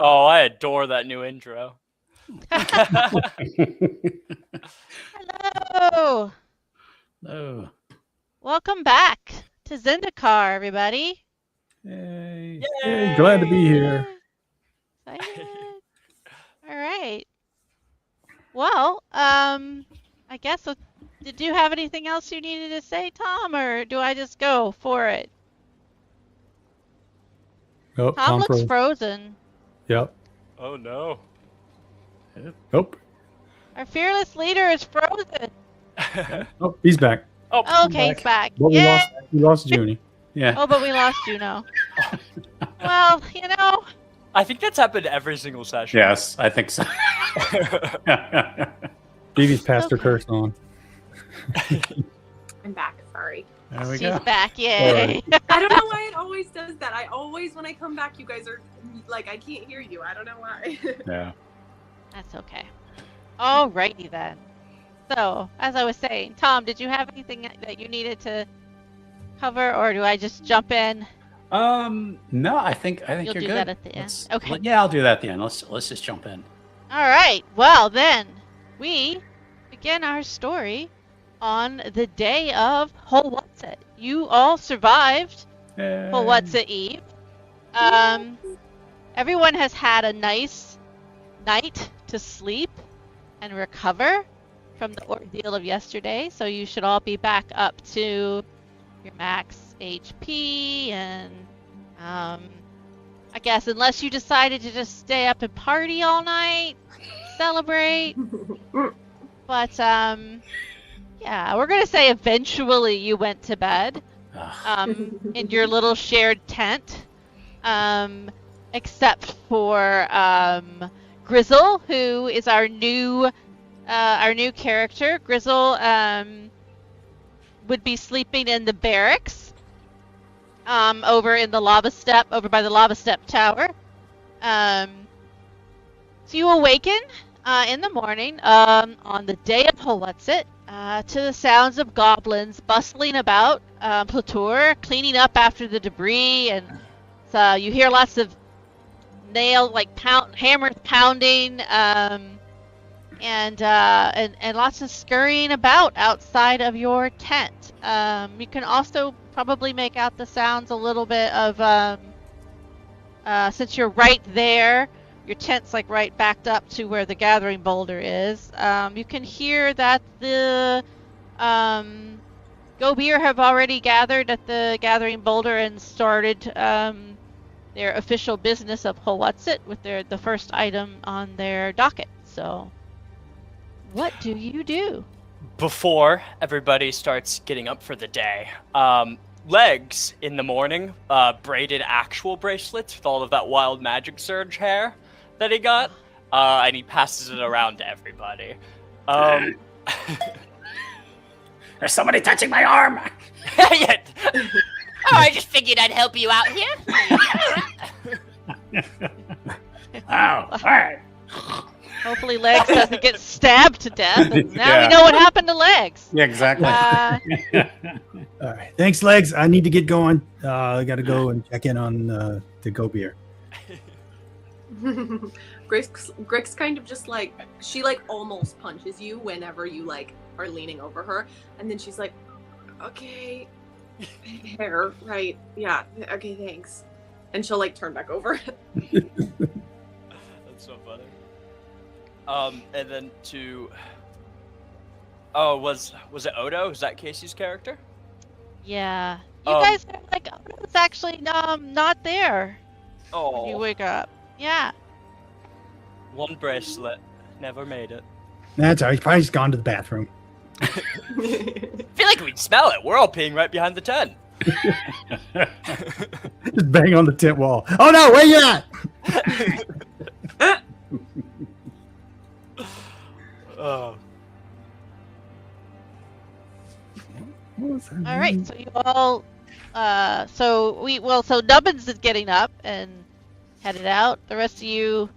Oh, I adore that new intro. Hello. Hello. Welcome back to Zendikar, everybody. Yay. Yay! Glad to be here. Excited. All right. Well, I guess did you have anything else you needed to say, Tom, or do I just go for it? Oh, Tom looks froze. frozen. Yep. Oh no. Nope. Our fearless leader is frozen. Oh, he's back. Oh, Okay, he's back. But Yay! we lost Junie. Yeah. Oh, but we lost Juno. Well, I think that's happened every single session. Yes, I think so. Phoebe's passed her Okay. curse on. I'm back. Sorry. There we She's go. back. Yay! I don't know why it always does that. When I come back, you guys are like, I can't hear you. I don't know why. Yeah. That's okay. Alrighty then. So, as I was saying, Tom, did you have anything that you needed to cover, or do I just jump in? No, I think You'll you're do good. that at the end. Okay. Yeah, I'll do that at the end. Let's just jump in. All right. Well, then we begin our story on the day of Hlutur. You all survived Hlutur Eve. Everyone has had a nice night to sleep and recover from the ordeal of yesterday, so you should all be back up to your max HP, and I guess unless you decided to just stay up and party all night, celebrate. But yeah, we're gonna say eventually you went to bed in your little shared tent, except for Grizzle, who is our new character. Grizzle would be sleeping in the barracks over by the lava step tower. So you awaken in the morning on the day of Hlutur to the sounds of goblins bustling about Hlutur, cleaning up after the debris, and so you hear lots of hammers pounding, and lots of scurrying about outside of your tent. You can also probably make out the sounds a little bit of since you're right there. Your tent's like right backed up to where the gathering boulder is. You can hear that the Gobir have already gathered at the gathering boulder and started their official business of Hlutur with the first item on their docket. So, what do you do? Before everybody starts getting up for the day, Legs in the morning braided actual bracelets with all of that wild magic surge hair that he got, and he passes it around to everybody. There's somebody touching my arm. Yeah. Oh, I just figured I'd help you out here. Oh, all right. Hopefully Legs doesn't get stabbed to death. And now Yeah. we know what happened to Legs. Yeah, exactly. All right. Thanks, Legs. I need to get going. I got to go and check in on the Gobir. Grix kind of just like, she like almost punches you whenever you like are leaning over her, and then she's like, okay, hair, right, yeah, okay, thanks, and she'll like turn back over. That's so funny. And then was it Odo? Was that Casey's character? Yeah. You guys are like, it's actually not there when you Oh, wake up. Yeah. one bracelet, never made it. That's all right. He's probably just gone to the bathroom. I feel like we'd smell it. We're all peeing right behind the tent. Just bang on the tent wall. Oh no, where you at? Oh. All right. So you all, so Nubbins is getting up and headed out. The rest of you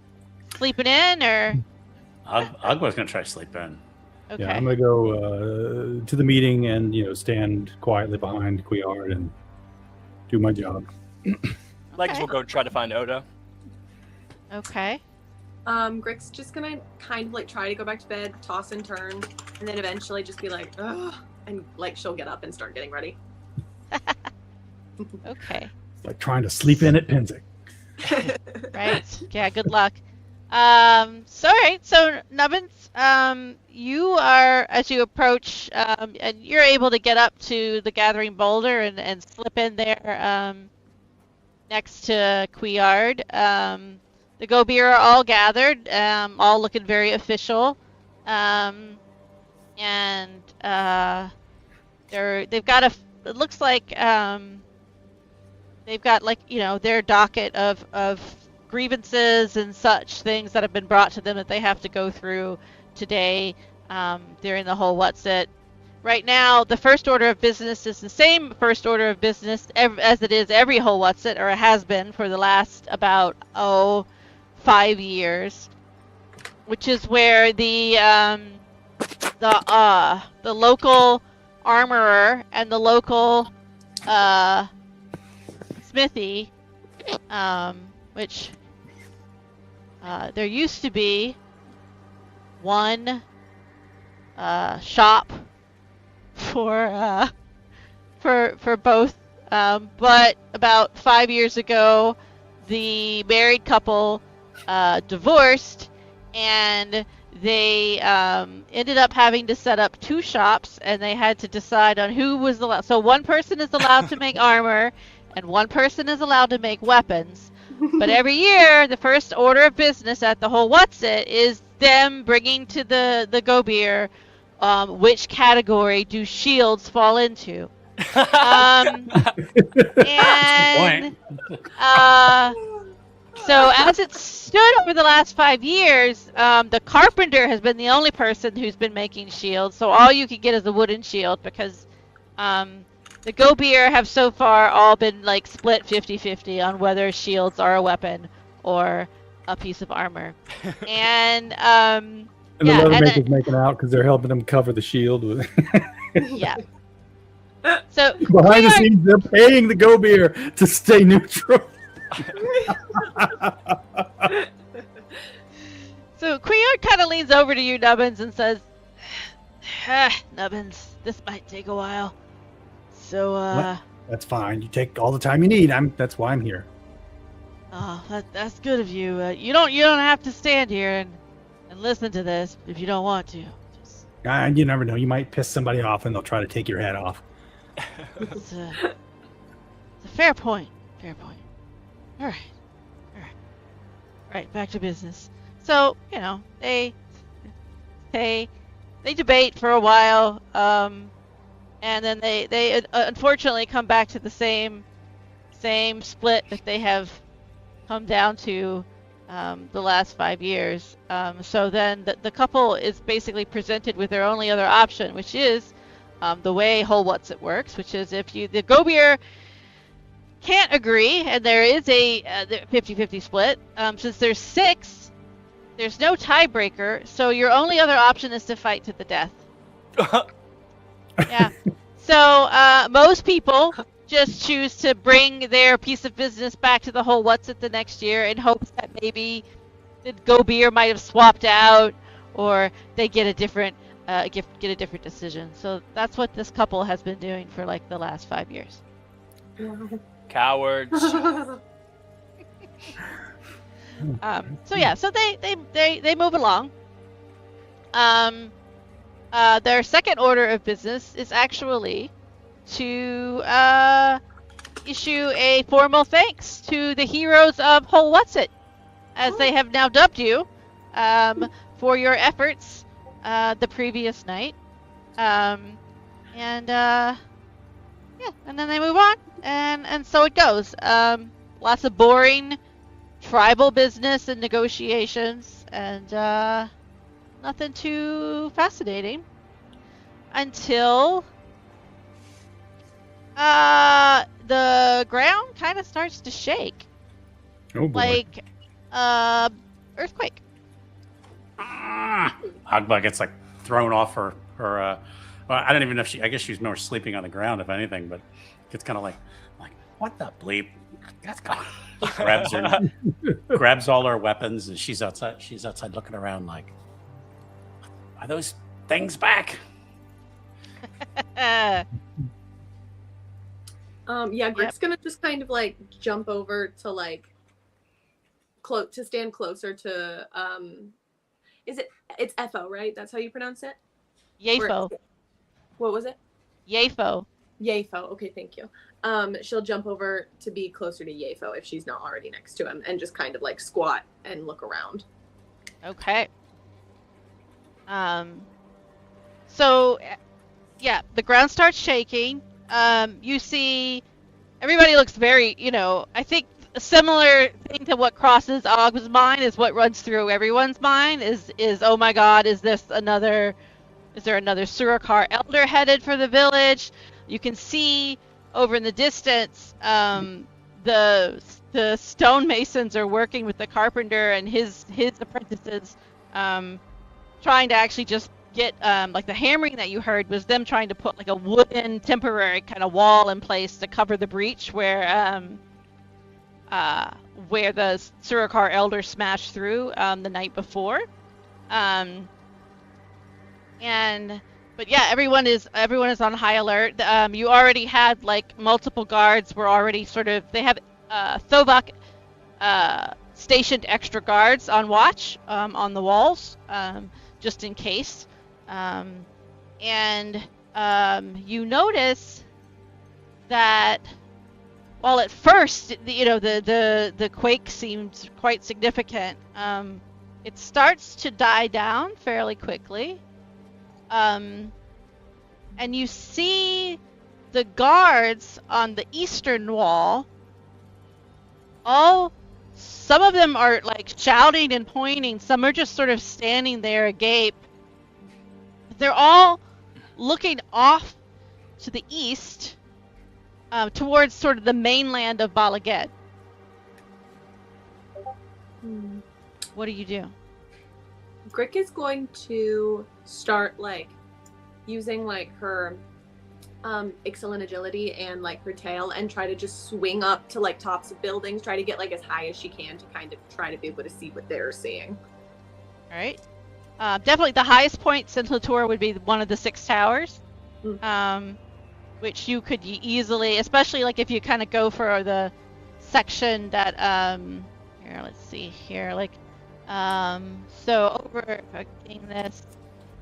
sleeping in, or Agwa's gonna try to sleep in. okay? Yeah, I'm gonna go to the meeting and stand quietly behind Quiard and do my job. Legs will go try to find Odo. Okay. Grick's just gonna kind of like try to go back to bed, toss and turn, and then eventually just be like, ugh, and like she'll get up and start getting ready. Okay. It's like trying to sleep in at Penzic. Right. Yeah, good luck. So all right, so Nubbins, you are, as you approach, and you're able to get up to the gathering boulder and slip in there, next to Quiard. The Gobir are all gathered, all looking very official. And they've got it looks like, they've got like, their docket of grievances and such things that have been brought to them that they have to go through today, during the whole What's It. Right now, the first order of business is the same first order of business as it is every whole What's It, or it has been for the last about 5 years, which is where the local armorer and the local smithy, which there used to be one shop for both, but about 5 years ago the married couple divorced, and they ended up having to set up 2 shops, and they had to decide on who was allowed. So one person is allowed to make armor and one person is allowed to make weapons. But every year, the first order of business at the whole What's It is them bringing to the Gobir, which category do shields fall into. And so as it stood over the last 5 years, the carpenter has been the only person who's been making shields. So all you can get is a wooden shield, because the Gobir have so far all been like split 50-50 on whether shields are a weapon or a piece of armor. And the Leathermaker's making out because they're helping them cover the shield. Yeah. So behind the scenes, they're paying the Gobir to stay neutral. So Quiard kind of leans over to you, Nubbins, and says, Nubbins, this might take a while. So, that's fine. You take all the time you need. That's why I'm here. Oh, that's good of you. You don't have to stand here and listen to this if you don't want to. Just... You never know. You might piss somebody off, and they'll try to take your head off. It's a fair point. Fair point. All right. Back to business. So they debate for a while. And then they unfortunately come back to the same split that they have come down to the last 5 years. So then the couple is basically presented with their only other option, which is the way whole What's It works, which is if the Gobir can't agree, and there is a 50-50 split, since there's 6, there's no tiebreaker, so your only other option is to fight to the death. Yeah. So most people just choose to bring their piece of business back to the whole What's It the next year in hopes that maybe the Gobir might have swapped out, or they get a different get a different decision. So that's what this couple has been doing for like the last 5 years. Cowards. So they move along. Their second order of business is actually to issue a formal thanks to the heroes of whole What's It, as they have now dubbed you, for your efforts the previous night. And then they move on, and so it goes. Lots of boring tribal business and negotiations, and nothing too fascinating until the ground kind of starts to shake. Oh boy. Like earthquake. Agba gets like thrown off her well, I don't even know if I guess she's more sleeping on the ground if anything, but gets kind of like what the bleep? Let's go. Grabs all her weapons, and she's outside. She's outside looking around like, are those things back? Yeah, Grick's gonna just kind of like jump over to like to stand closer to it's Efo, right? That's how you pronounce it? Yafo. What was it? Yafo. Yafo. Okay, thank you. She'll jump over to be closer to Yafo if she's not already next to him and just kind of like squat and look around. Okay. So yeah, the ground starts shaking. You see everybody looks very, I think a similar thing to what crosses Og's mind is what runs through everyone's mind is oh my god, is there another Surakar elder headed for the village? You can see over in the distance the stonemasons are working with the carpenter and his apprentices, trying to actually just get like the hammering that you heard was them trying to put like a wooden temporary kind of wall in place to cover the breach where the Surakar elder smashed through the night before. But yeah, everyone is on high alert. You already had like multiple guards were already they have Thovak stationed extra guards on watch on the walls, just in case. And you notice that while at first the quake seemed quite significant, it starts to die down fairly quickly. And you see the guards on the eastern wall, some of them are like shouting and pointing, some are just sort of standing there agape. They're all looking off to the east, towards sort of the mainland of Balaged. What do you do? Grick is going to start like using like her excellent agility and like her tail and try to just swing up to like tops of buildings, try to get like as high as she can to kind of try to be able to see what they're seeing. All right. Definitely the highest point in Hlutur would be one of the 6 towers, which you could easily, especially like if you kind of go for the section that here, let's see here, like so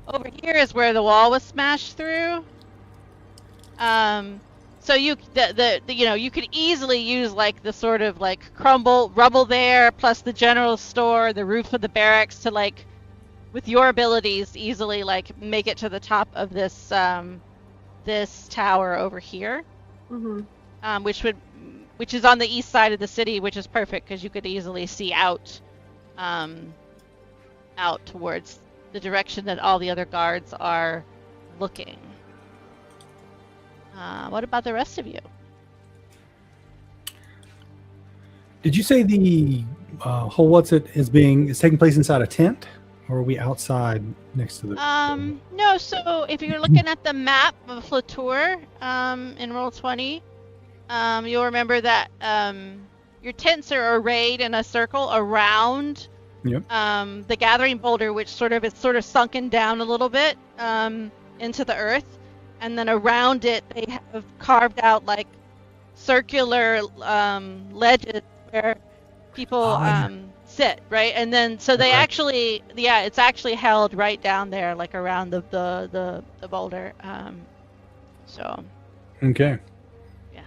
over here is where the wall was smashed through. So you you could easily use like the sort of like rubble there, plus the general store, the roof of the barracks to like, with your abilities, easily like make it to the top of this this tower over here, which is on the east side of the city, which is perfect because you could easily see out towards the direction that all the other guards are looking. What about the rest of you? Did you say the whole is taking place inside a tent, or are we outside next to the? No. So if you're looking at the map of Hlutur, in Roll20, you'll remember that your tents are arrayed in a circle around the gathering boulder, which sort of sunken down a little bit into the earth, and then around it they have carved out like circular ledges where people sit, right? And then so they actually, it's actually held right down there, like around the boulder. So. Okay. Yeah.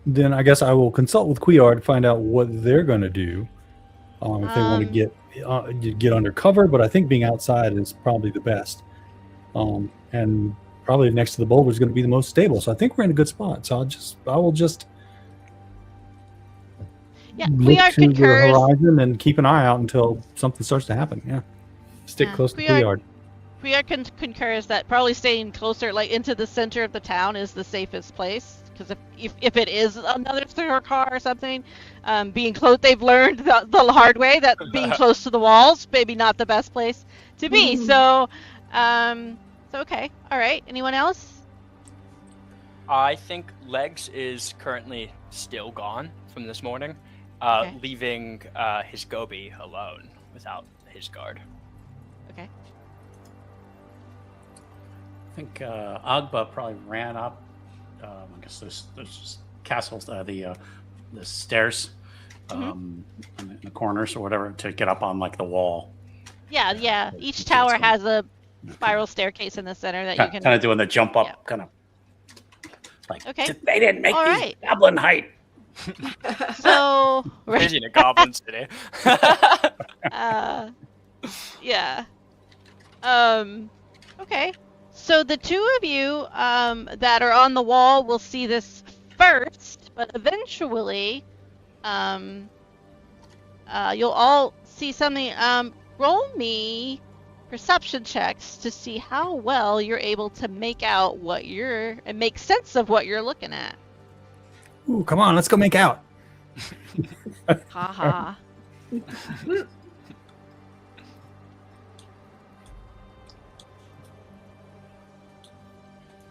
Then I guess I will consult with Quiard to find out what they're going to do. If they want to get undercover, but I think being outside is probably the best. And probably next to the boulder is going to be the most stable. So I think we're in a good spot. So I will just look to the horizon and keep an eye out until something starts to happen. Yeah, stick close to Quiard. Quiard concurs that probably staying closer, like into the center of the town, is the safest place. Because if it is another car or something, being close, they've learned the hard way that being close to the walls maybe not the best place to be. So okay, all right. Anyone else? I think Legs is currently still gone. from this morning, Okay. leaving his Gobi alone without his guard. Okay. I think Agba probably ran up. I guess there's castles, the stairs in the corners or whatever to get up on like the wall. Yeah. Each it's tower gonna- has a spiral staircase in the center that you can. Kind of doing the jump up, Yeah. kind of like Okay. they didn't make All these right. goblin height. So Crazy in a goblin city. yeah. Okay. So the two of you that are on the wall will see this first, but eventually you'll all see something. Roll me perception checks to see how well you're able to make out and make sense of what you're looking at. Ooh, come on, let's go make out. Haha.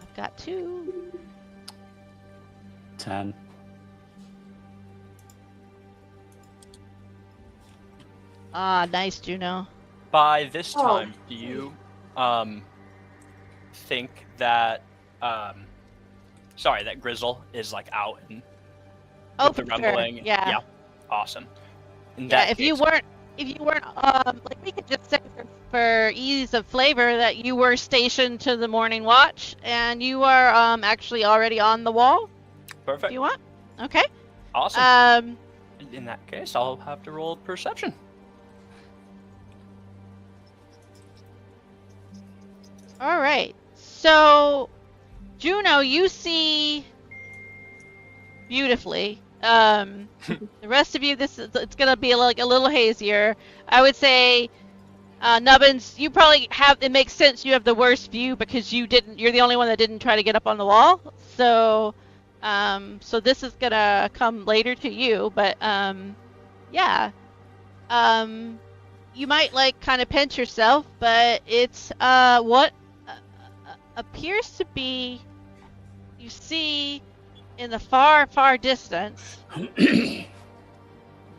I've got 2. 10. Ah, nice, Juno. By this Oh. time, do you think that that Grizzle is like out and Oh, with the for sure. rumbling? Yeah. Awesome. In Yeah, that if you case- weren't, like we could just say for ease of flavor that you were stationed to the morning watch and you are actually already on the wall. perfect. Do you want? Okay. Awesome. In that case, I'll have to roll perception. All right. So, Juno, you see beautifully. The rest of you, it's gonna be like a little hazier. I would say, Nubbins, you probably have. It makes sense. You have the worst view because you're the only one that didn't try to get up on the wall. So, so this is gonna come later to you. But, yeah. You might like kind of pinch yourself, but it's what appears to be. You see in the far, far distance,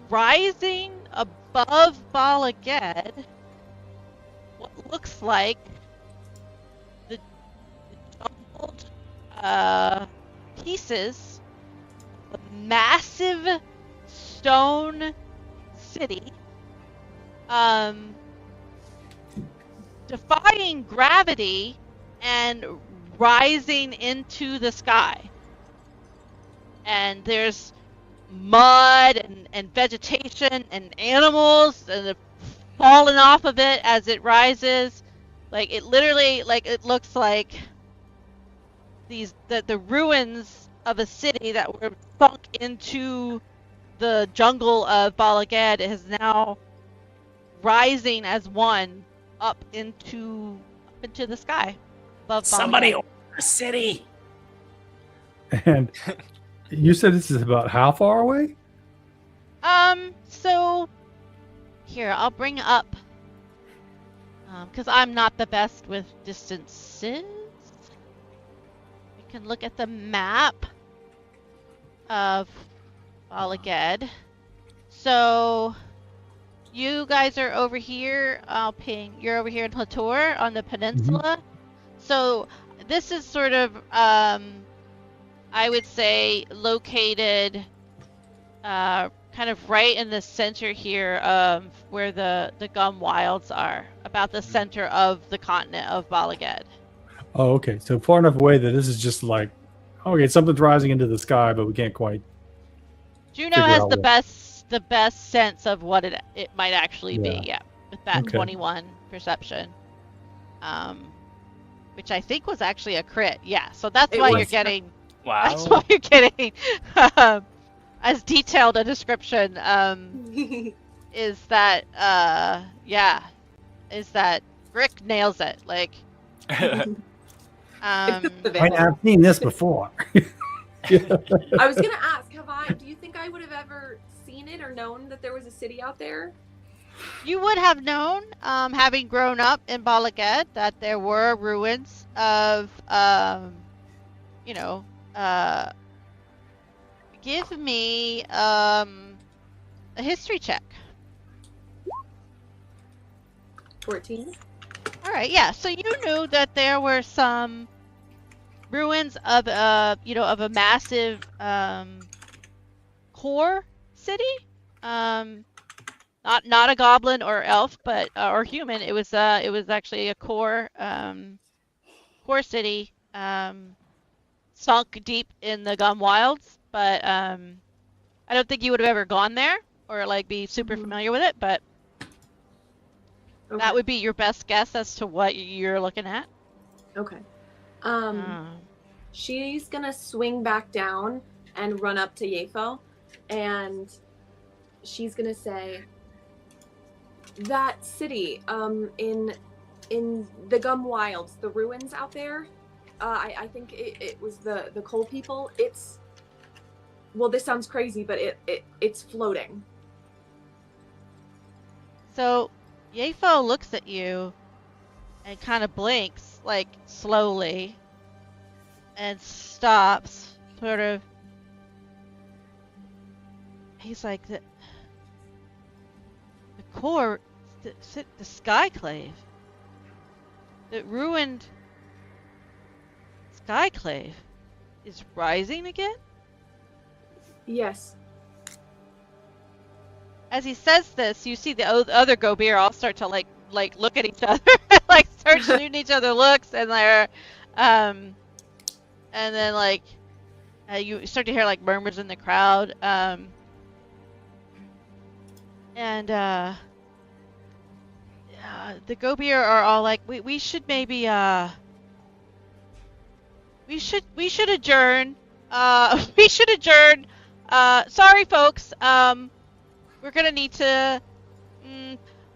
rising above Balaged, what looks like the jumbled pieces of a massive stone city, defying gravity and rising into the sky. And there's mud and vegetation and animals and falling off of it as it rises. Like it literally, like it looks like the ruins of a city that were sunk into the jungle of Balaged is now rising as one up into the sky above Somebody Balaged. over the city. And you said this is about how far away? So here I'll bring up, because I'm not the best with distances. We can look at the map of Balaged. So you guys are over here. I'll ping. You're over here in Hlutur on the peninsula. So this is sort of, I would say, located kind of right in the center here of where the gum wilds are, about the center of the continent of Balaged. Oh, okay. So far enough away that this is just like, okay, something's rising into the sky, but we can't quite. Juno Figure has out the what- best sense of what it might actually be. Yeah. Yeah, with that Okay. 21 perception, which I think was actually a crit. Yeah, so that's It why was. you're getting. Wow. That's why you're getting as detailed a description. Is that Rick nails it. Like, The I veil. have seen this before. I was gonna ask, do you think I would have ever seen it or known that there was a city out there? you would have known, having grown up in Balaged, that there were ruins of, give me a history check. 14. All right, yeah. So you knew that there were some ruins of of a massive core city. Not a goblin or elf, but or human. It was actually a core city sunk deep in the Gum Wilds. But I don't think you would have ever gone there or like be super familiar with it. But Okay. that would be your best guess as to what you're looking at. Okay. She's gonna swing back down and run up to Yefo, and she's gonna say, "That city, in the Gum Wilds, the ruins out there. I think it was the coal people. It's, well, this sounds crazy, but it's floating." So Yefo looks at you and kind of blinks, like slowly, and stops, sort of. He's like, the core, the Skyclave, that ruined Skyclave is rising again? Yes. As he says this, you see the other Gobir all start to like look at each other, like start shooting each other looks, and they're, and then like you start to hear like murmurs in the crowd, and the Gobir are all like, we should maybe we should adjourn. We should adjourn. Sorry, folks. We're gonna need to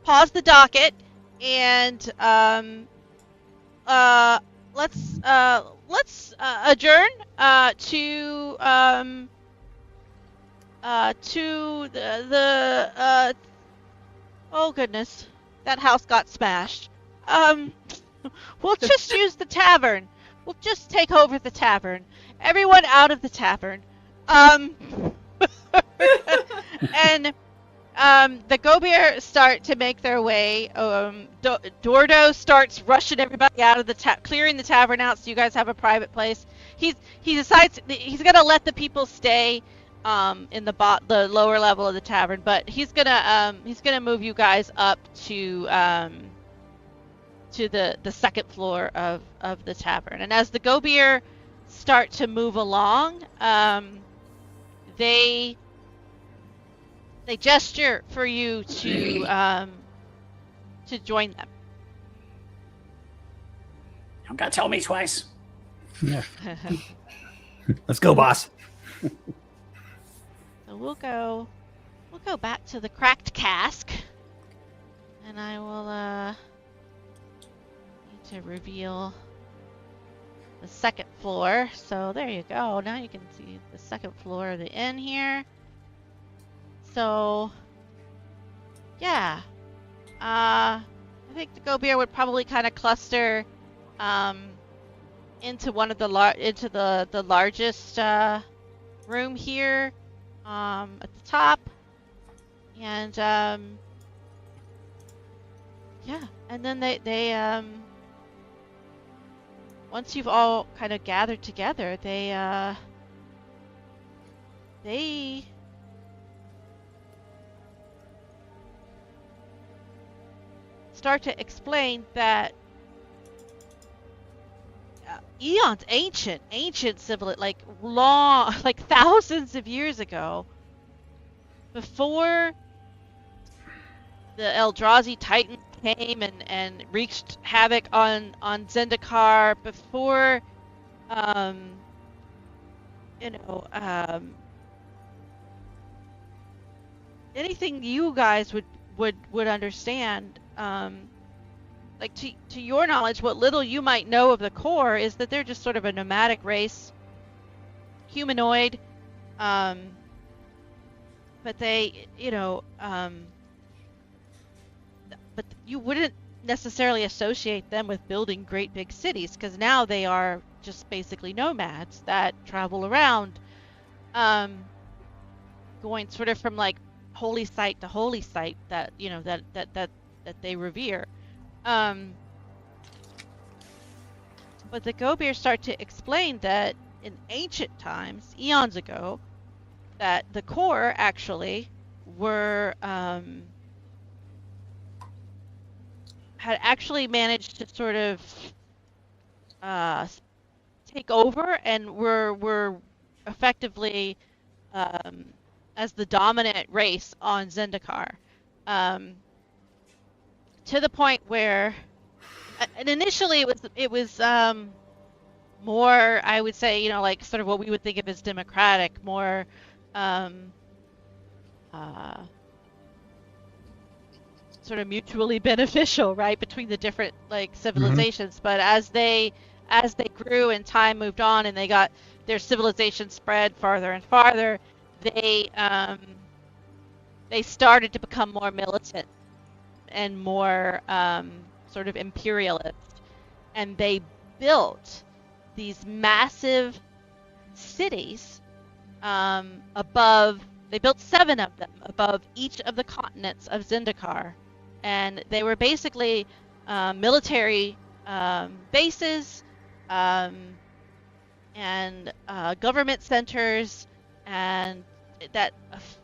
pause the docket and let's adjourn to the oh goodness, that house got smashed. We'll just use the tavern. We'll just take over the tavern. Everyone out of the tavern. And the Gobir start to make their way. Dordo starts rushing everybody out of the clearing the tavern out, so you guys have a private place. He decides he's gonna let the people stay in the lower level of the tavern, but he's gonna move you guys up to the second floor of the tavern. And as the Gobir start to move along, they gesture for you to join them. You don't gotta tell me twice. Yeah. Let's go, boss. So we'll go back to the cracked cask, and I will need to reveal the second floor. So there you go. Now you can see the second floor of the inn here. So yeah, I think the Gobir would probably kind of cluster into one of the the largest room here at the top, and yeah, and then they once you've all kind of gathered together, they start to explain that eons, ancient civil, like long, like thousands of years ago, before the Eldrazi Titans came and wreaked havoc on Zendikar, before anything you guys would understand. Like to your knowledge, what little you might know of the core is that they're just sort of a nomadic race, humanoid, but they, but you wouldn't necessarily associate them with building great big cities, because now they are just basically nomads that travel around. going sort of from like holy site to holy site that that they revere. But the Gobier start to explain that in ancient times, eons ago, that the core actually were had actually managed to sort of take over and were effectively as the dominant race on Zendikar, to the point where, and initially it was more, I would say, like sort of what we would think of as democratic, more sort of mutually beneficial, right, between the different like civilizations. But as they grew and time moved on and they got their civilization spread farther and farther, they started to become more militant and more sort of imperialist, and they built these massive cities above. They built 7 of them above each of the continents of Zendikar, and they were basically military bases and government centers, and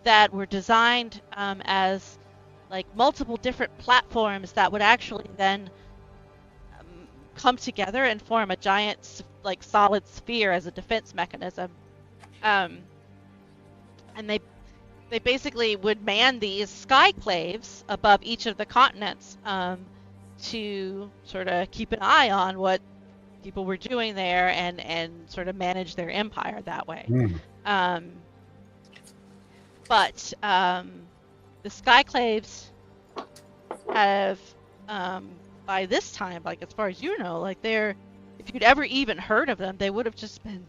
that were designed as like multiple different platforms that would actually then come together and form a giant like solid sphere as a defense mechanism. And they basically would man these skyclaves above each of the continents to sort of keep an eye on what people were doing there and sort of manage their empire that way. But the skyclaves have, by this time, like as far as you know, like if you'd ever even heard of them, they would have just been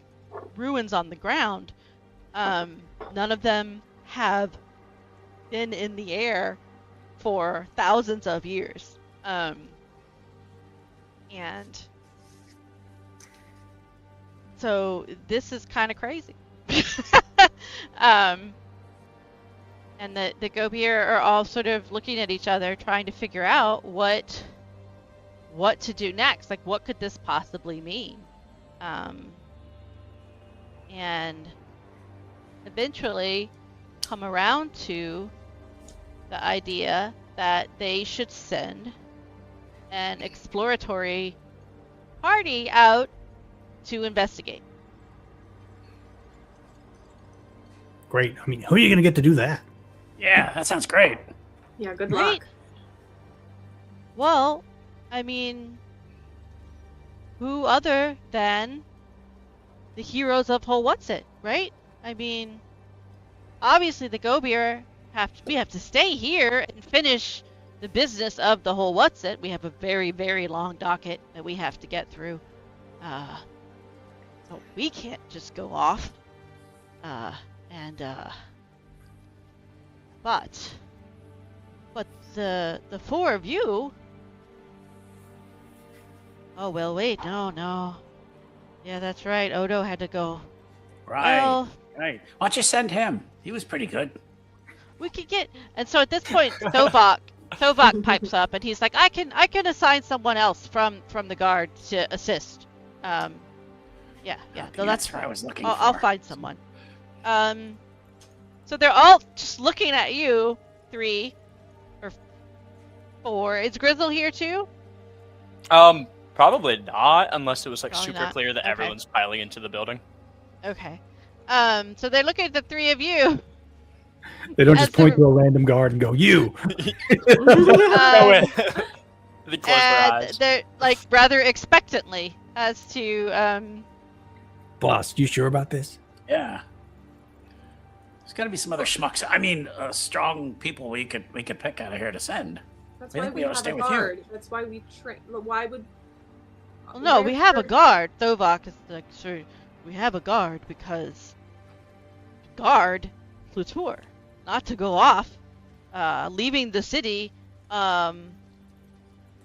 ruins on the ground. None of them have been in the air for thousands of years. And so this is kind of crazy. And the Gobier are all sort of looking at each other, trying to figure out what to do next. Like, what could this possibly mean? And eventually come around to the idea that they should send an exploratory party out to investigate. Great. I mean, who are you going to get to do that? Yeah, that sounds great. Yeah, good Right. luck. Well, I mean, who other than the heroes of What's-It, right? I mean, obviously the Gobier we have to stay here and finish the business of the whole What's-It. We have a very, very long docket that we have to get through. So we can't just go off. But the 4 of you. Oh well, wait, no. Yeah, that's right. Odo had to go. Right. Well, Right. Why don't you send him? He was pretty good. we could get. And so at this point, Thovak pipes up, and he's like, "I can assign someone else from the guard to assist." Yeah. No, that's what I was looking for. I'll find someone. So they're all just looking at you, 3 or 4. Is Grizzle here too? Probably not, unless it was like Probably super not. clear that Okay. everyone's piling into the building. Okay. So they're looking at the 3 of you. They don't just As point the- to a random guard and go, "You." No way. They close their And eyes. they're like rather expectantly as to Boss, you sure about this? Yeah. There's got to be some other schmucks. I mean, strong people we could pick out of here to send. That's I why think we we ought to have stay a with you. guard. That's why we train. Why would? well, no, we have a guard. guard. Thovak is like, sure, we have a guard because guard Hlutur, not to go off, leaving the city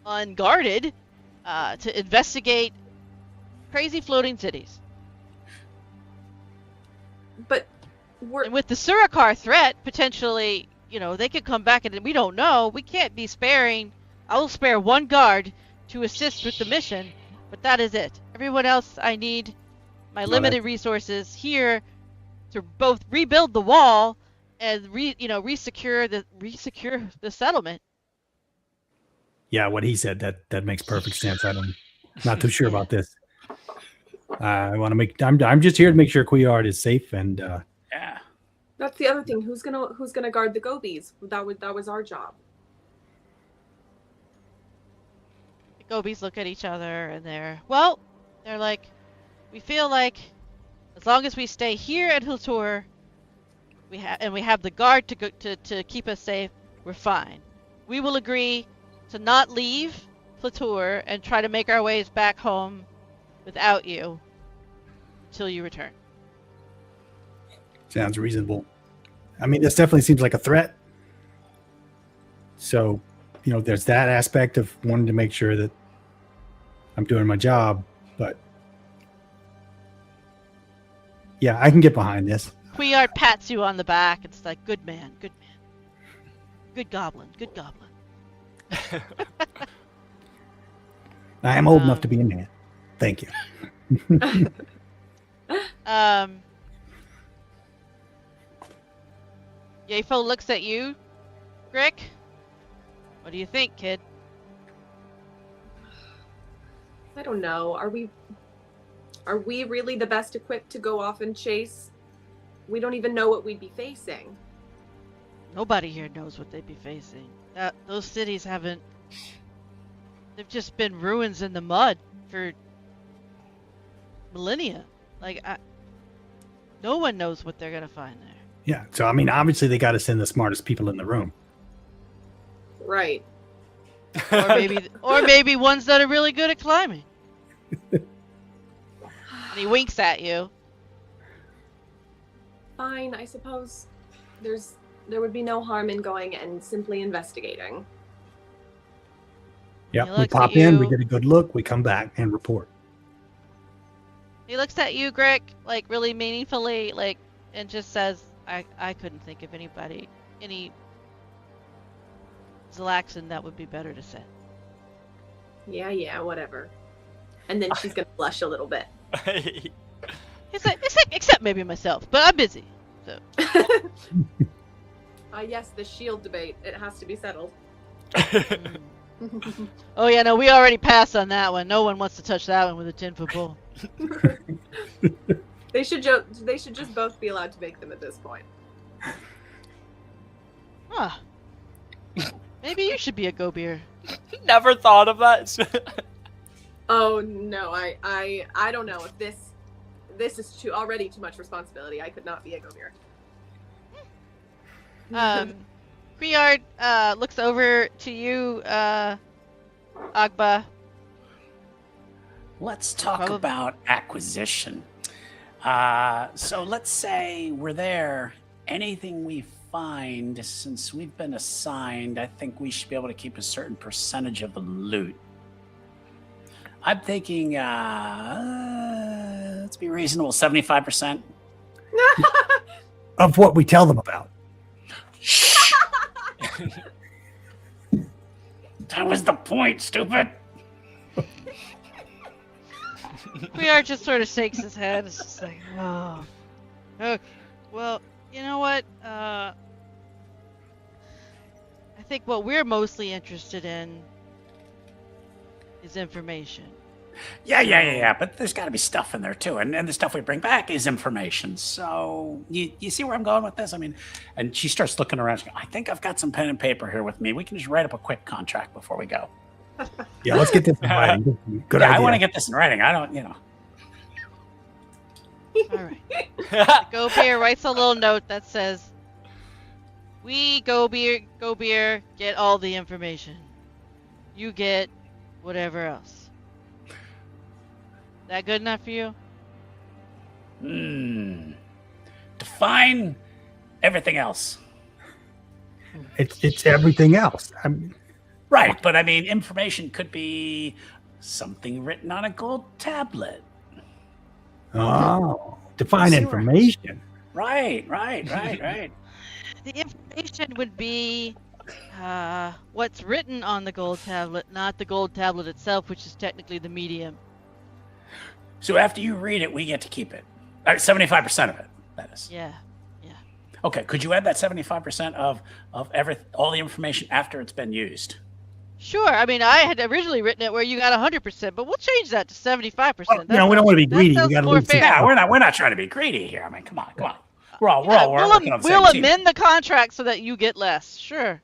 unguarded to investigate crazy floating cities. But we're And with the Surakar threat, potentially, they could come back and we don't know. We can't be sparing. I will spare one guard to assist with the mission, but that is it. Everyone else, I need my limited resources here to both rebuild the wall and resecure the settlement. Yeah, what he said that makes perfect sense. I'm not too sure about this. I want to make. I'm just here to make sure Couillard is safe and. Yeah. That's the other thing. Who's gonna guard the gobies? That was our job. The gobies look at each other and they're like, we feel like as long as we stay here at Hlutur, we have the guard to keep us safe, we're fine. We will agree to not leave Hlutur and try to make our ways back home without you until you return. Sounds reasonable. I mean, this definitely seems like a threat. So, there's that aspect of wanting to make sure that I'm doing my job. But yeah, I can get behind this. Couillard pats you on the back. It's like, good man, good man. Good goblin, good goblin. I am old enough to be a man. Thank you. Yefo looks at you, Grick. What do you think, kid? I don't know. Are we really the best equipped to go off and chase? We don't even know what we'd be facing. Nobody here knows what they'd be facing. Those cities haven't. They've just been ruins in the mud for millennia. No one knows what they're gonna find there. Yeah. So, I mean, obviously they got to send the smartest people in the room. Right. Or maybe ones that are really good at climbing. And he winks at you. Fine, I suppose. There would be no harm in going and simply investigating. Yeah, He we looks pop at in, you. we get a good look, we come back and report. He looks at you, Grick, really meaningfully, and just says, I couldn't think of any Zalaxan that would be better to say. Yeah, whatever. And then she's gonna blush a little bit. He's like, except maybe myself, but I'm busy. So. Yes, the shield debate. It has to be settled. Oh yeah, no, we already passed on that one. No one wants to touch that one with a 10-foot pole. They should just both be allowed to make them at this point. Huh. Maybe you should be a go-beer. Never thought of that. Oh no, I don't know if this is already too much responsibility. I could not be a go-beer. Couillard looks over to you, Agba. Let's talk Probably. about acquisition. So let's say we're there. Anything we find, since we've been assigned, I think we should be able to keep a certain percentage of the loot. I'm thinking, let's be reasonable, 75%. Of what we tell them about. That was the point, stupid. Couillard just sort of shakes his head. It's just like, oh. Okay. Well, you know what? I think what we're mostly interested in is information. Yeah. But there's got to be stuff in there too, and the stuff we bring back is information. So you see where I'm going with this? I mean, and she starts looking around. She goes, I think I've got some pen and paper here with me. We can just write up a quick contract before we go. Yeah, let's get this in writing. Good idea. I want to get this in writing. I don't, All right. The Go-Beer writes a little note that says, we Go-Beer get all the information. You get whatever else. That good enough for you? Define everything else. It's everything else. Right, but I mean, information could be something written on a gold tablet. Oh, define Sure. information. Right. The information would be what's written on the gold tablet, not the gold tablet itself, which is technically the medium. So after you read it, we get to keep it. 75% of it, that is. Yeah. Okay, could you add that 75% of all the information after it's been used? Sure. I mean, I had originally written it where you got 100%, but we'll change that to 75%. Well, we don't want to be greedy. That We sounds got to more leave some. fair. Yeah, we're not trying to be greedy here. I mean, come on. We're all Yeah, working on the we'll same team. amend the contract so that you get less. Sure.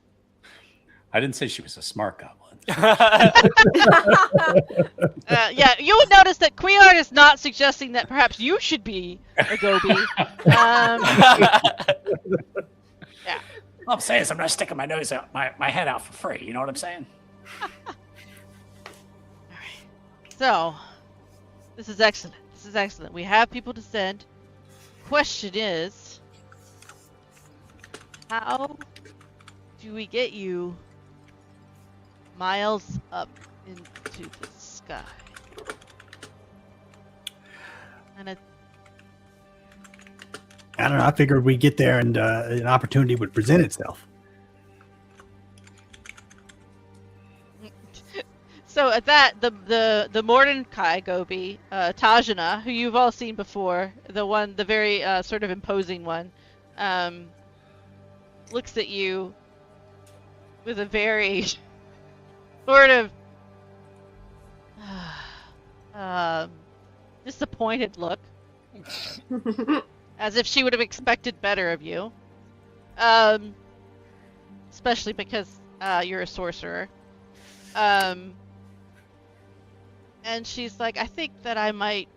I didn't say she was a smart goblin. Yeah, you would notice that Queard is not suggesting that perhaps you should be a Gobi. All I'm saying is I'm not sticking my nose out, my head out for free. You know what I'm saying? So, this is excellent. We have people to send. Question is, how do we get you miles up into the sky? And I don't know. I figured we'd get there and an opportunity would present itself. so at that, the Mordecai Gobi, Tajana, who you've all seen before, the very sort of imposing one, looks at you with a very sort of disappointed look, as if she would have expected better of you, especially because you're a sorcerer. And she's like, I think that I might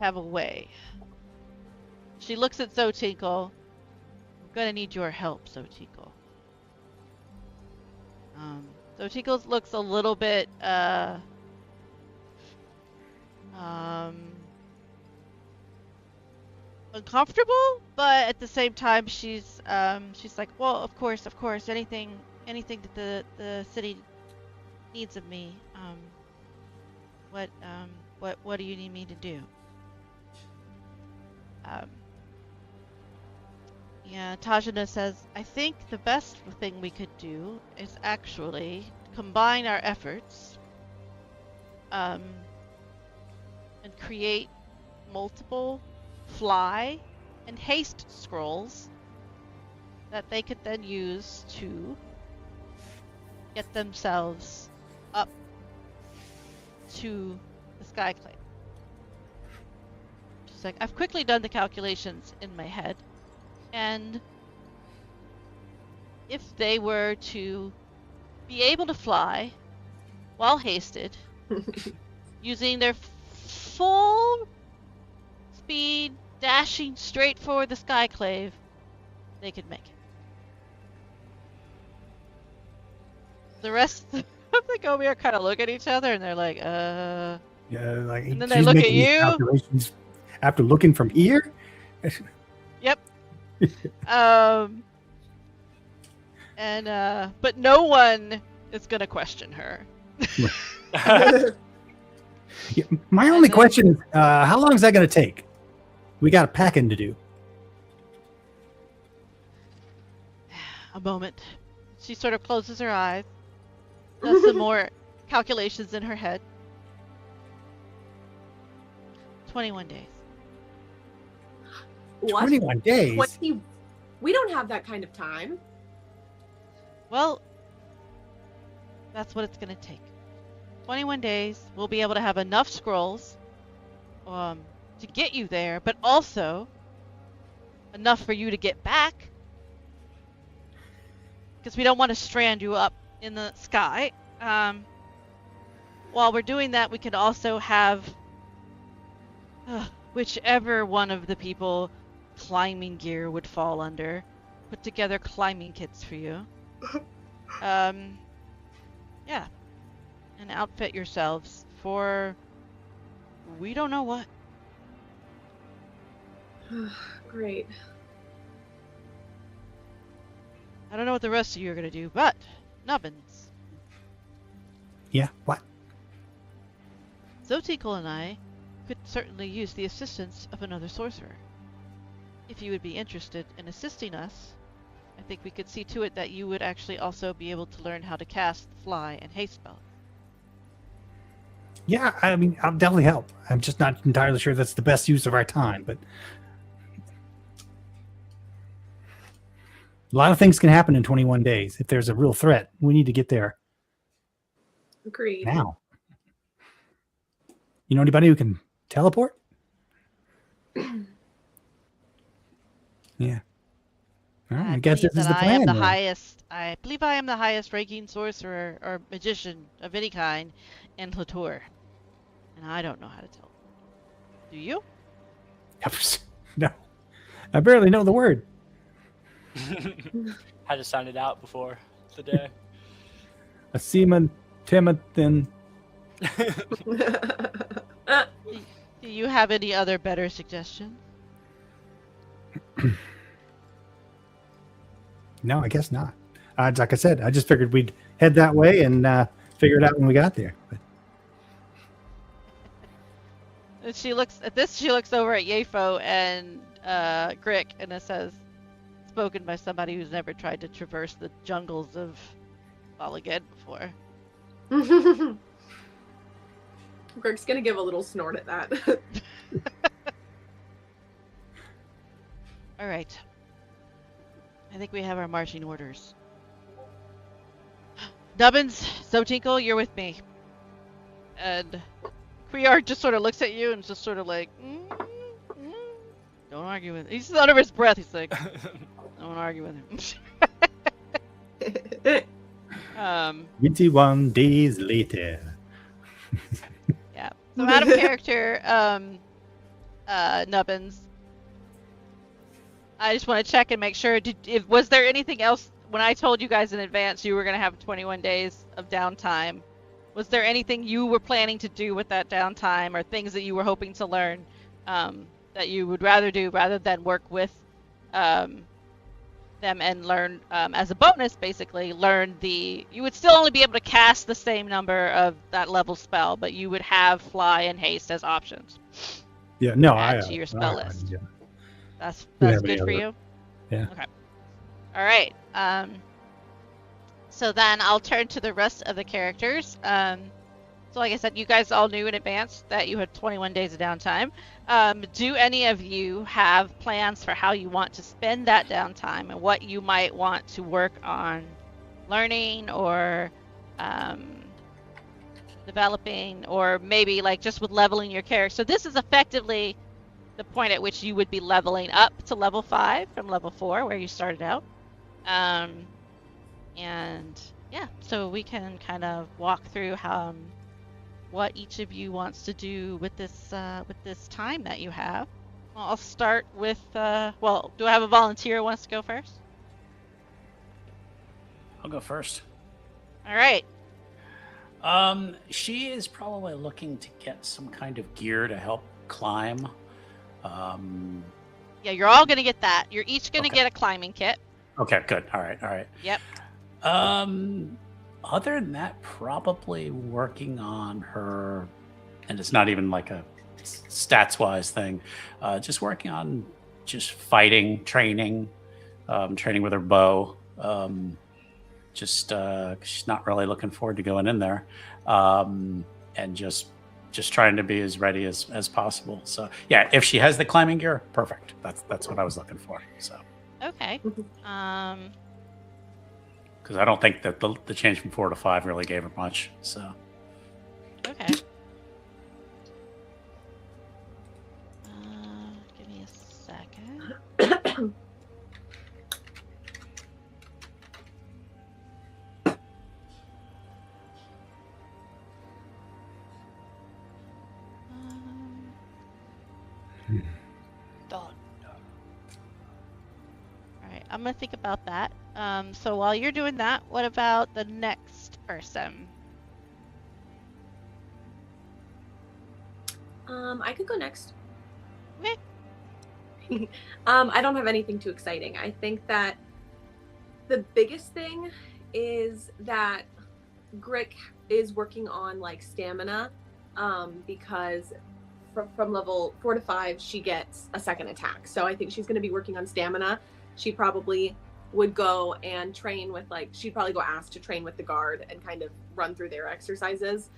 have a way. She looks at Zotinkle. I'm gonna need your help, Zotinkle. Zotinkle looks a little bit uncomfortable, but at the same time she's like, well, of course, anything that the city needs of me. What do you need me to do? Yeah, Tajana says, I think the best thing we could do is actually combine our efforts and create multiple fly and haste scrolls that they could then use to get themselves up to the Skyclave. She's like, I've quickly done the calculations in my head, and if they were to be able to fly while hasted, using their full speed, dashing straight for the Skyclave, they could make it. The rest of the Gobi are kind of look at each other and they're like, Yeah, like And then they she's look at making these you. calculations after looking from here. Yep. But no one is gonna question her. Yeah, my only question is, how long is that going to take? We got a packing to do. A moment. She sort of closes her eyes, does some more calculations in her head. 21 days. What? 21 days. We don't have that kind of time. Well, that's what it's going to take. 21 days, we'll be able to have enough scrolls to get you there, but also enough for you to get back. Because we don't want to strand you up in the sky. While we're doing that, we could also have whichever one of the people climbing gear would fall under, put together climbing kits for you. Yeah. And outfit yourselves for we don't know what. Great. I don't know what the rest of you are going to do, but Nubbins, Yeah, what? Zotinkle and I could certainly use the assistance of another sorcerer. if you would be interested in assisting us, I think we could see to it that you would actually also be able to learn how to cast fly and haste spell. Yeah, I mean, I'll definitely help. I'm just not entirely sure that's the best use of our time, but a lot of things can happen in 21 days. If there's a real threat, we need to get there Agreed. now. You know anybody who can teleport? Yeah. All right, I guess believe this is that the I am plan. the then. highest. I believe I am the highest ranking sorcerer or magician of any kind in Hlutur, and I don't know how to tell. Do you? No, I barely know the word. Had to sound it out before the day. A seaman, Timothy. Do you have any other better suggestions? No, I guess not. Like I said, I just figured we'd head that way and figure it out when we got there. But And she looks at this. She looks over at Yefo and Grick, and it says, "Spoken by somebody who's never tried to traverse the jungles of Balagan before." Greg's gonna give a little snort at that. All right. I think we have our marching orders. Nubbins, Zotinkle, you're with me. And Kriar just sort of looks at you and just sort of like, don't argue with him. He's under his breath. He's like, don't argue with him. 21 days later. Yeah. So out of character, Nubbins. I just want to check and make sure. Was there anything else when I told you guys in advance you were going to have 21 days of downtime? Was there anything you were planning to do with that downtime, or things that you were hoping to learn that you would rather do rather than work with them and learn as a bonus? Basically, learn you would still only be able to cast the same number of that level spell, but you would have fly and haste as options. Yeah, no, Add to your spell list. Yeah. That's Do you have good any for other- you? Yeah. Okay. All right. So then I'll turn to the rest of the characters. So like I said, you guys all knew in advance that you had 21 days of downtime. Do any of you have plans for how you want to spend that downtime and what you might want to work on learning or developing, or maybe like just with leveling your character? So this is effectively the point at which you would be leveling up to level 5 from level 4 where you started out. And yeah, so we can kind of walk through what each of you wants to do with this time that you have. Well, I'll start with well, do I have a volunteer who wants to go first? I'll go first. All right. She is probably looking to get some kind of gear to help climb. Yeah, you're all gonna get that. You're each gonna Okay. get a climbing kit. Okay, good. All right. Yep. Other than that, probably working on her, and it's not even like a stats-wise thing. Just working on just fighting, training with her bow. She's not really looking forward to going in there, and just trying to be as ready as possible. So yeah, if she has the climbing gear, perfect. That's what I was looking for. So Okay. because I don't think that the change from 4 to 5 really gave her much. So Okay. Give me a second. Done. All right, I'm gonna think about that. So while you're doing that, what about the next person? I could go next. Okay. I don't have anything too exciting. I think that the biggest thing is that Grick is working on like stamina, because from level 4 to 5, she gets a second attack. So I think she's going to be working on stamina. She probably would go and train with, like, she'd probably go ask to train with the guard and kind of run through their exercises.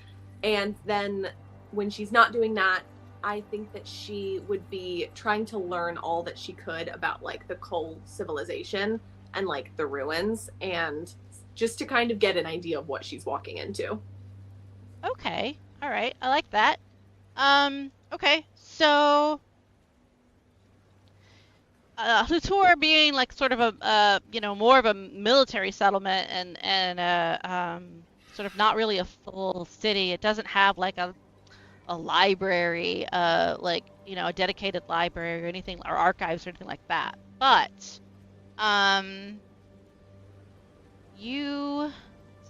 And then when she's not doing that, I think that she would be trying to learn all that she could about, like, the Cole civilization and, like, the ruins, and just to kind of get an idea of what she's walking into. Okay. All right. I like that. Okay. So, Hlutur being like sort of a, more of a military settlement and sort of not really a full city. It doesn't have like a library, like, a dedicated library or anything, or archives or anything like that. But, you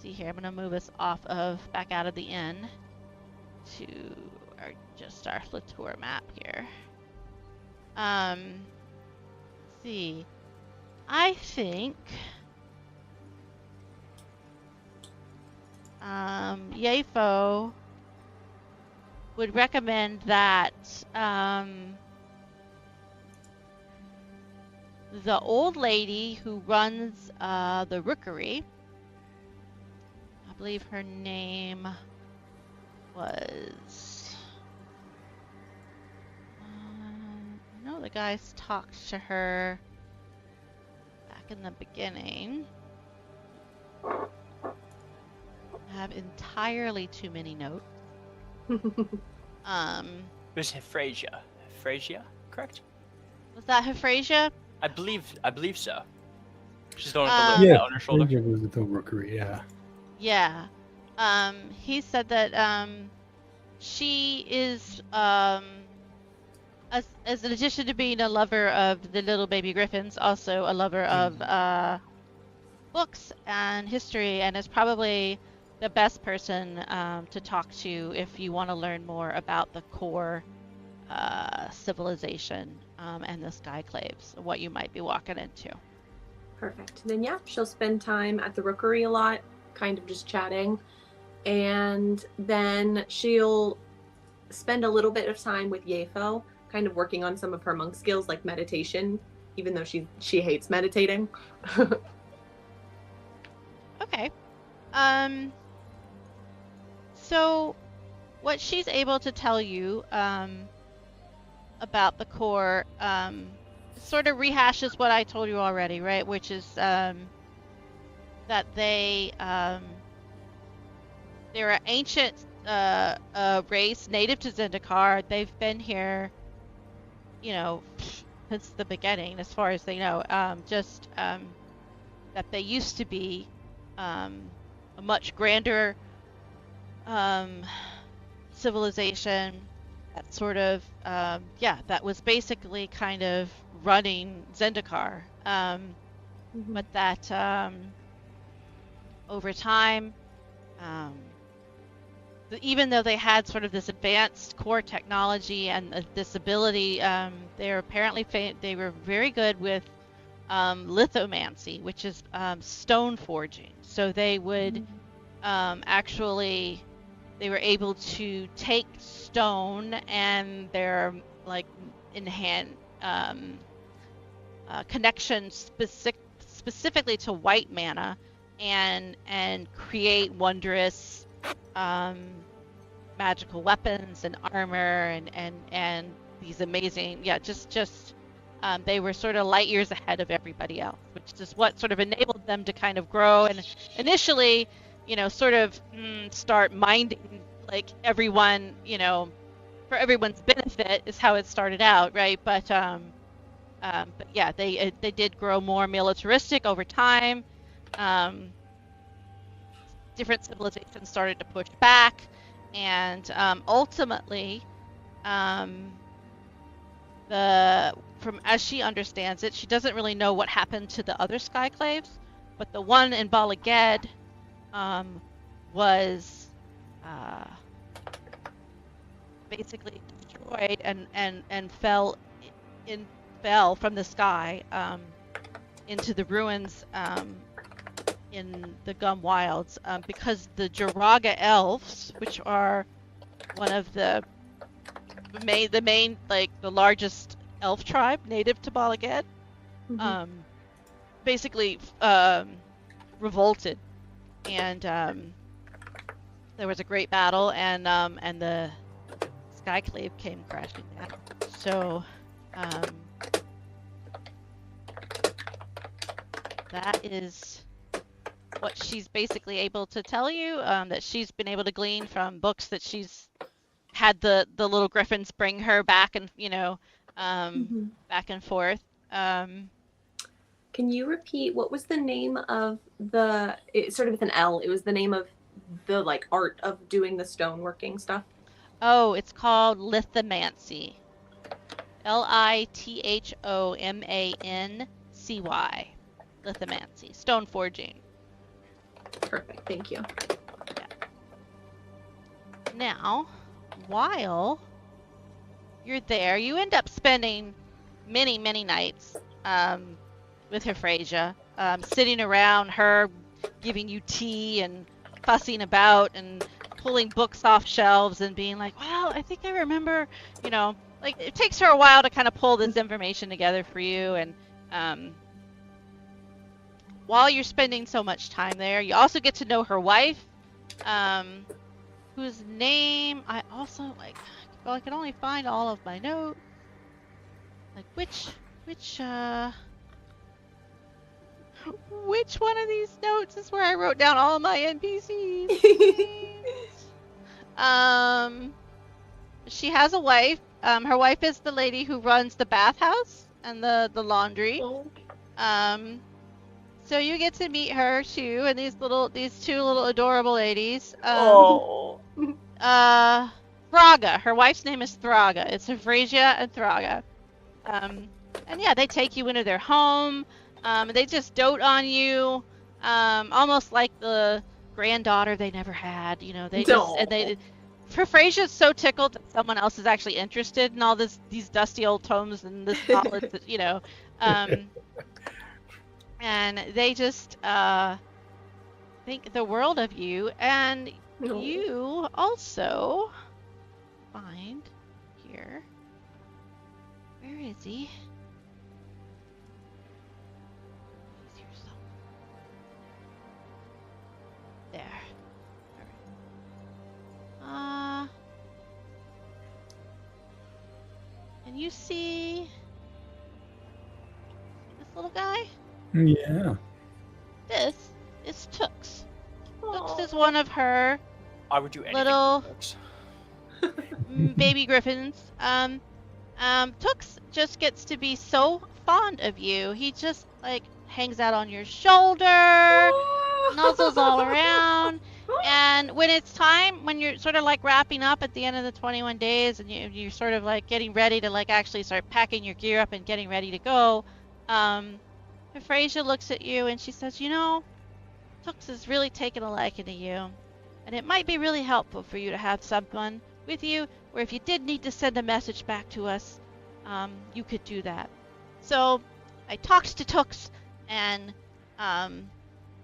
see here, I'm gonna move us back out of the inn to our Hlutur map here. Let's see. I think Yefo would recommend that the old lady who runs the rookery, I believe her name was, I know the guys talked to her back in the beginning. I have entirely too many notes. It was Euphrasia. Euphrasia, correct? Was that Euphrasia? I believe so. She's the one with the little bit on her shoulder. Ranger was the rookery, yeah. Yeah. He said that she is as in addition to being a lover of the little baby griffins, also a lover of books and history, and is probably the best person to talk to if you want to learn more about the core civilization and the Skyclaves, what you might be walking into. Perfect. Then yeah, she'll spend time at the rookery a lot, kind of just chatting, and then she'll spend a little bit of time with Yefo, kind of working on some of her monk skills like meditation, even though she hates meditating. Okay. So what she's able to tell you about the core sort of rehashes what I told you already, right? Which is that they're an ancient race native to Zendikar. They've been here, since the beginning, as far as they know. That they used to be a much grander civilization that sort of that was basically kind of running Zendikar, but that over time, even though they had sort of this advanced core technology and this ability, they're apparently they were very good with lithomancy, which is stone forging. So they would actually, they were able to take stone and their like in hand connection specifically to white mana and create wondrous magical weapons and armor and these amazing they were sort of light years ahead of everybody else, which is what sort of enabled them to kind of grow and initially, sort of start minding like everyone, for everyone's benefit is how it started out, right? But yeah, they did grow more militaristic over time. Different civilizations started to push back, and ultimately, from as she understands it, she doesn't really know what happened to the other Skyclaves, but the one in Bala Ged was basically destroyed and fell from the sky into the ruins in the Gum Wilds because the Jaraga elves, which are one of the the main, like the largest elf tribe native to Balaged, Mhm. basically revolted, and there was a great battle, and the Skyclave came crashing down. So that is what she's basically able to tell you, that she's been able to glean from books that she's had the little griffins bring her back, and Mhm. back and forth. Can you repeat what was the name of the? It started with an L. It was the name of the like art of doing the stoneworking stuff. Oh, it's called lithomancy. Lithomancy. Lithomancy. Stone forging. Perfect. Thank you. Now, while you're there, you end up spending many, many nights with Euphrasia, sitting around her, giving you tea and fussing about and pulling books off shelves and being like, well, I think I remember, like it takes her a while to kind of pull this information together for you. And while you're spending so much time there, you also get to know her wife, whose name I also I can only find all of my notes. Like which one of these notes is where I wrote down all my NPCs? She has a wife. Her wife is the lady who runs the bathhouse and the laundry. Oh. So you get to meet her too, and these two little adorable ladies. Oh. Thraga. Her wife's name is Thraga. It's Euphrasia and Thraga. And yeah, they take you into their home. They just dote on you, almost like the granddaughter they never had. Frasia's so tickled that someone else is actually interested in all these dusty old tomes and this knowledge that and they just think the world of you, and you also find here. Where is he? He's here somewhere. There. Alright. And you see this little guy? Yeah. This is Tux. Tux is one of her I would do anything. little for books. baby griffins. Tux just gets to be so fond of you. He just hangs out on your shoulder, nuzzles all around. And when it's time, when you're sort of wrapping up at the end of the 21 days, and you're sort of getting ready to actually start packing your gear up and getting ready to go, Euphrasia looks at you and she says, Tux has really taken a liking to you, and it might be really helpful for you to have someone with you, where if you did need to send a message back to us, you could do that. So I talked to Tux, and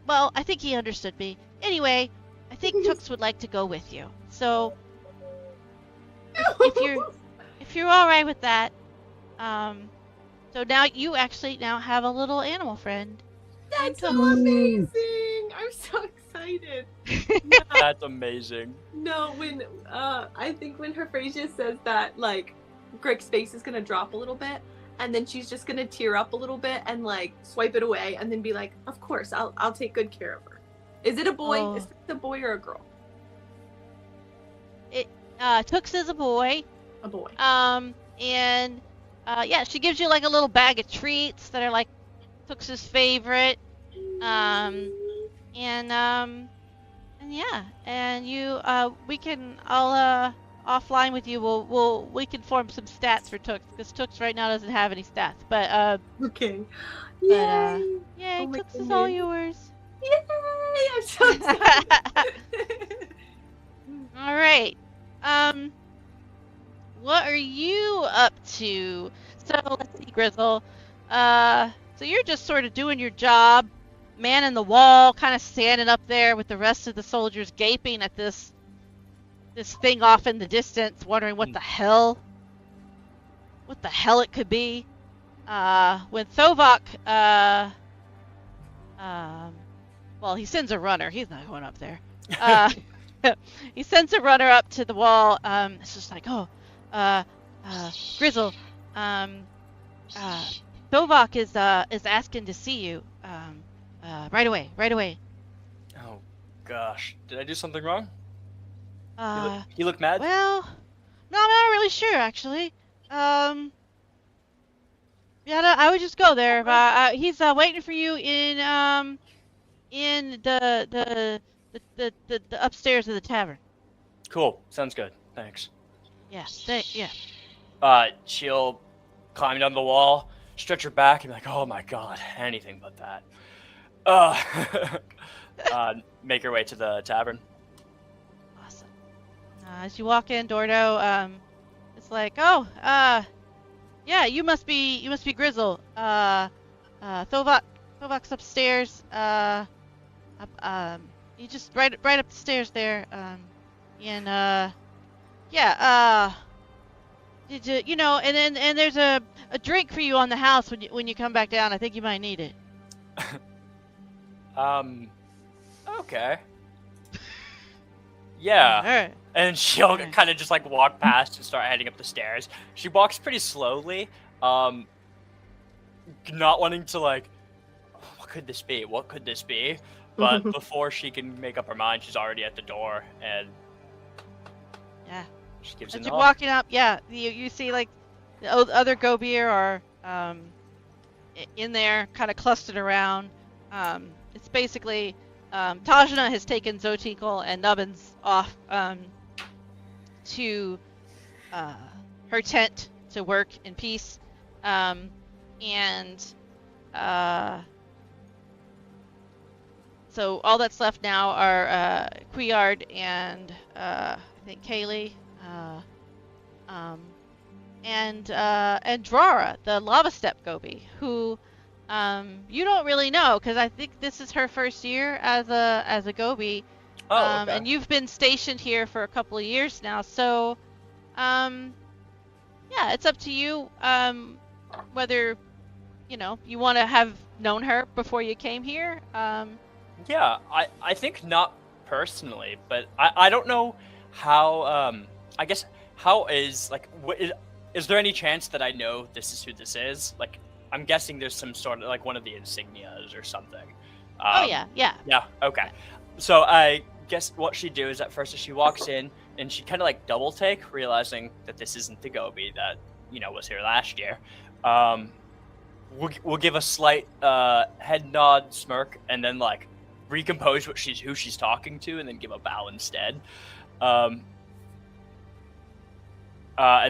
well, I think he understood me. Anyway, I think Tux would like to go with you. So if you're all right with that, so now you actually have a little animal friend. That's so amazing! I'm so excited. That's amazing. No, when I think when Euphrasia says that, Greg's face is gonna drop a little bit, and then she's just gonna tear up a little bit and swipe it away, and then be like, "Of course, I'll take good care of her." Is it a boy? Oh. Is it a boy or a girl? Tux is a boy. A boy. And yeah, she gives you a little bag of treats that are Tux's favorite. And yeah, and I'll offline with you. We can form some stats for Tux, because Tux right now doesn't have any stats. But Okay. Yay! Oh my Tux is all goodness. yours. Yay! I'm so excited. All right. What are you up to? So let's see, Grizzle. So you're just sort of doing your job, manning the wall, kind of standing up there with the rest of the soldiers, gaping at this thing off in the distance, wondering what the hell what the hell it could be. When Thovok, well, he sends a runner. He's not going up there. He sends a runner up to the wall. It's just like, Grizzle, Thovok is asking to see you. Right away. Oh, gosh. Did I do something wrong? He Uh, looked mad? well, no, I'm not really sure actually. Yeah, no, I would just go there. He's waiting for you in the upstairs of the tavern. Cool. Sounds good. Thanks. Yeah, yeah. She'll climb down the wall, stretch her back, and be like, oh my god, anything but that. Make her way to the tavern. Awesome. As you walk in, Dordo, it's like, yeah, you must be Grizzle. Thovok's upstairs. You just right up the stairs there. Yeah. Did you know? And there's a drink for you on the house when you come back down. I think you might need it. Okay. Yeah. All right. And she'll Alright. kind of just like walk past and start heading up the stairs. She walks pretty slowly, not wanting to like, what could this be? What could this be? But before she can make up her mind, she's already at the door, and Yeah. she gives As a you're nod. walking up, yeah, you see like the other Gobier are in there, kind of clustered around. It's basically Tajana has taken Zotinkle and Nubbins off to her tent to work in peace, so all that's left now are Quiard and I think Kaylee, and Drara, the lava step Gobi, who you don't really know because I think this is her first year as a Gobi. Oh, okay. And you've been stationed here for a couple of years now, so yeah, it's up to you whether you want to have known her before you came here. Yeah, I think not personally, but I don't know how, I guess, how is, like, is there any chance that I know this is who this is? Like, I'm guessing there's some sort of, like, one of the insignias or something. Oh, yeah. Yeah, okay. So I guess what she'd do is at first she walks in and she kind of like double take, realizing that this isn't the Gobi that, was here last year. We'll give a slight head nod, smirk, and then like recompose who she's talking to, and then give a bow instead. And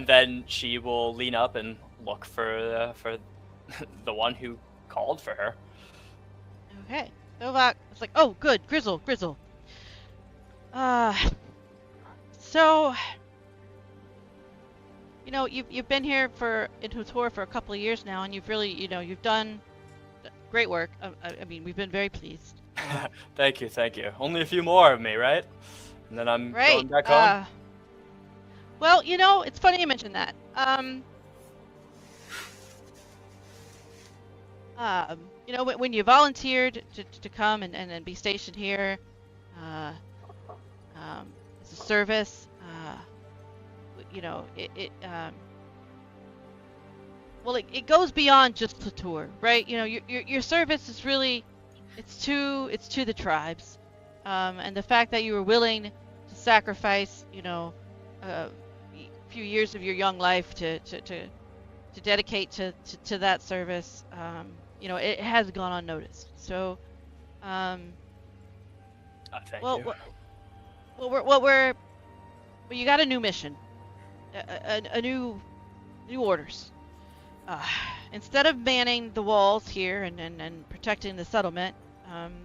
then she will lean up and look for the one who called for her. Okay. Thovok was like, oh, good, Grizzle. So, you've been here in Hlutur for a couple of years now, and you've really, you've done great work. I mean, we've been very pleased. Thank you. Only a few more of me, right? And then I'm going back home. Well, it's funny you mentioned that. When you volunteered to come and be stationed here, as a service, it goes beyond just Hlutur, right? Your service is really, it's to the tribes, and the fact that you were willing to sacrifice, a few years of your young life to dedicate to that service, it has gone unnoticed. So, Thank you. You got a new mission, a new orders. Instead of manning the walls here and protecting the settlement,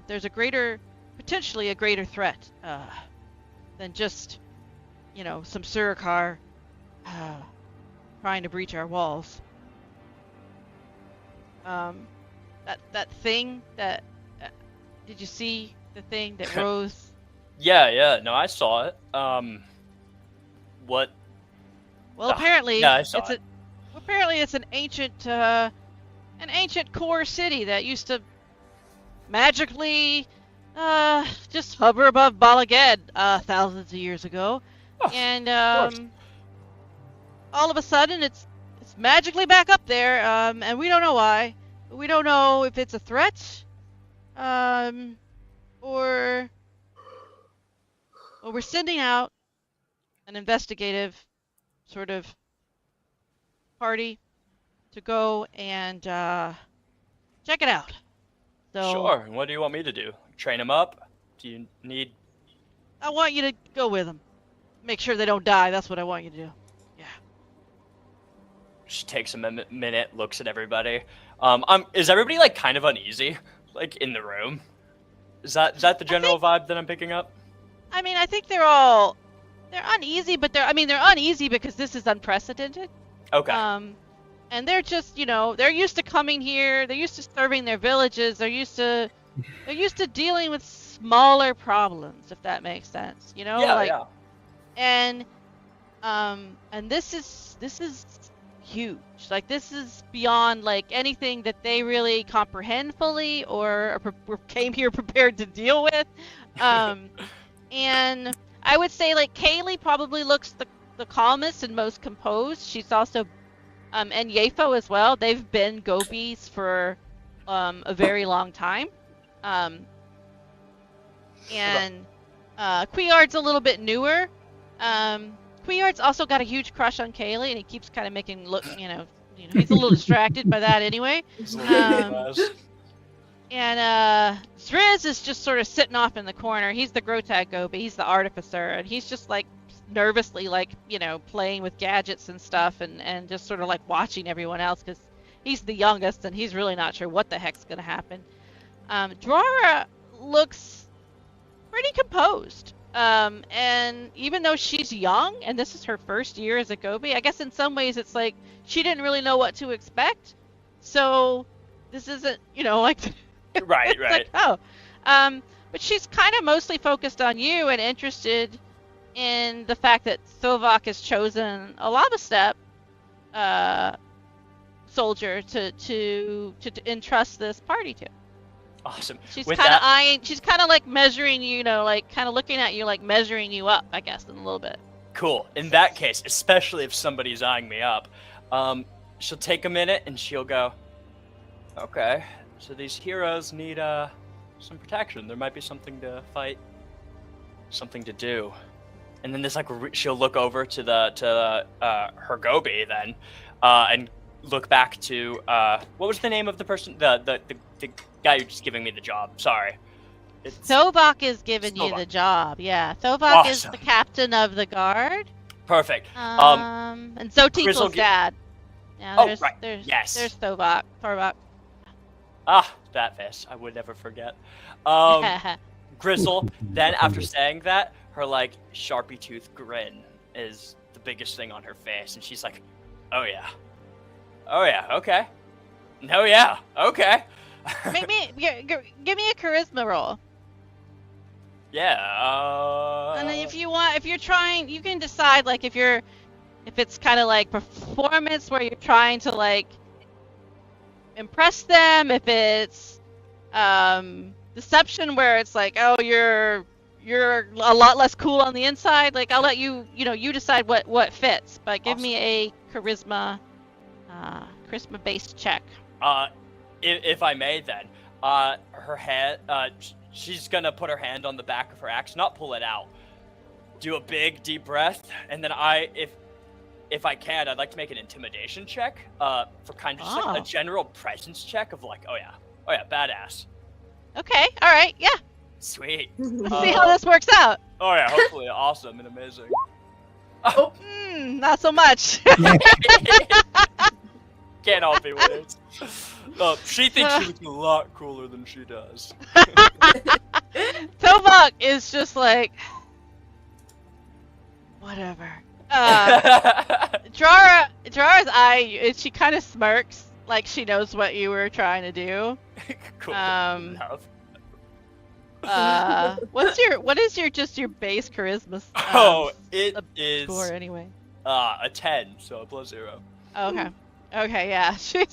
there's potentially a greater threat than just, some Surikar trying to breach our walls. That thing that did you see the thing that rose? Yeah. No, I saw it. What? Well, apparently yeah, I saw it's it. apparently it's an ancient core city that used to magically just hover above Balaged thousands of years ago, Oh, and course. all of a sudden it's magically back up there, and we don't know why. We don't know if it's a threat, or we're sending out an investigative sort of party to go and check it out. So Sure. And what do you want me to do? Train him up? Do you need? I want you to go with them. Make sure they don't die. That's what I want you to do. Yeah. She takes a minute, looks at everybody. Is everybody like kind of uneasy, like in the room? Is that the general vibe that I'm picking up? I mean, I think they're uneasy, but they're uneasy because this is unprecedented. Okay. And they're just, they're used to coming here. They're used to serving their villages. They're used to dealing with smaller problems, if that makes sense. Yeah, yeah. And this is huge. Like, this is beyond like anything that they really comprehend fully or came here prepared to deal with. And I would say like Kaylee probably looks the calmest and most composed. She's also and Yefo as well. They've been Gobies for a very long time. And Queard's a little bit newer. Queard's also got a huge crush on Kaylee, and he keeps kind of making look, he's a little distracted by that anyway. And Zriz is just sort of sitting off in the corner. He's the Grotag Gobi. He's the artificer, and he's just like nervously, like, playing with gadgets and stuff, and just sort of like watching everyone else because he's the youngest and he's really not sure what the heck's gonna happen. Drara looks pretty composed. And even though she's young and this is her first year as a Gobi, I guess in some ways it's like she didn't really know what to expect. So this isn't, like Right. like, oh. But she's kind of mostly focused on you and interested in the fact that Thovak has chosen a lava step soldier to entrust this party to. Awesome. She's With kind of that- she's kind of like measuring you, like kind of looking at you, like measuring you up, I guess, in a little bit. Cool. In that case, especially if somebody's eyeing me up, she'll take a minute and she'll go, okay, so these heroes need some protection. There might be something to fight, something to do. And then there's like she'll look over to her Gobi then, and look back to what was the name of the person, the guy who's just giving me the job. Sorry. Thovak is giving you Thovak. the job. Yeah, Thovak is Awesome. the captain of the guard. Perfect. And Zotikel's dad. Yeah, Oh, there's, right. There's Yes. Thovak. That face. I would never forget. Grizzle, then after saying that, her like Sharpie tooth grin is the biggest thing on her face, and she's like, oh yeah, okay, no yeah, okay. give me a charisma roll. Yeah. And then if you're trying, you can decide like if it's kind of like performance where you're trying to like impress them, if it's deception where it's like, oh, you're a lot less cool on the inside. Like, I'll let you decide what fits. But give me a charisma based check. If I may, then, her head, she's gonna put her hand on the back of her axe, not pull it out. Do a big deep breath, and then if I can, I'd like to make an intimidation check, for kind of just like a general presence check of like, oh yeah, badass. Okay, all right, yeah. Sweet. Let's see how this works out. Oh yeah, hopefully awesome and amazing. Not so much. Can't all be winners. She thinks she looks a lot cooler than she does. Thovak is just like, whatever. Drara's eye, she kind of smirks, like she knows what you were trying to do. Cool. What is your base charisma? It is score anyway. a 10, so a +0. Oh, okay. Okay, yeah. She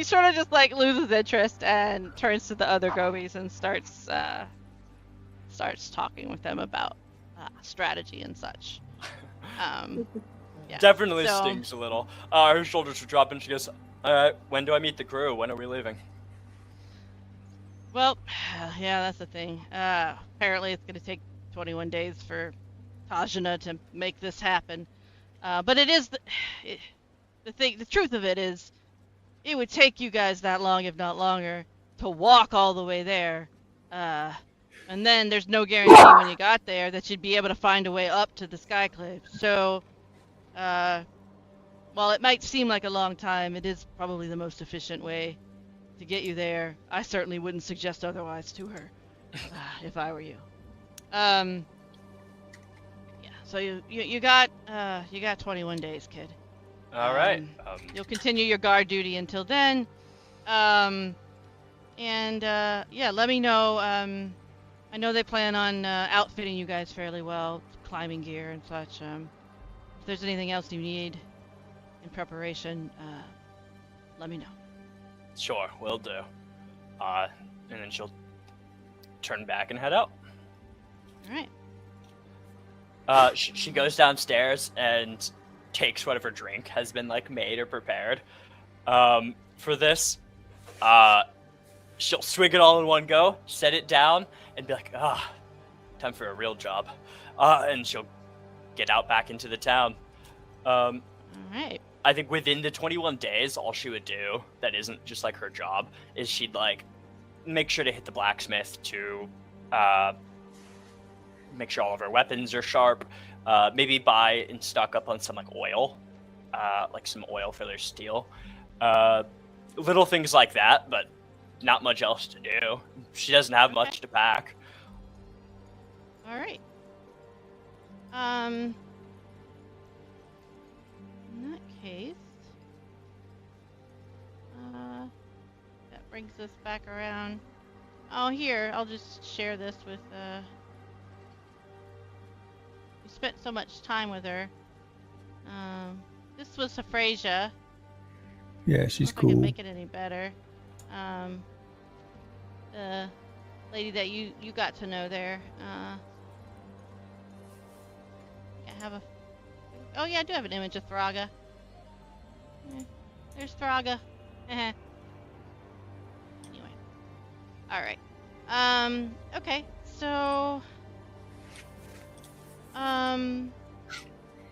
sort of just like loses interest and turns to the other gobies and starts talking with them about strategy and such. Yeah. Definitely so- stings a little. Her shoulders are dropping. She goes, "Alright, when do I meet the crew? When are we leaving?" Well, yeah, that's the thing. Apparently it's going to take 21 days for Tajana to make this happen. But it is the thing. The truth of it is, it would take you guys that long, if not longer, to walk all the way there. And then there's no guarantee when you got there that you'd be able to find a way up to the Skyclave. So, while it might seem like a long time, it is probably the most efficient way to get you there. I certainly wouldn't suggest otherwise to her, if I were you. Yeah. So you got 21 days, kid. Alright. You'll continue your guard duty until then. Yeah, let me know. I know they plan on outfitting you guys fairly well, climbing gear and such. If there's anything else you need in preparation, let me know. Sure, will do. And then she'll turn back and head out. All right. She goes downstairs and takes whatever drink has been like made or prepared for this. She'll swig it all in one go, set it down, and be like, time for a real job. And she'll get out back into the town. All right. I think within the 21 days, all she would do that isn't just like her job is she'd like make sure to hit the blacksmith to make sure all of her weapons are sharp. Maybe buy and stock up on some like oil, like some oil for their steel. Little things like that, but not much else to do. She doesn't have much to pack. All right. In that case, that brings us back around. Oh, here, I'll just share this with, we spent so much time with her. This was Euphrasia. Yeah, she's I don't know if I cool. can make it any better. The lady that you got to know there. I have a. Oh yeah, I do have an image of Thraga. There's Thraga. Anyway. All right. Okay. So.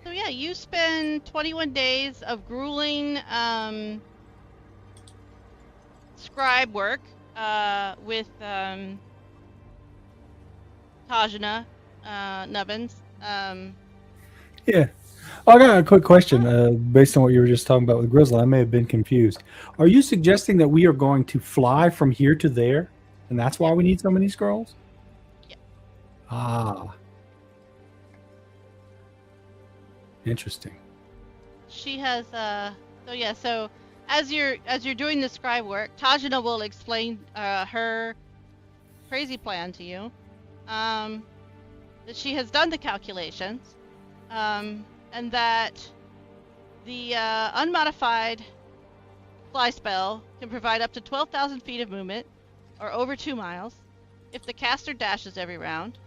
So yeah, you spend 21 days of grueling scribe work with Tajana Nubbins. Yeah. I got a quick question. Based on what you were just talking about with Grizzly, I may have been confused. Are you suggesting that we are going to fly from here to there, and that's why we need so many scrolls? Yeah. Ah. Interesting. She has so as you're doing the scribe work, Tajana will explain her crazy plan to you. That she has done the calculations, and that the unmodified fly spell can provide up to 12,000 feet of movement, or over 2 miles, if the caster dashes every round.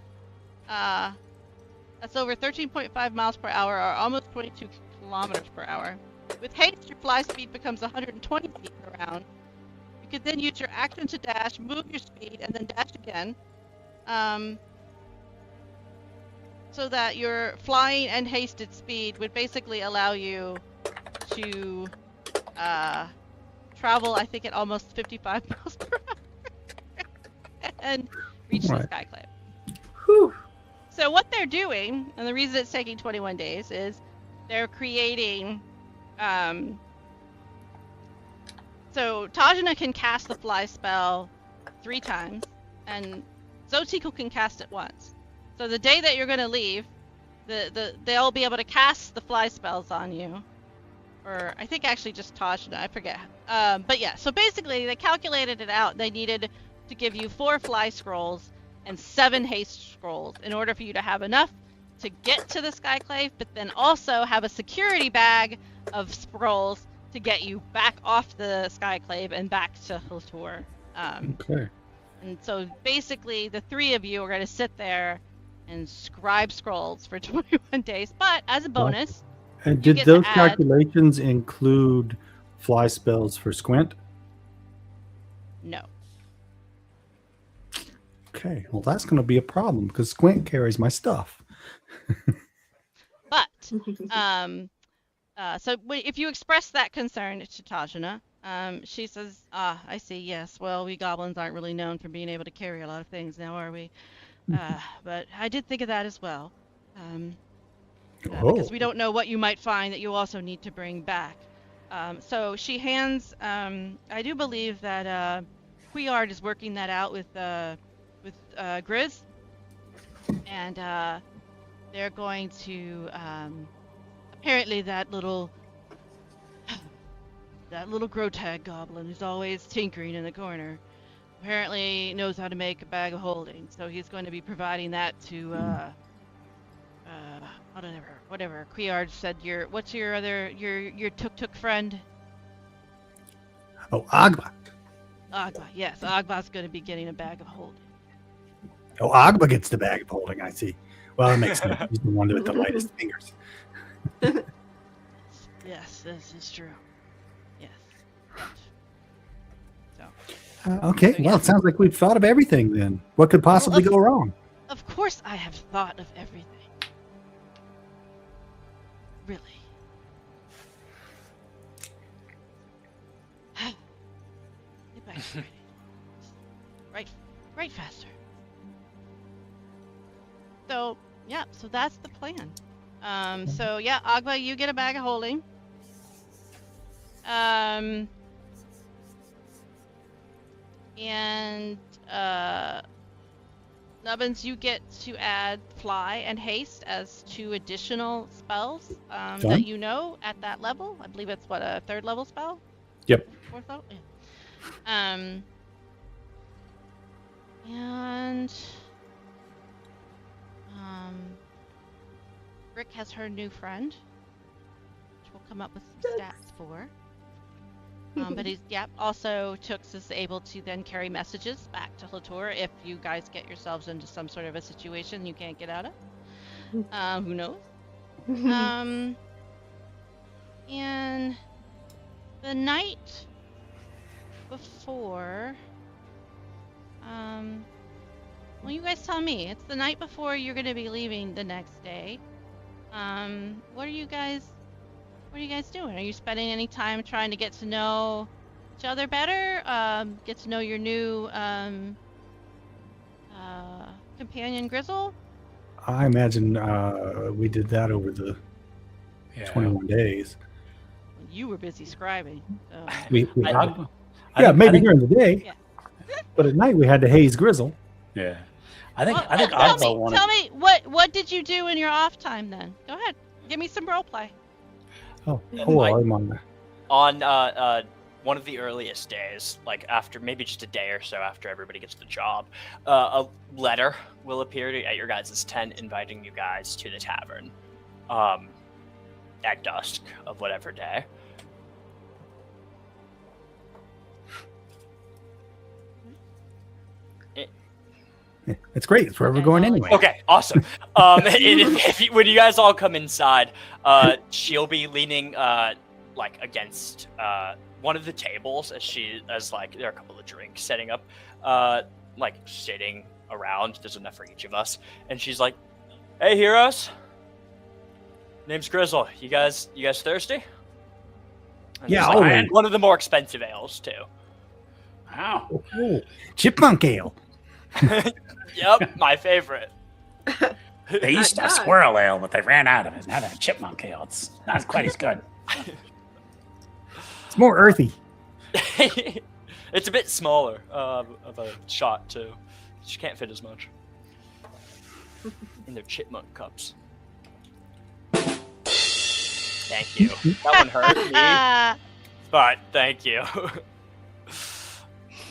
That's over 13.5 miles per hour, or almost 22 kilometers per hour. With haste, your fly speed becomes 120 feet per round. You could then use your action to dash, move your speed, and then dash again. So that your flying and hasted speed would basically allow you to travel, I think, at almost 55 miles per hour and reach the Skyclave. Whew. So what they're doing, and the reason it's taking 21 days, is they're creating. So Tajana can cast the fly spell 3 times, and Zotiku can cast it once. So the day that you're going to leave, they'll be able to cast the fly spells on you. Or I think actually just Tajana, I forget. But yeah, so basically they calculated it out. They needed to give you 4 fly scrolls and 7 haste scrolls in order for you to have enough to get to the Skyclave, but then also have a security bag of scrolls to get you back off the Skyclave and back to Hlutur. Okay. And so basically, the three of you are going to sit there and scribe scrolls for 21 days. But as a bonus, And You did get to those add- calculations include fly spells for Squint? no. Okay. Well, that's going to be a problem because Squint carries my stuff. But so if you express that concern to Tajana, she says, I see, yes. Well, we goblins aren't really known for being able to carry a lot of things now, are we? But I did think of that as well. Because we don't know what you might find that you also need to bring back. So she hands, I do believe that Quiard is working that out with Grizz. And they're going to, apparently that little Grotag goblin who's always tinkering in the corner apparently knows how to make a bag of holding, so he's going to be providing that to whatever Quiard said. What's your other your tuk friend? Oh, Agba. Agba. Yes, Agba's going to be getting a bag of holding. Oh, Agba gets the bag of holding. I see. Well, that makes sense. He's the one with the lightest fingers. Yes, this is true. Yes. So, Okay. So, Well, yeah. it sounds like we've thought of everything then. What could possibly Well, go wrong? of course I have thought of everything. Really. Get back to writing. Right faster. So, yeah, so that's the plan. So yeah, Agba, you get a bag of holding. And Nubbins, you get to add Fly and Haste as 2 additional spells Done. that you know at that level. I believe it's a 3rd level spell? Yep. 4th level? Yeah. And Rick has her new friend, which we'll come up with some stats for. But he's also Tooks is able to then carry messages back to Hlutur if you guys get yourselves into some sort of a situation you can't get out of. Who knows? And the night before, well, you guys tell me. It's the night before you're going to be leaving the next day. What are you guys doing? Are you spending any time trying to get to know each other better? Get to know your new companion, Grizzle? I imagine we did that over the 21 days. You were busy scribing. So. We I had- think- maybe I think- during the day. Yeah. But at night we had to haze Grizzle. Yeah. I think Well, Agba tell wanted. me what did you do in your off time then? Go ahead. Give me some role play. Oh, well, I'm on there. On one of the earliest days, like after maybe just a day or so after everybody gets the job, a letter will appear at your guys' tent inviting you guys to the tavern at dusk of whatever day. It's great. It's where we're going anyway. Okay, awesome. When you guys all come inside, she'll be leaning like against one of the tables as like there are a couple of drinks setting up, like sitting around. There's enough for each of us, and she's like, "Hey, heroes. Name's Grizzle. You guys thirsty?" And Yeah, there's, like, always. one of the more expensive ales too. Wow. Oh, chipmunk ale. Yep, my favorite. They used to have squirrel ale, but they ran out of it. Now they have chipmunk ale. It's not quite as good. It's more earthy. It's a bit smaller of a shot too. She can't fit as much in their chipmunk cups. Thank you. That one hurt me, but thank you.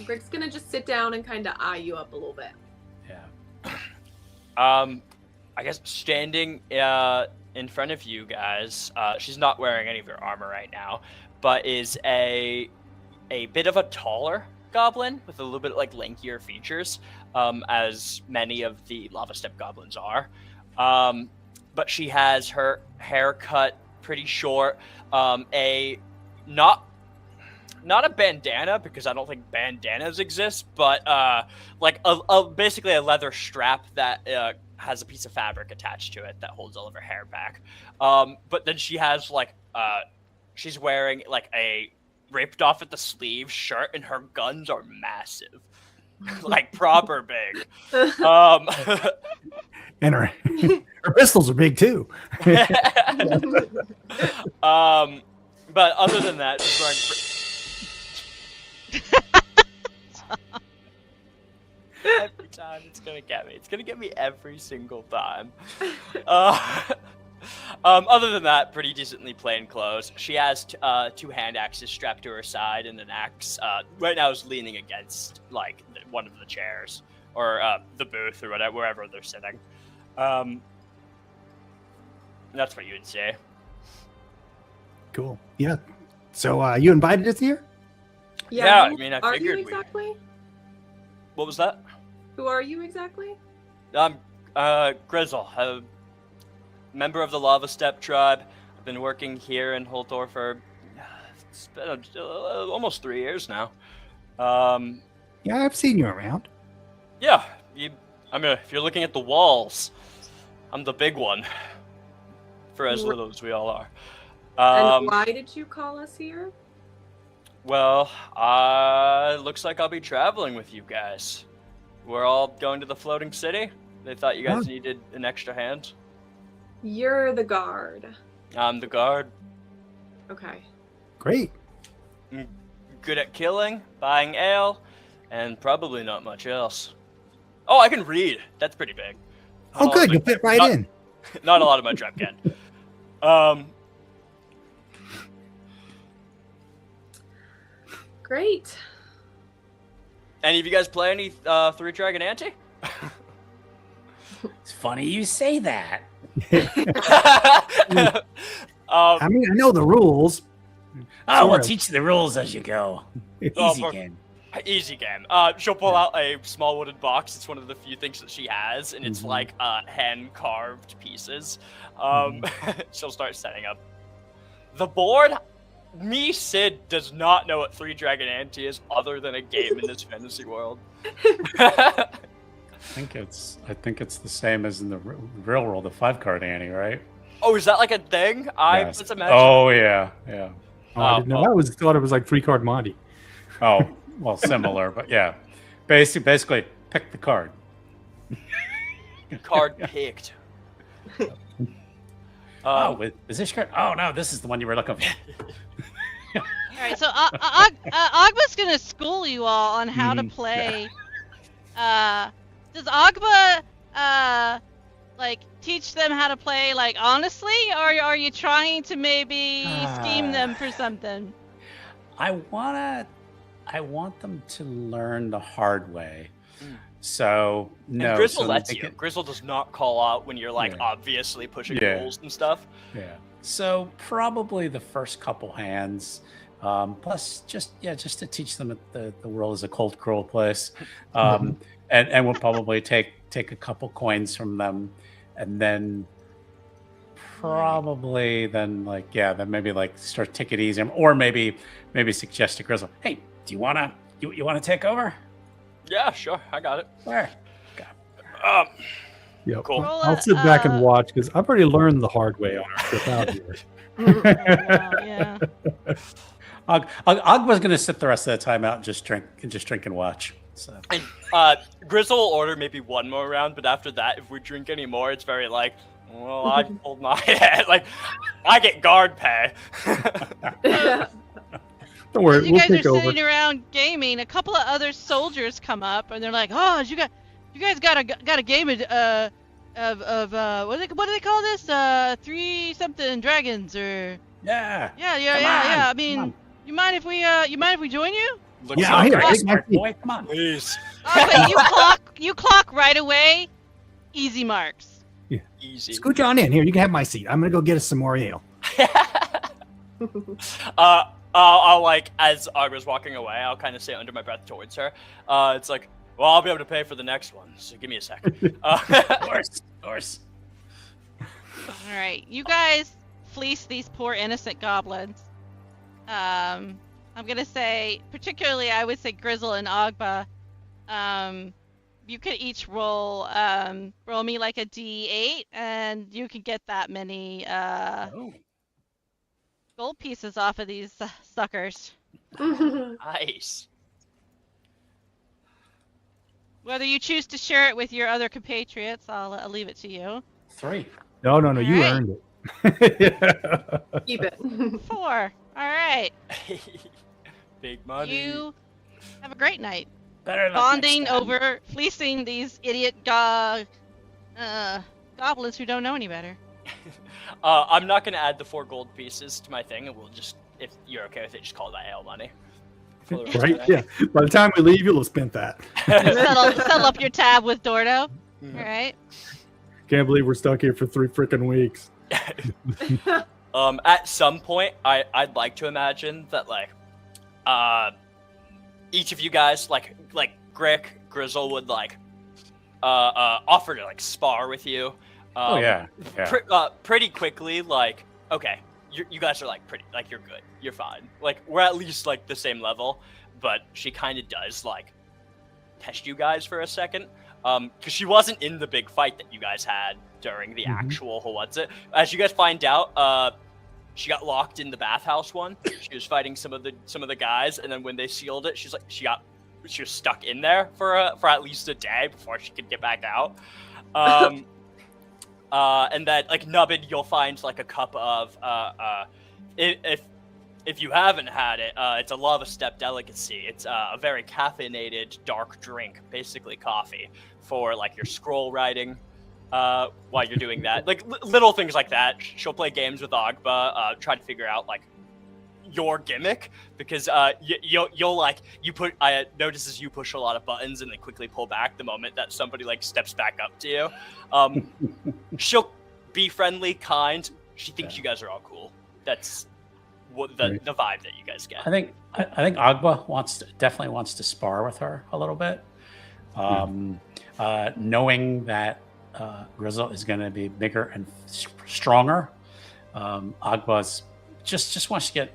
Greg's gonna just sit down and kind of eye you up a little bit. Yeah. I guess standing in front of you guys, she's not wearing any of your armor right now, but is a bit of a taller goblin with a little bit like lankier features, as many of the lava step goblins are. But she has her hair cut pretty short, a not a bandana, because I don't think bandanas exist, but like basically a leather strap that has a piece of fabric attached to it that holds all of her hair back. But then she has like she's wearing like a ripped off at the sleeve shirt, and her guns are massive, like proper big. And her pistols are big too. But other than that, she's wearing. Every time it's gonna get me. It's gonna get me every single time. Other than that, pretty decently plain clothes. She has two hand axes strapped to her side, and an axe right now is leaning against like one of the chairs or the booth or whatever, wherever they're sitting. That's what you would say. Cool. Yeah. So you invited us here? Yeah, I who mean, I are figured you exactly? What was that? Who are you exactly? I'm Grizzle, a member of the Lava Step tribe. I've been working here in Hlutur for it's been almost 3 years now. Yeah, I've seen you around. Yeah, if you're looking at the walls, I'm the big one. For as little as we all are. And why did you call us here? Well, looks like I'll be traveling with you guys. We're all going to the floating city. They thought you guys needed an extra hand. You're the guard. I'm the guard. Okay. Great. I'm good at killing, buying ale, and probably not much else. Oh, I can read. That's pretty big. Oh, good. You fit right in. Not a lot of my tribe can. Great. Any of you guys play any Three Dragon Ante? It's funny you say that. I mean, I know the rules. Oh, we'll Sort of. teach you the rules as you go. Oh, Easy game. Easy game. She'll pull out a small wooden box. It's one of the few things that she has, and it's like hand carved pieces. She'll start setting up the board. Sid does not know what Three Dragon Ante is, other than a game in this fantasy world. I think it's the same as in the real world, the 5-card ante, right? Oh, is that like a thing? Yes. Let's imagine. Oh yeah. Oh, I didn't know. I thought it was like 3-card Monty. Oh, well, similar, but yeah. Basically, pick the card. Card picked. Is this card? Oh no, this is the one you were looking for. All right, so Agba's gonna school you all on how to play. Does Agba like teach them how to play like honestly, or are you trying to maybe scheme them for something? I want them to learn the hard way. So no. And Grizzle so lets you. Grizzle does not call out when you're like Yeah. obviously pushing Yeah. rules and stuff. Yeah. So probably the first couple hands, plus just to teach them that the world is a cold, cruel place, and we'll probably take a couple coins from them, and then probably then maybe like start take it easy, or maybe suggest to Grizzle, hey, do you wanna take over? Yeah, sure, I got it. Where? Yep. Cool. I'll sit back and watch because I've already learned the hard way on our trip out here. Yeah. Agba's gonna sit the rest of the time out and just drink and watch. So. And Grizzle will order maybe one more round, but after that, if we drink any more, it's very like, well, I pulled my head. Like, I get guard pay. Don't worry, As you we'll guys are take over. sitting around gaming, a couple of other soldiers come up and they're like, "Oh, you guys got a game of what do they call this? 3 something dragons or Yeah. Yeah. I mean, you mind if we join you? Looks Yeah, like here, Great, take my smart seat. boy, come on. please. Okay, you clock right away. Easy marks. Easy. Scooch on in here. You can have my seat. I'm gonna go get us some more ale. I'll like, as Agra's walking away, I'll kind of say under my breath towards her. It's like, well, I'll be able to pay for the next one, so give me a second. Horse. All right, you guys fleece these poor innocent goblins. I'm gonna say, particularly, I would say Grizzle and Ogba. You could each roll me like a D8, and you can get that many gold pieces off of these suckers. Nice. Whether you choose to share it with your other compatriots, I'll leave it to you. 3. No, you Alright. earned it. Keep it. 4. All right. Big money. You have a great night. Better luck Bonding next time. over fleecing these idiot goblins who don't know any better. I'm not gonna add the 4 gold pieces to my thing, and we'll just, if you're okay with it, just call that ale money. For the rest of Right? the day. Yeah. By the time we leave, you'll have spent that. settle up your tab with Dordo. Mhm. All right. Can't believe we're stuck here for 3 freaking weeks. At some point, I'd like to imagine that like, each of you guys, like Grick, Grizzle would like, offer to like spar with you. Oh yeah. Pretty quickly, like, okay, you guys are like pretty, like you're good, you're fine. Like we're at least like the same level, but she kind of does like test you guys for a second, because she wasn't in the big fight that you guys had during the actual what's it. As you guys find out, she got locked in the bathhouse one. She was fighting some of the guys, and then when they sealed it, she was stuck in there for at least a day before she could get back out. And then like Nubbin, you'll find like a cup of if you haven't had it, it's a lava step delicacy. It's a very caffeinated dark drink, basically coffee for like your scroll writing. While you're doing that, like little things like that. She'll play games with Ogba, try to figure out like your gimmick, because you'll like notices you push a lot of buttons and then quickly pull back the moment that somebody like steps back up to you. She'll be friendly, kind. She thinks you guys are all cool. That's what the vibe that you guys get. I think Ogba definitely wants to spar with her a little bit, knowing that Grizzle is going to be bigger and stronger. Ogba's just wants to get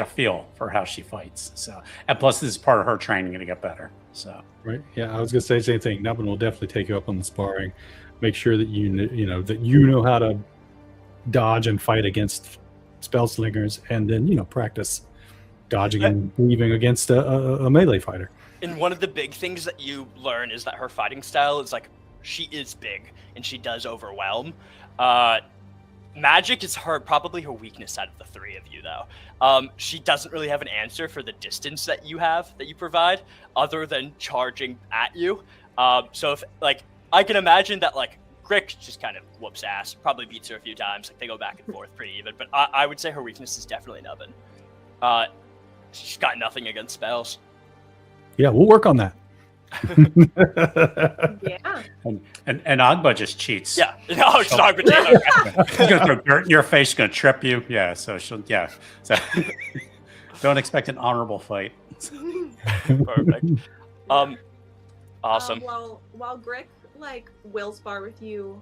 a feel for how she fights. So, and plus this is part of her training to get better. So, Right. Yeah, I was gonna say the same thing. Nubbin will definitely take you up on the sparring. Make sure that you know how to dodge and fight against spell slingers, and then practice dodging and weaving against a melee fighter. And one of the big things that you learn is that her fighting style is like, she is big and she does overwhelm. Magic is probably her weakness out of the 3 of you, though. She doesn't really have an answer for the distance that you provide, other than charging at you. So if like, I can imagine that like Grick just kind of whoops ass, probably beats her a few times. Like they go back and forth pretty even. But I would say her weakness is definitely Nubbin. She's got nothing against spells. Yeah, we'll work on that. Yeah. and Ogba just cheats. Yeah. No, it's not potato. She's gonna throw dirt in your face. She's gonna trip you. Yeah. So So don't expect an honorable fight. Perfect. Awesome. While Grick like will spar with you,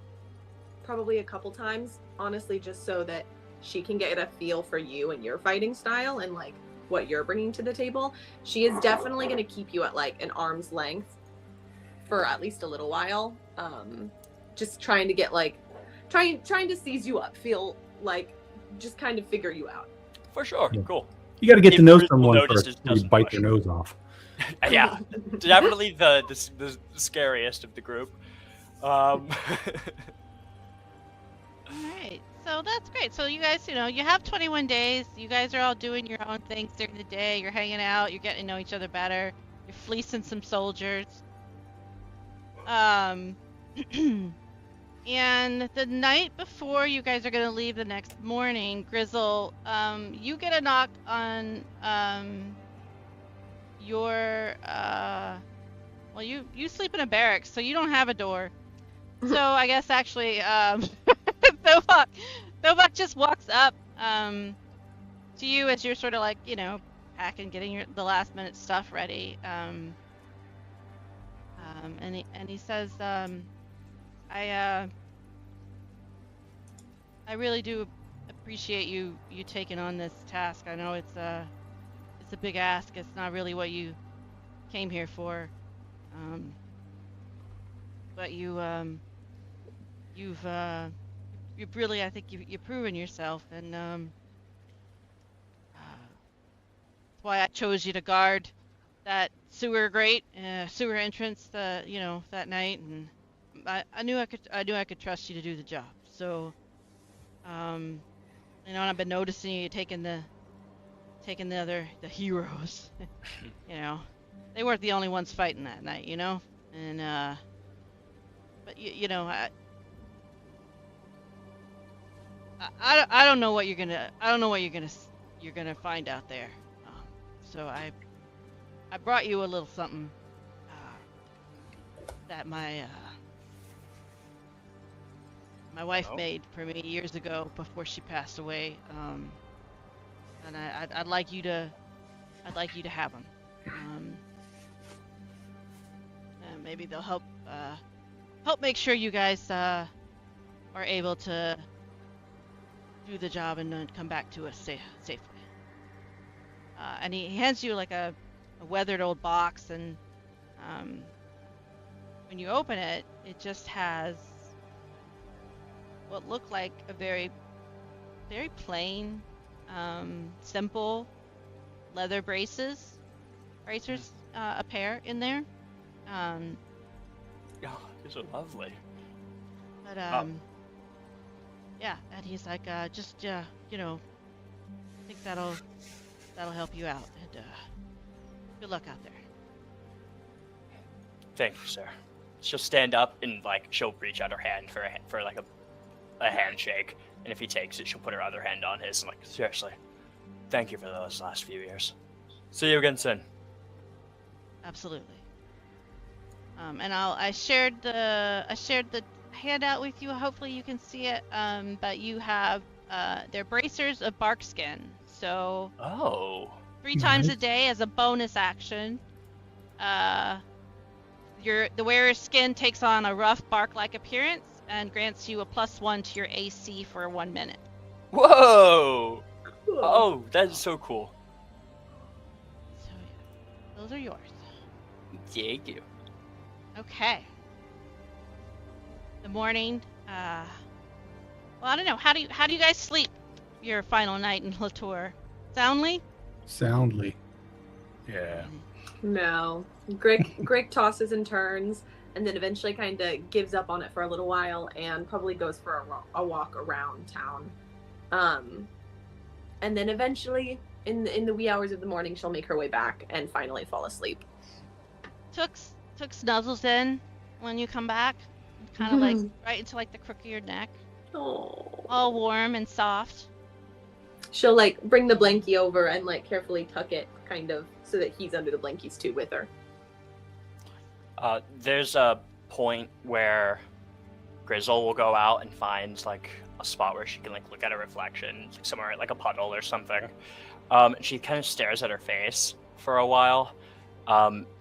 probably a couple times, honestly, just so that she can get a feel for you and your fighting style and like what you're bringing to the table. She is definitely going to keep you at like an arm's length for at least a little while. Just trying to get like trying to seize you up, feel like just kind of figure you out. For sure. Yeah. Cool. You got to get to If know Grizzle someone notices, first before you doesn't bite push. their nose off. Yeah. Definitely the scariest of the group. All right. So that's great. So you guys, you have 21 days. You guys are all doing your own things during the day. You're hanging out. You're getting to know each other better. You're fleecing some soldiers. And the night before you guys are going to leave the next morning, Grizzle, you get a knock on your well, you sleep in a barracks, so you don't have a door. So I guess actually, Thobok just walks up to you as you're sort of like, packing, getting the last minute stuff ready. And he says, I really do appreciate you taking on this task. I know it's a big ask. It's not really what you came here for. But you've really, I think you've proven yourself, and that's why I chose you to guard that sewer entrance, that night, and I knew I could trust you to do the job. So, and I've been noticing you taking the heroes. They weren't the only ones fighting that night, and but I don't know what you're gonna find out there. So I brought you a little something that my wife made for me years ago before she passed away. And I'd like you to have them. And maybe they'll help make sure you guys are able to do the job and then come back to us safely. And he hands you like a weathered old box, and when you open it, it just has what looked like a very, very plain, simple leather bracers, a pair in there. Oh, these are lovely. But yeah, and he's like, I think that'll help you out, and good luck out there. Thank you, sir. She'll stand up and she'll reach out her hand for a handshake, and if he takes it, she'll put her other hand on his and seriously, thank you for those last few years. See you again soon. Absolutely. And I shared the handout with you. Hopefully you can see it. But you have they're bracers of bark skin. So 3 times a day as a bonus action, the wearer's skin takes on a rough bark-like appearance and grants you a +1 to your AC for 1 minute. Whoa! Cool. Oh, that is so cool. So yeah, those are yours. Thank you. Okay. The morning. Well, I don't know. How do you guys sleep your final night in Hlutur? Soundly? Soundly. Yeah. No. Greg tosses and turns, and then eventually kind of gives up on it for a little while and probably goes for a walk around town. And then eventually, in the wee hours of the morning, she'll make her way back and finally fall asleep. Took snuzzles in when you come back, kind of right into the crook of your neck. Oh. All warm and soft. She'll bring the blankie over and carefully tuck it kind of so that he's under the blankies too with her. There's a point where Grizzle will go out and find a spot where she can look at a reflection, somewhere at a puddle or something. She kind of stares at her face for a while,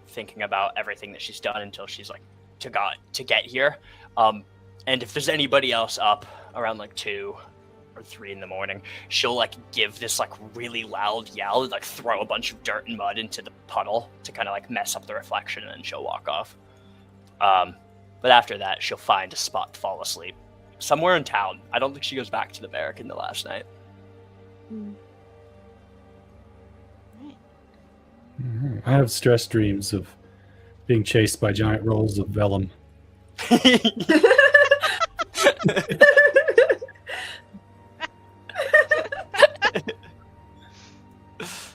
thinking about everything that she's done until she's to get here. And if there's anybody else up around 2 or 3 in the morning, she'll give this really loud yell and throw a bunch of dirt and mud into the puddle to kind of mess up the reflection, and then she'll walk off. But after that, she'll find a spot to fall asleep somewhere in town. I don't think she goes back to the barrack in the last night. I have stress dreams of being chased by giant rolls of vellum.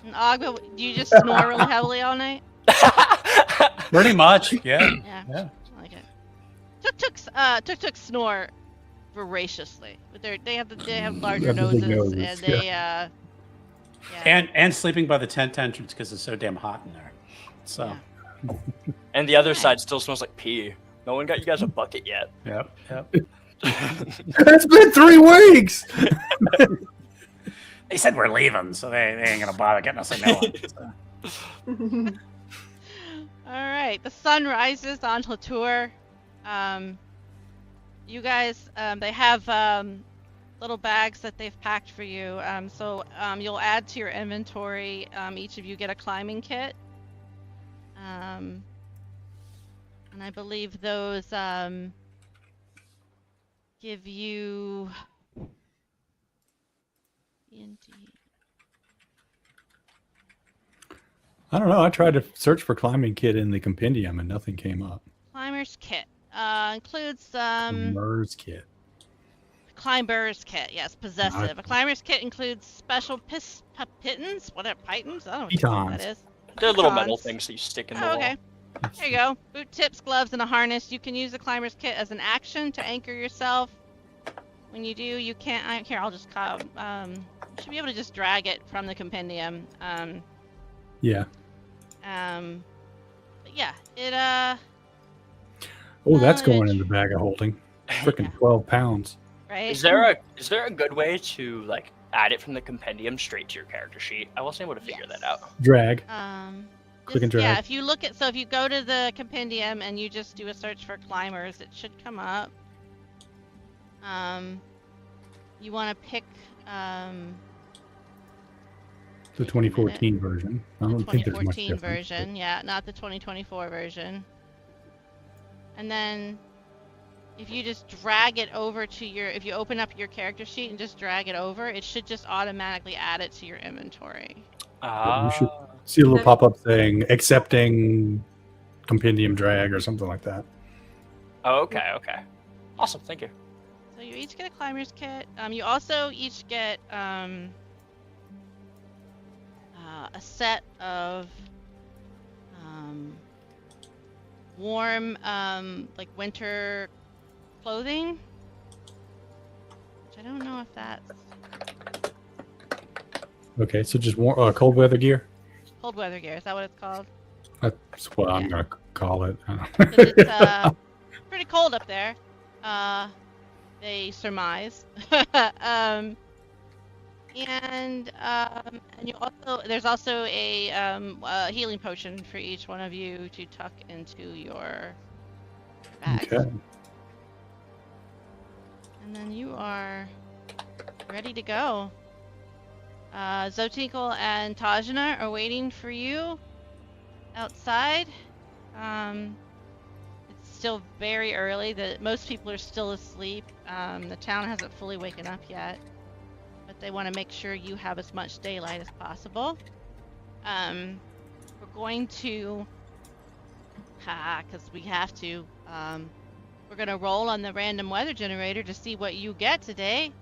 And Agba, do you just snore really heavily all night? Pretty much, yeah. Yeah. I like it. Tuk snore voraciously, but they have larger noses, and they yeah. And sleeping by the tent entrance because it's so damn hot in there. So. And the other side still smells like pee. No one got you guys a bucket yet. Yep. It's been 3 weeks. They said we're leaving, so they ain't gonna bother getting us a new one. So. All right, the sun rises on Hlutur. You guys, they have little bags that they've packed for you. So you'll add to your inventory. Each of you get a climbing kit. And I believe those give you. I don't know. I tried to search for climbing kit in the compendium and nothing came up. Climber's kit includes Climber's kit. Climber's kit, yes, possessive. A climber's kit includes special pitons, whatever, pitons? I don't know what that is. They're little metal things that you stick in the wall. Okay. There you go. Boot tips, gloves, and a harness. You can use the climber's kit as an action to anchor yourself. When you do, you can't. Here, I'll just call. You should be able to just drag it from the compendium. Yeah. But yeah, it Oh, that's going in the bag of holding. Freaking 12 pounds. right. Is there a good way to like add it from the compendium straight to your character sheet? I wasn't able to figure that out. Drag. Click and Yeah, drag. if you look at, so if you go to the compendium and you just do a search for climbers, it should come up. You want to pick The 2014 version. I don't think there's much 2014 difference. version, yeah, not the 2024 version. And then if you just drag it over to your, if you open up your character sheet and just drag it over, it should just automatically add it to your inventory. You should see a little pop-up saying accepting compendium drag or something like that. Oh, okay. Awesome, thank you. So you each get a climber's kit. You also each get a set of warm, like winter clothing. Which I don't know if that's Okay, so just cold weather gear? cold weather gear. Is that what it's called? That's what I'm going to call it. 'Cause it's pretty cold up there. They surmise. And you also, there's also a healing potion for each one of you to tuck into your bags. Okay. And then you are ready to go. Zotinkle and Tajana are waiting for you outside. It's still very early. Most people are still asleep. The town hasn't fully waken up yet. But they want to make sure you have as much daylight as possible. We're going to, because we have to, we're going to roll on the random weather generator to see what you get today.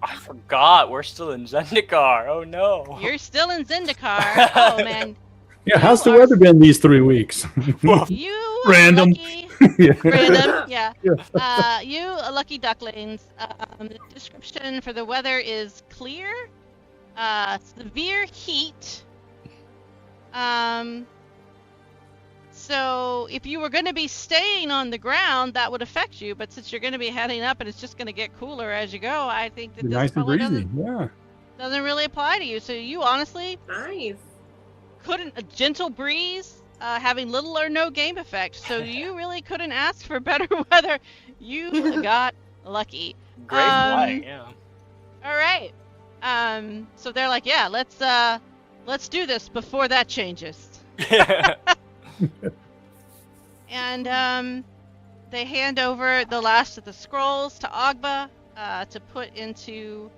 I forgot. We're still in Zendikar. Oh no. You're still in Zendikar. Oh man. Yeah, how's the weather been these 3 weeks? You Random. Lucky, Yeah. random, yeah. You lucky ducklings. The description for the weather is clear, severe heat. So if you were going to be staying on the ground, that would affect you. But since you're going to be heading up and it's just going to get cooler as you go, I think that this Nice and probably breezy. Yeah. doesn't really apply to you. So you honestly Nice. couldn't, a gentle breeze, having little or no game effect. So you really couldn't ask for better weather. You got lucky. Great flight, yeah. All right. So they're like, yeah, let's do this before that changes. And they hand over the last of the scrolls to Agba to put into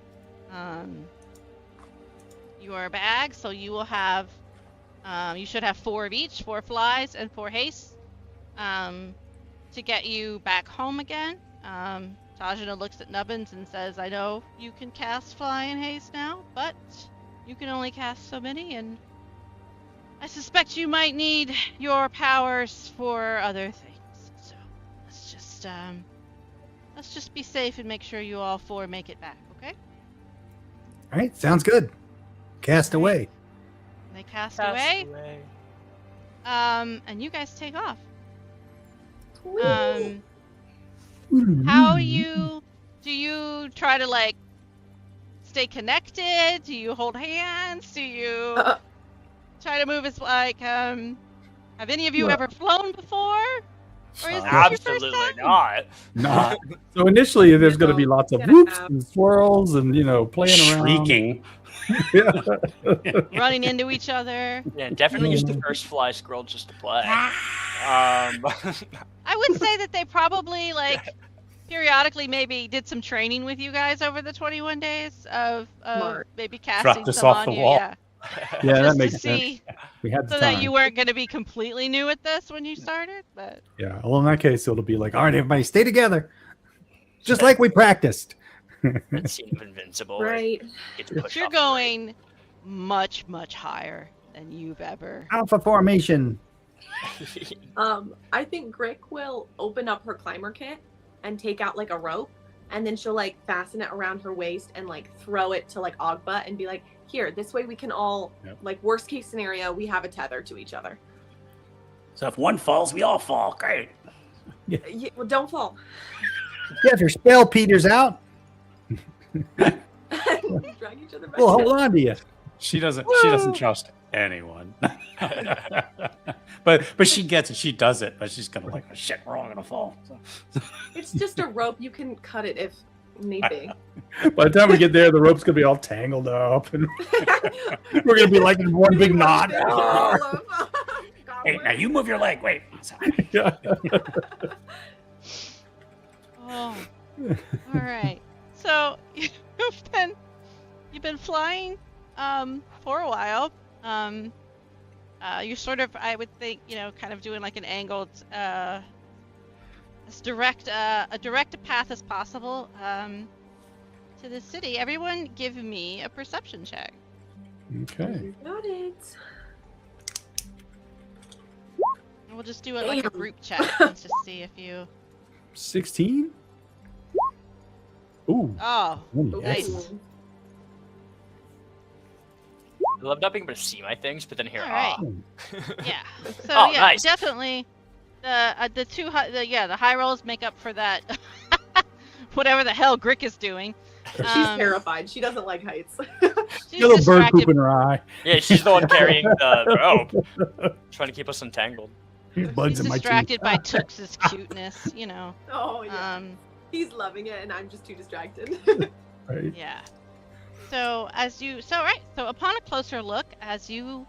your bag. So you will have, you should have 4 of each, 4 flies and 4 haste, to get you back home again. Tajana looks at Nubbins and says, I know you can cast fly and haste now, but you can only cast so many, and I suspect you might need your powers for other things. So let's just be safe and make sure you all 4 make it back, okay? All right, sounds good. Cast away. They cast away. And you guys take off. How do you try to like stay connected? Do you hold hands? Do you try to move as like have any of you ever flown before? Or is this your first Absolutely time? not. Not. So initially, there's going to be lots of Yeah. whoops and swirls and playing around. Shrieking. Running into each other. Yeah, definitely just the first fly scroll just to play. I would say that they probably like periodically maybe did some training with you guys over the 21 days of Smart. maybe casting Dropped us some off on the you. wall. Yeah. Yeah, that Just makes to sense. see We had the so time. that you weren't going to be completely new at this when you started, but Yeah. Well, in that case, it'll be like, all right, everybody, stay together, just like we practiced. That scene of Invincible. where Right. you get to push you're off the going much, much higher than you've ever. Alpha formation. ring. I think Grick will open up her climber kit and take out like a rope, and then she'll like fasten it around her waist and like throw it to like Ogba and be like, here, this way we can all like worst case scenario, we have a tether to each other. So if one falls, we all fall. Great. Yeah, well, don't fall. Yeah, if your spell peters out, Drag each other back. we'll hold on to you. She doesn't trust anyone. but she gets it. She does it. But she's gonna like, oh, shit, we're all gonna fall. So. It's just a rope. You can cut it if need be. By the time we get there, the rope's gonna be all tangled up, and we're gonna be like in one big knot. Hey, now you move your leg. Wait. Yeah. Oh. All right. So you've been flying for a while. You're sort of, I would think, kind of doing like an angled as direct a path as possible to the city. Everyone give me a perception check. Okay. Got it. And we'll just do it like a group check. Let's just see if you 16. Ooh. Oh, nice. Ooh. I love not being able to see my things, but then here, All right. Yeah. So Oh, yeah, nice. definitely the two the high rolls make up for that whatever the hell Grick is doing. She's Um, terrified. She doesn't like heights. She's Got a little bird distracted. poop in her eye. Yeah, she's the one carrying the rope, trying to keep us untangled. Bugs She's in my distracted teeth. by Tooks's cuteness, Oh yeah. He's loving it, and I'm just too distracted. Right. Yeah. So upon a closer look, as you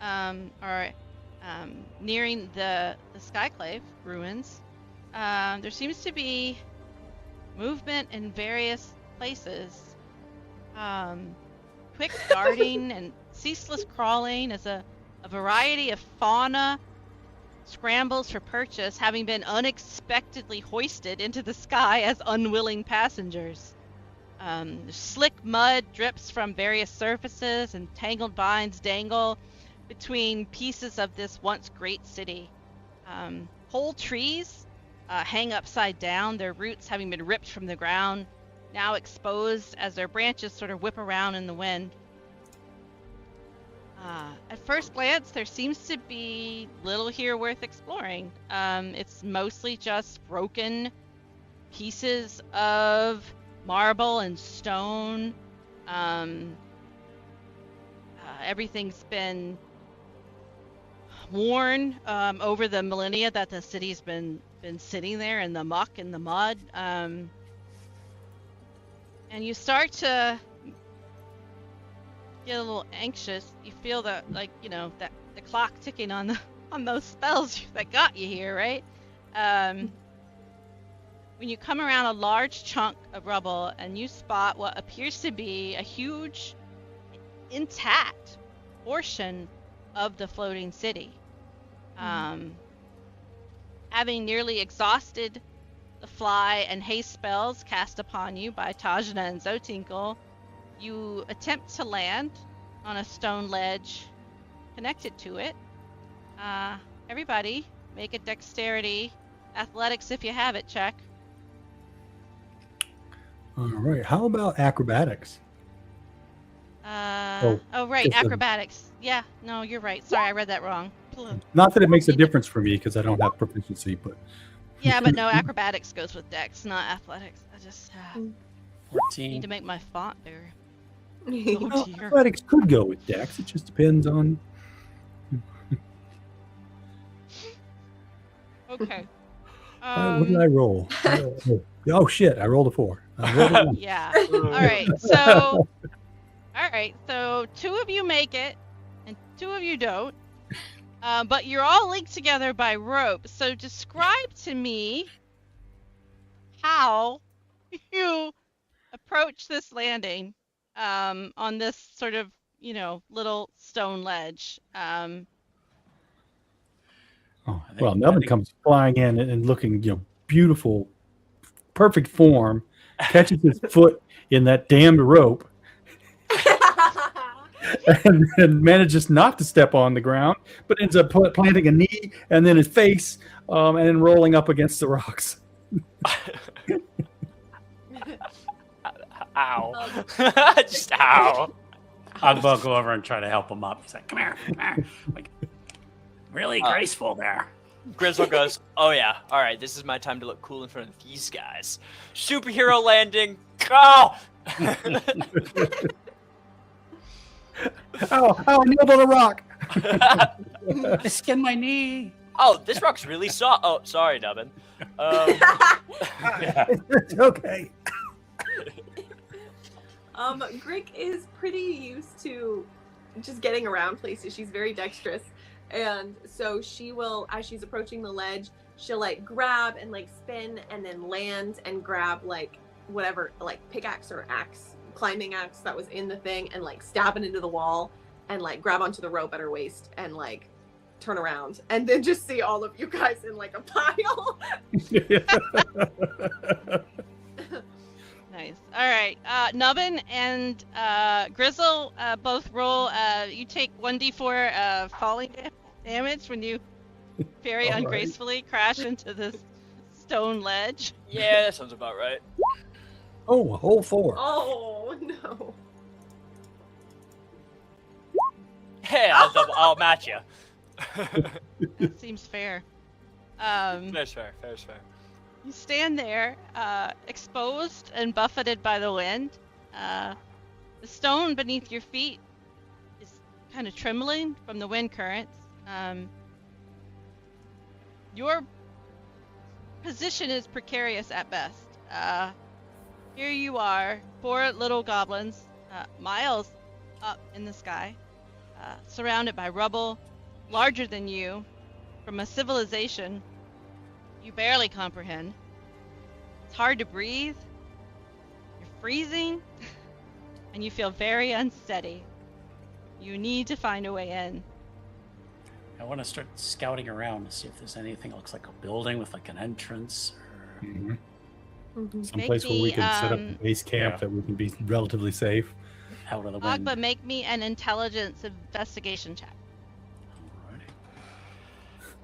are nearing the Skyclave ruins, there seems to be movement in various places. Quick darting and ceaseless crawling as a variety of fauna scrambles for purchase, having been unexpectedly hoisted into the sky as unwilling passengers. Slick mud drips from various surfaces, and tangled vines dangle between pieces of this once great city. Whole trees hang upside down, their roots having been ripped from the ground, now exposed as their branches sort of whip around in the wind. At first glance, there seems to be little here worth exploring. It's mostly just broken pieces of marble and stone. Everything's been worn over the millennia that the city's been sitting there in the muck and the mud. And you start to get a little anxious. You feel that, like, that the clock ticking on those spells that got you here, right? When you come around a large chunk of rubble and you spot what appears to be a huge, intact portion of the floating city. Having nearly exhausted the fly and haste spells cast upon you by Tajna and Zotinkle, you attempt to land on a stone ledge connected to it. Everybody, make a dexterity, athletics if you have it, check. All right. How about acrobatics? Right, just a- acrobatics. Yeah, no, you're right. Sorry, I read that wrong. Not that it makes a difference for me because I don't have proficiency, but Yeah, but no, acrobatics goes with dex, not athletics. I just need 14. to make my font bigger. Well, Oh dear. athletics could go with dex. It just depends on. Okay. What did I roll? Oh shit! I rolled a 4. I rolled a 1. Yeah. All right. So, two of you make it, and 2 of you don't. But you're all linked together by rope. So describe to me how you approach this landing on this sort of, little stone ledge. Well, Melvin comes flying in and looking, beautiful, perfect form, catches his foot in that damned rope, and manages not to step on the ground, but ends up planting a knee and then his face, and then rolling up against the rocks. Ow. Just ow. Agba will go over and try to help him up. He's like, come here. Like, really graceful there. Grizzle goes, oh yeah, alright, this is my time to look cool in front of these guys. Superhero landing, go! Oh, I nailed on a rock. I skinned my knee. Oh, this rock's really soft. Oh, sorry, Nubbin. It's okay. Grick is pretty used to just getting around places. She's very dexterous. And so she will, as she's approaching the ledge, she'll like grab and like spin and then land and grab like whatever, like pickaxe or axe, climbing axe that was in the thing, and like stab it into the wall and like grab onto the rope at her waist and like turn around and then just see all of you guys in like a pile. Nice. All right. Nubbin and Grizzle both roll. You take 1d4 falling damage when you very All right. ungracefully crash into this stone ledge. Yeah, that sounds about right. Oh, a whole 4. Oh no. Hey, I'll match you. That seems fair. Fair's fair. You stand there, exposed and buffeted by the wind. The stone beneath your feet is kind of trembling from the wind currents. Your position is precarious at best. Here you are, 4 little goblins, miles up in the sky, surrounded by rubble, larger than you, from a civilization you barely comprehend. It's hard to breathe. You're freezing, and you feel very unsteady. You need to find a way in. I want to start scouting around to see if there's anything that looks like a building with like an entrance. Or... Mm-hmm. Someplace where we can set up a base camp that we can be relatively safe. Out of the wind. Agba, make me an intelligence investigation check.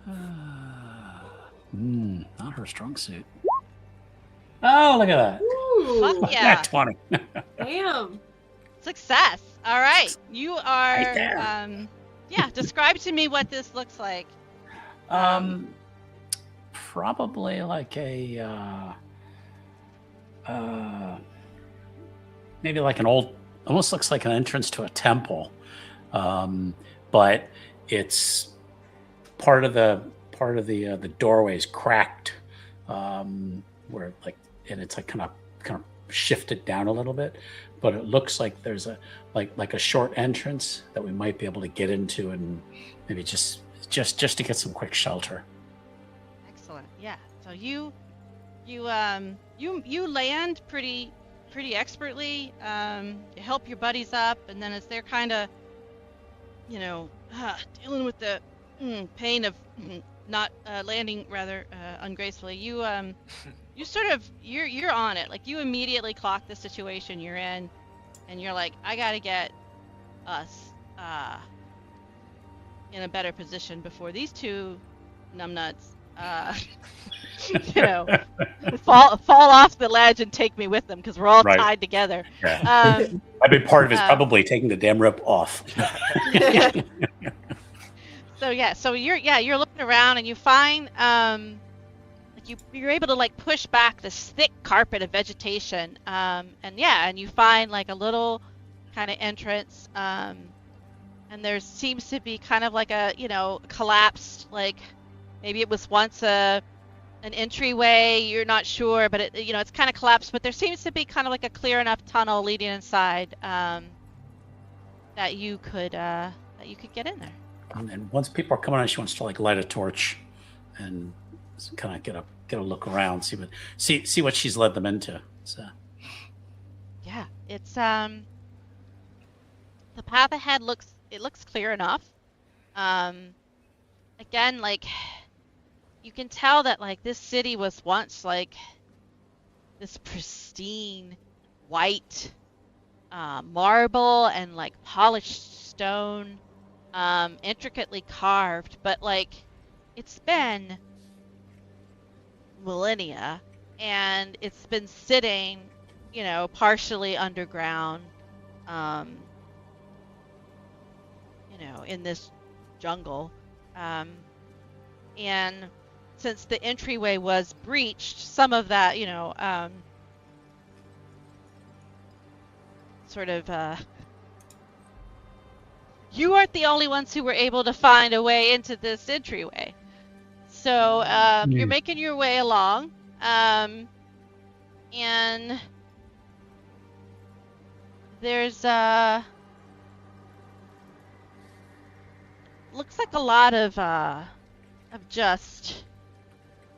Alrighty. Not her strong suit. Oh, look at that. Ooh, Fuck yeah. Nat 20. damn. Success. All right. You are, Right there. describe to me what this looks like. Probably like a, maybe like an old, almost looks like an entrance to a temple. But it's part of the doorway is cracked, where like, and it's like kind of shifted down a little bit, but it looks like there's a like a short entrance that we might be able to get into, and maybe just to get some quick shelter. Excellent. Yeah. So you land pretty expertly. You help your buddies up, and then as they're kind of, dealing with the pain of not landing rather ungracefully, you're on it. Like, you immediately clock the situation you're in, and you're like, I gotta get us in a better position before these 2 numbnuts fall off the ledge and take me with them, because we're all Right. tied together. Yeah. I mean, part of it's probably taking the damn rope off. So you're looking around and you find you're able to like push back this thick carpet of vegetation, and you find like a little kind of entrance, and there seems to be kind of like a collapsed, like maybe it was once an entryway. You're not sure, but it's kind of collapsed. But there seems to be kind of like a clear enough tunnel leading inside that you could get in there. And then once people are coming on, she wants to like light a torch and kind of get a look around, see what she's led them into. So yeah, it's the path ahead looks clear enough. Again, like you can tell that like this city was once like this pristine white marble and like polished stone, intricately carved, but like it's been millennia and it's been sitting, partially underground, in this jungle, and since the entryway was breached, some of that, sort of, you aren't the only ones who were able to find a way into this entryway. So you're making your way along, and there's looks like a lot of just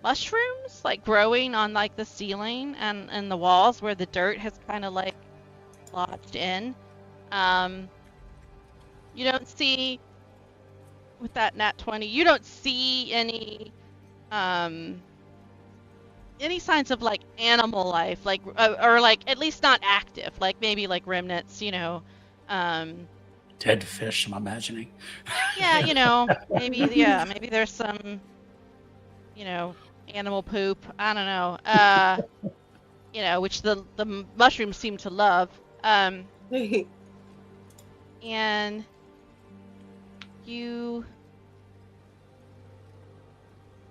mushrooms like growing on like the ceiling and the walls where the dirt has kind of like lodged in. You don't see, with that nat 20, you don't see any signs of like animal life, like or like at least not active, like maybe like remnants, dead fish, I'm imagining. Yeah, maybe there's some, animal poop. I don't know. Which the mushrooms seem to love. And you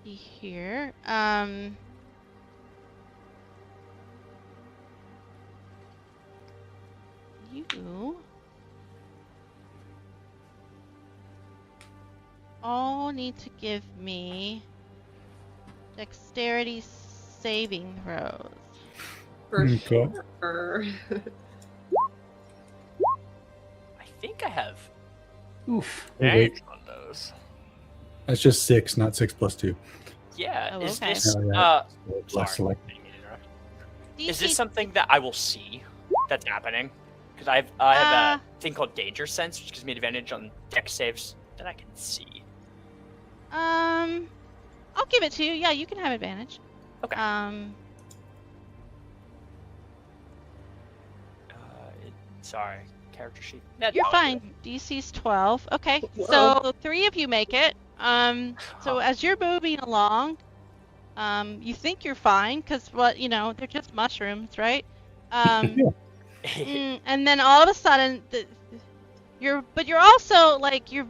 see here. You all need to give me dexterity saving throws. For Okay. sure. I think I have Oof. Wait. advantage on those. That's just 6, not 6 plus 2. Yeah, Oh, is okay. this Oh, yeah. Less sorry. select. Is DC this something that I will see that's happening? Because I have a thing called Danger Sense, which gives me advantage on dex saves that I can see. I'll give it to you. Yeah, you can have advantage. Okay. Sorry, character sheet. You're fine. DC's 12. Okay, Whoa. so 3 of you make it. So as you're moving along, you think you're fine because they're just mushrooms, right? And then all of a sudden, you're also like you're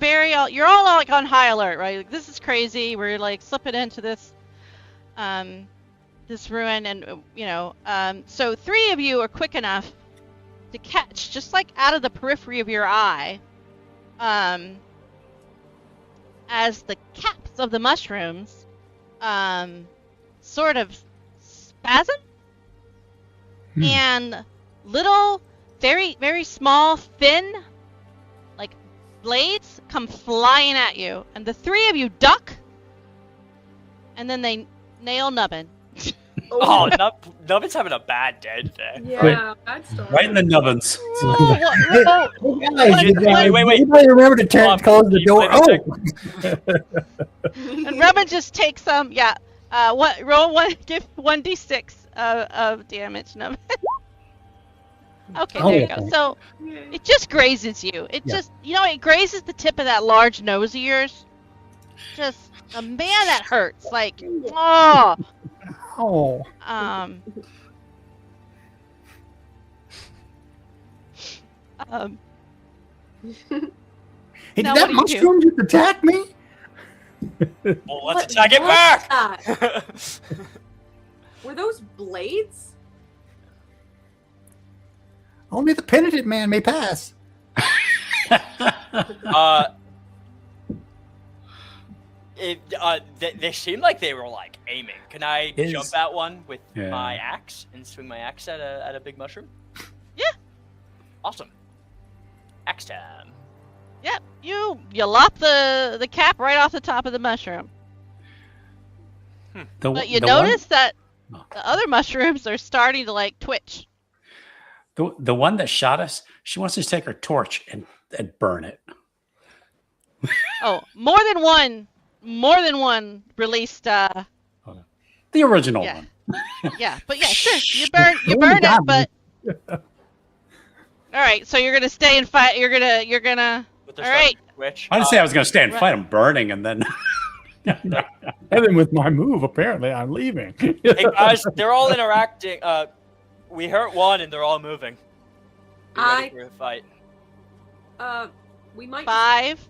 all like on high alert, right? Like this is crazy. We're like slipping into this ruin, and so 3 of you are quick enough to catch, just like out of the periphery of your eye, as the caps of the mushrooms sort of spasm, and little, very, very small, thin, like blades come flying at you, and the 3 of you duck, and then they nail Nubbin. Oh, Nubbin's having a bad day today. Yeah, bad story. Right in the nubbins. Wait. Anybody remember to Hold on. close the door? And Rubbin just takes some, roll 1d6 of damage, Nubbin. Okay, there you go. So it just grazes you. It just, it grazes the tip of that large nose of yours. Just, man, that hurts. Like, oh. Oh. Hey, Now did that what do you do? mushroom just attack me? Well, let's What attack it was back! that? Were those blades? Only the penitent man may pass. They seemed like they were like aiming. Can I jump at one with my axe and swing my axe at a big mushroom? Yeah. Awesome. Axe time. Yep. You lop the cap right off the top of the mushroom. But you notice that the other mushrooms are starting to like twitch. The one that shot us, she wants us to take her torch and burn it. Oh, more than one released. The original one. Yeah, but yeah, sure. You burn it, but. All right, so you're gonna stay and fight. You're gonna. All right. Twitch. I didn't say I was going to stay and fight. I'm burning, and then. And then with my move, apparently, I'm leaving. Hey guys, they're all interacting. We hurt one, and they're all moving. Be ready for a fight. We might. 5,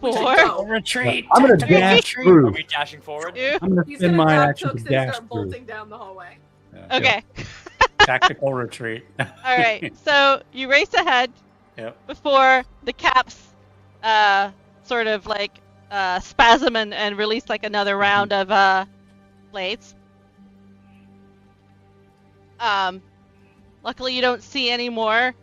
4. Retreat. I'm going to dash Are through. we dashing forward? 2. I'm going to He's spend gonna my grab action to Tooks and dash start through. bolting down the hallway. Okay. Tactical retreat. All right. So you race ahead Yep. before the caps, sort of like spasm and release like another round of blades. Luckily, you don't see any more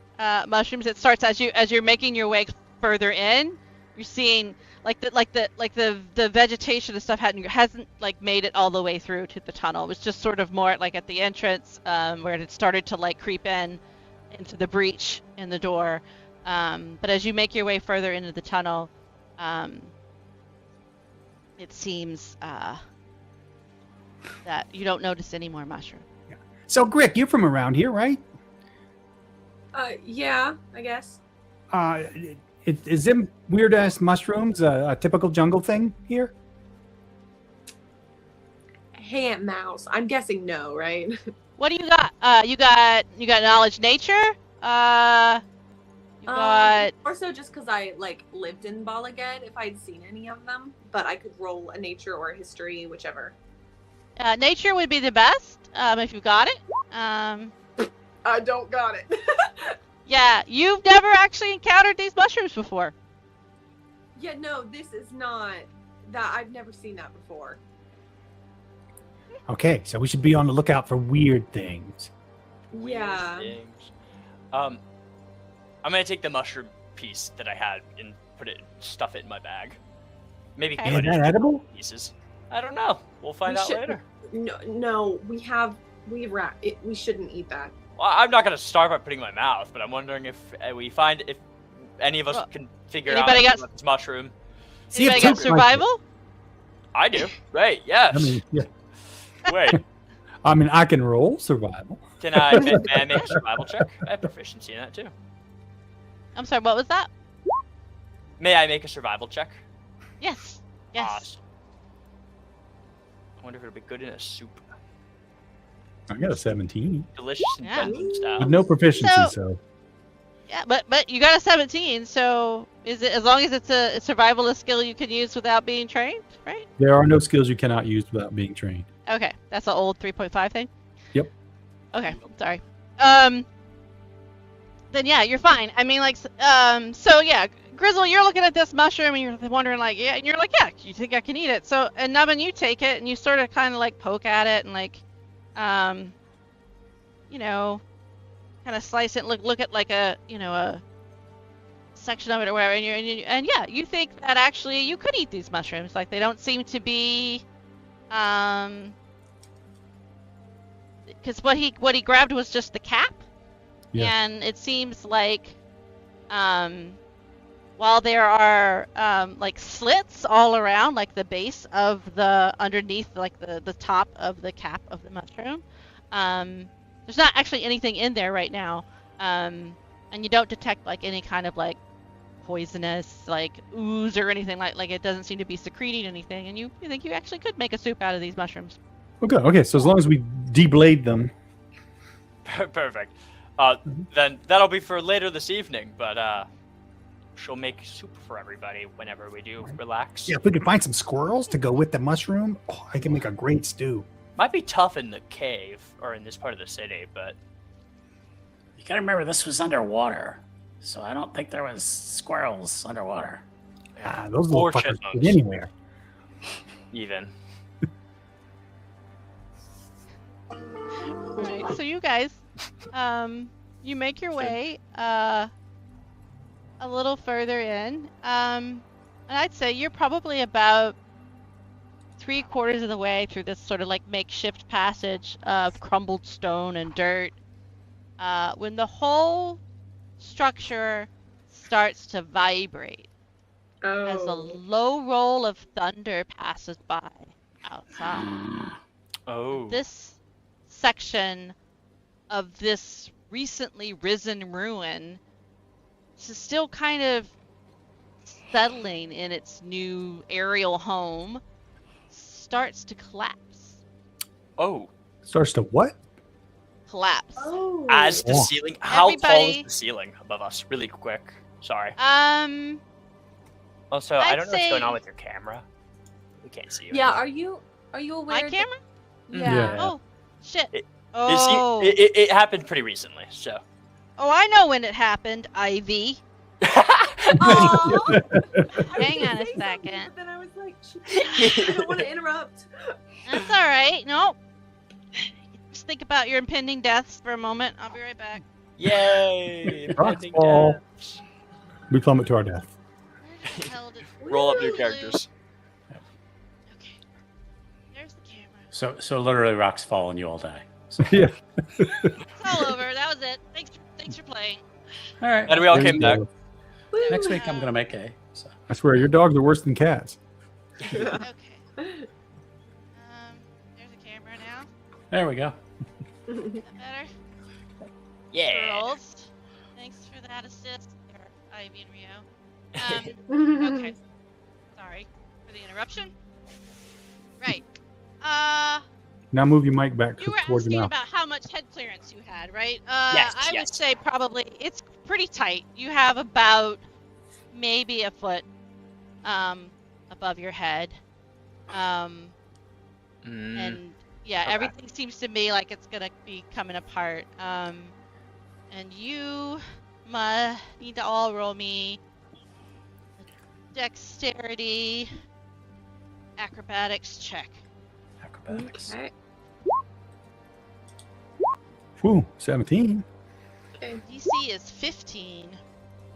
mushrooms. It starts as you're making your way further in. You're seeing the vegetation and stuff hasn't like made it all the way through to the tunnel. It was just sort of more like at the entrance where it had started to like creep into the breach in the door. But as you make your way further into the tunnel, it seems that you don't notice any more mushroom. So, Grick, you're from around here, right? Yeah, I guess. Is them weird-ass mushrooms a typical jungle thing here? Hey, Aunt Mouse. I'm guessing no, right? What do you got? You got knowledge nature. You got Or so just because I like lived in Balaged, if I'd seen any of them, but I could roll a nature or a history, whichever. nature would be the best if you got it. I don't got it. Yeah, you've never actually encountered these mushrooms before. Yeah, no, this is not that. I've never seen that before. Okay, so we should be on the lookout for weird things. Yeah. Weird things. I'm gonna take the mushroom piece that I had and stuff it in my bag. Maybe Okay. cut Is it that into edible? pieces. I don't know. We'll find We out should- later. No, we shouldn't eat that. Well, I'm not gonna start by putting it in my mouth, but I'm wondering if if any of us Well, can figure anybody out got- this mushroom. See if Anybody got Tooks likes it. survival? I do. Right? Yes. I mean, yeah. Wait. I mean, I can roll survival. May I make a survival check? I have proficiency in that too. I'm sorry, what was that? May I make a survival check? Yes. Yes. Awesome. I wonder if it'll be good in a soup. I got a 17 Delicious and Yeah. dungeon style. with no proficiency, So- so Yeah, but you got a 17, so is it as long as it's a survivalist skill you can use without being trained, right? there are no skills you cannot use without being trained. Okay, that's an old 3.5 thing. Yep. Okay, sorry. Then yeah, you're fine. I mean, like, so yeah, Grizzle, you're looking at this mushroom and you're wondering, like, yeah, and you're like, yeah, you think I can eat it? So, and Nubbin, you take it and you sort of kind of like poke at it and like, you know, kind of slice it, and look at like a section of it or whatever, and yeah, you think that actually you could eat these mushrooms. Like, they don't seem to be, because what he grabbed was just the cap. Yeah. And it seems like, while there are like slits all around, like the base of the underneath, like the top of the cap of the mushroom, there's not actually anything in there right now, and you don't detect like any kind of like poisonous like ooze or anything like it doesn't seem to be secreting anything, and you think you actually could make a soup out of these mushrooms. Okay, so as long as we deblade them. Perfect. Then that'll be for later this evening. But She'll make soup for everybody whenever we do relax. Yeah, if we could find some squirrels to go with the mushroom, I can make a great stew. Might be tough in the cave or in this part of the city, but You gotta remember this was underwater, so I don't think there was squirrels underwater. Those little Or fuckers chipmunks. get anywhere. even. Right, so you guys, you make your way a little further in, and I'd say you're probably about 3/4 of the way through this sort of like makeshift passage of crumbled stone and dirt, when the whole structure starts to vibrate as a low roll of thunder passes by outside. Oh. This section of this recently risen ruin is still kind of settling in its new aerial home, starts to collapse. Oh. Starts to what? Collapse. Oh. As the Yeah. ceiling. How tall is Everybody- the ceiling above us? Really quick. Sorry. Also, I I'd don't know what's going say- on with your camera. We can't see you. Yeah, are you aware? My that- camera? Yeah. Oh, shit. It- Oh. It happened pretty recently, so. Oh, I know when it happened, Ivy. Aw. Hang on a Say something, second. But then I was like, I don't want to interrupt. That's all right. No. Just think about your impending deaths for a moment. I'll be right back. Yay! Rocks impending fall. deaths. We plummet to our death. Where the hell did... Roll up your Woo! characters. Okay. There's the camera. So literally rocks fall and you all die. So. Yeah. It's all over. That was it. Thanks for playing. All right. And we all There you came back. go. Woo! Next week I'm gonna make a. So. I swear, your dogs are worse than cats. Okay. There's a camera now. There we go. Is that better? Yeah. Girls. Thanks for that assist. There, Ivy and Rio. Okay. Sorry for the interruption. Right. Now move your mic back You were towards your asking mouth. about how much head clearance you had, right? Yes, I would yes. say probably it's pretty tight. You have about maybe a foot above your head. Mm. And yeah, Okay. everything seems to me like it's gonna be coming apart. And you need to all roll me a dexterity acrobatics check. Acrobatics. Okay. Whew, 17. Okay. DC is 15.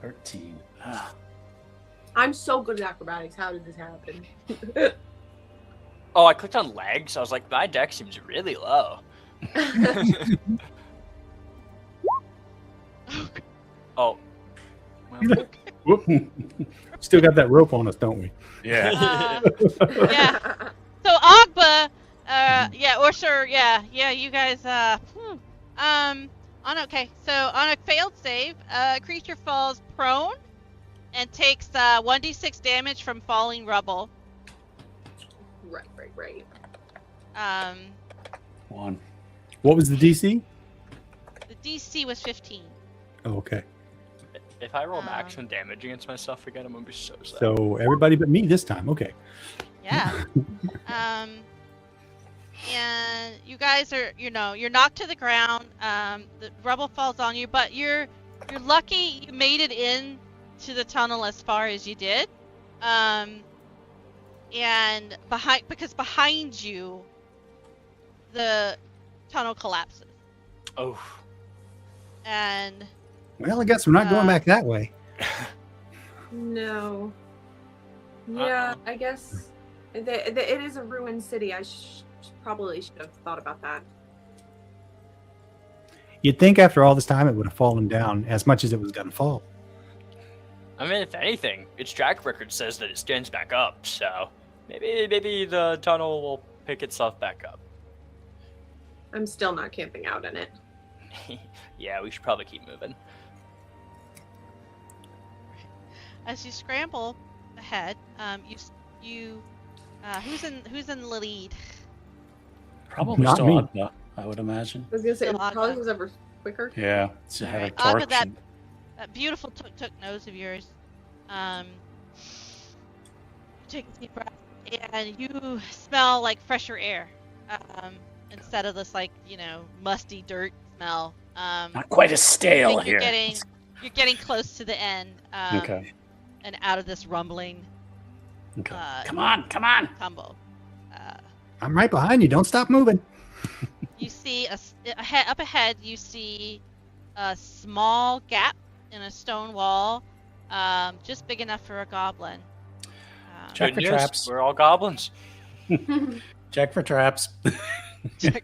13. Ah. I'm so good at acrobatics. How did this happen? Oh, I clicked on legs. I was like, my deck seems really low. Oh. Well, Whoop. Still got that rope on us, don't we? Yeah. Yeah. So Agba, yeah, or sure, yeah, you guys, so on a failed save, a creature falls prone and takes 1d6 damage from falling rubble. Right. One. What was the DC? The DC was 15. Oh, okay. if I roll maximum damage against myself again, I'm gonna be so sad. So everybody but me this time. Okay. Yeah. And you guys are, you're knocked to the ground. The rubble falls on you, but you're lucky you made it in to the tunnel as far as you did. And behind you, the tunnel collapses. Oh. And Well, I guess we're not going back that way. No. Yeah, I guess it is a ruined city. I probably should have thought about that. You'd think after all this time it would have fallen down as much as it was going to fall. I mean, if anything, its track record says that it stands back up, so maybe the tunnel will pick itself back up. I'm still not camping out in it. Yeah, we should probably keep moving. as you scramble ahead, who's in the lead? Probably Not still me. Agba, I would imagine. I was gonna say Still probably Agba. was ever quicker. Yeah, to have a Alright, Agba, torch. that- and- That beautiful tuk-tuk nose of yours. Take a deep breath, and you smell like fresher air, instead of this musty dirt smell. Not quite as I stale think here. you're getting close to the end, Okay. and out of this rumbling Okay. Come on. tumble. I'm right behind you. Don't stop moving. You see up ahead. You see a small gap in a stone wall, just big enough for a goblin. Check Good for news, traps. we're all goblins. Check for traps. Do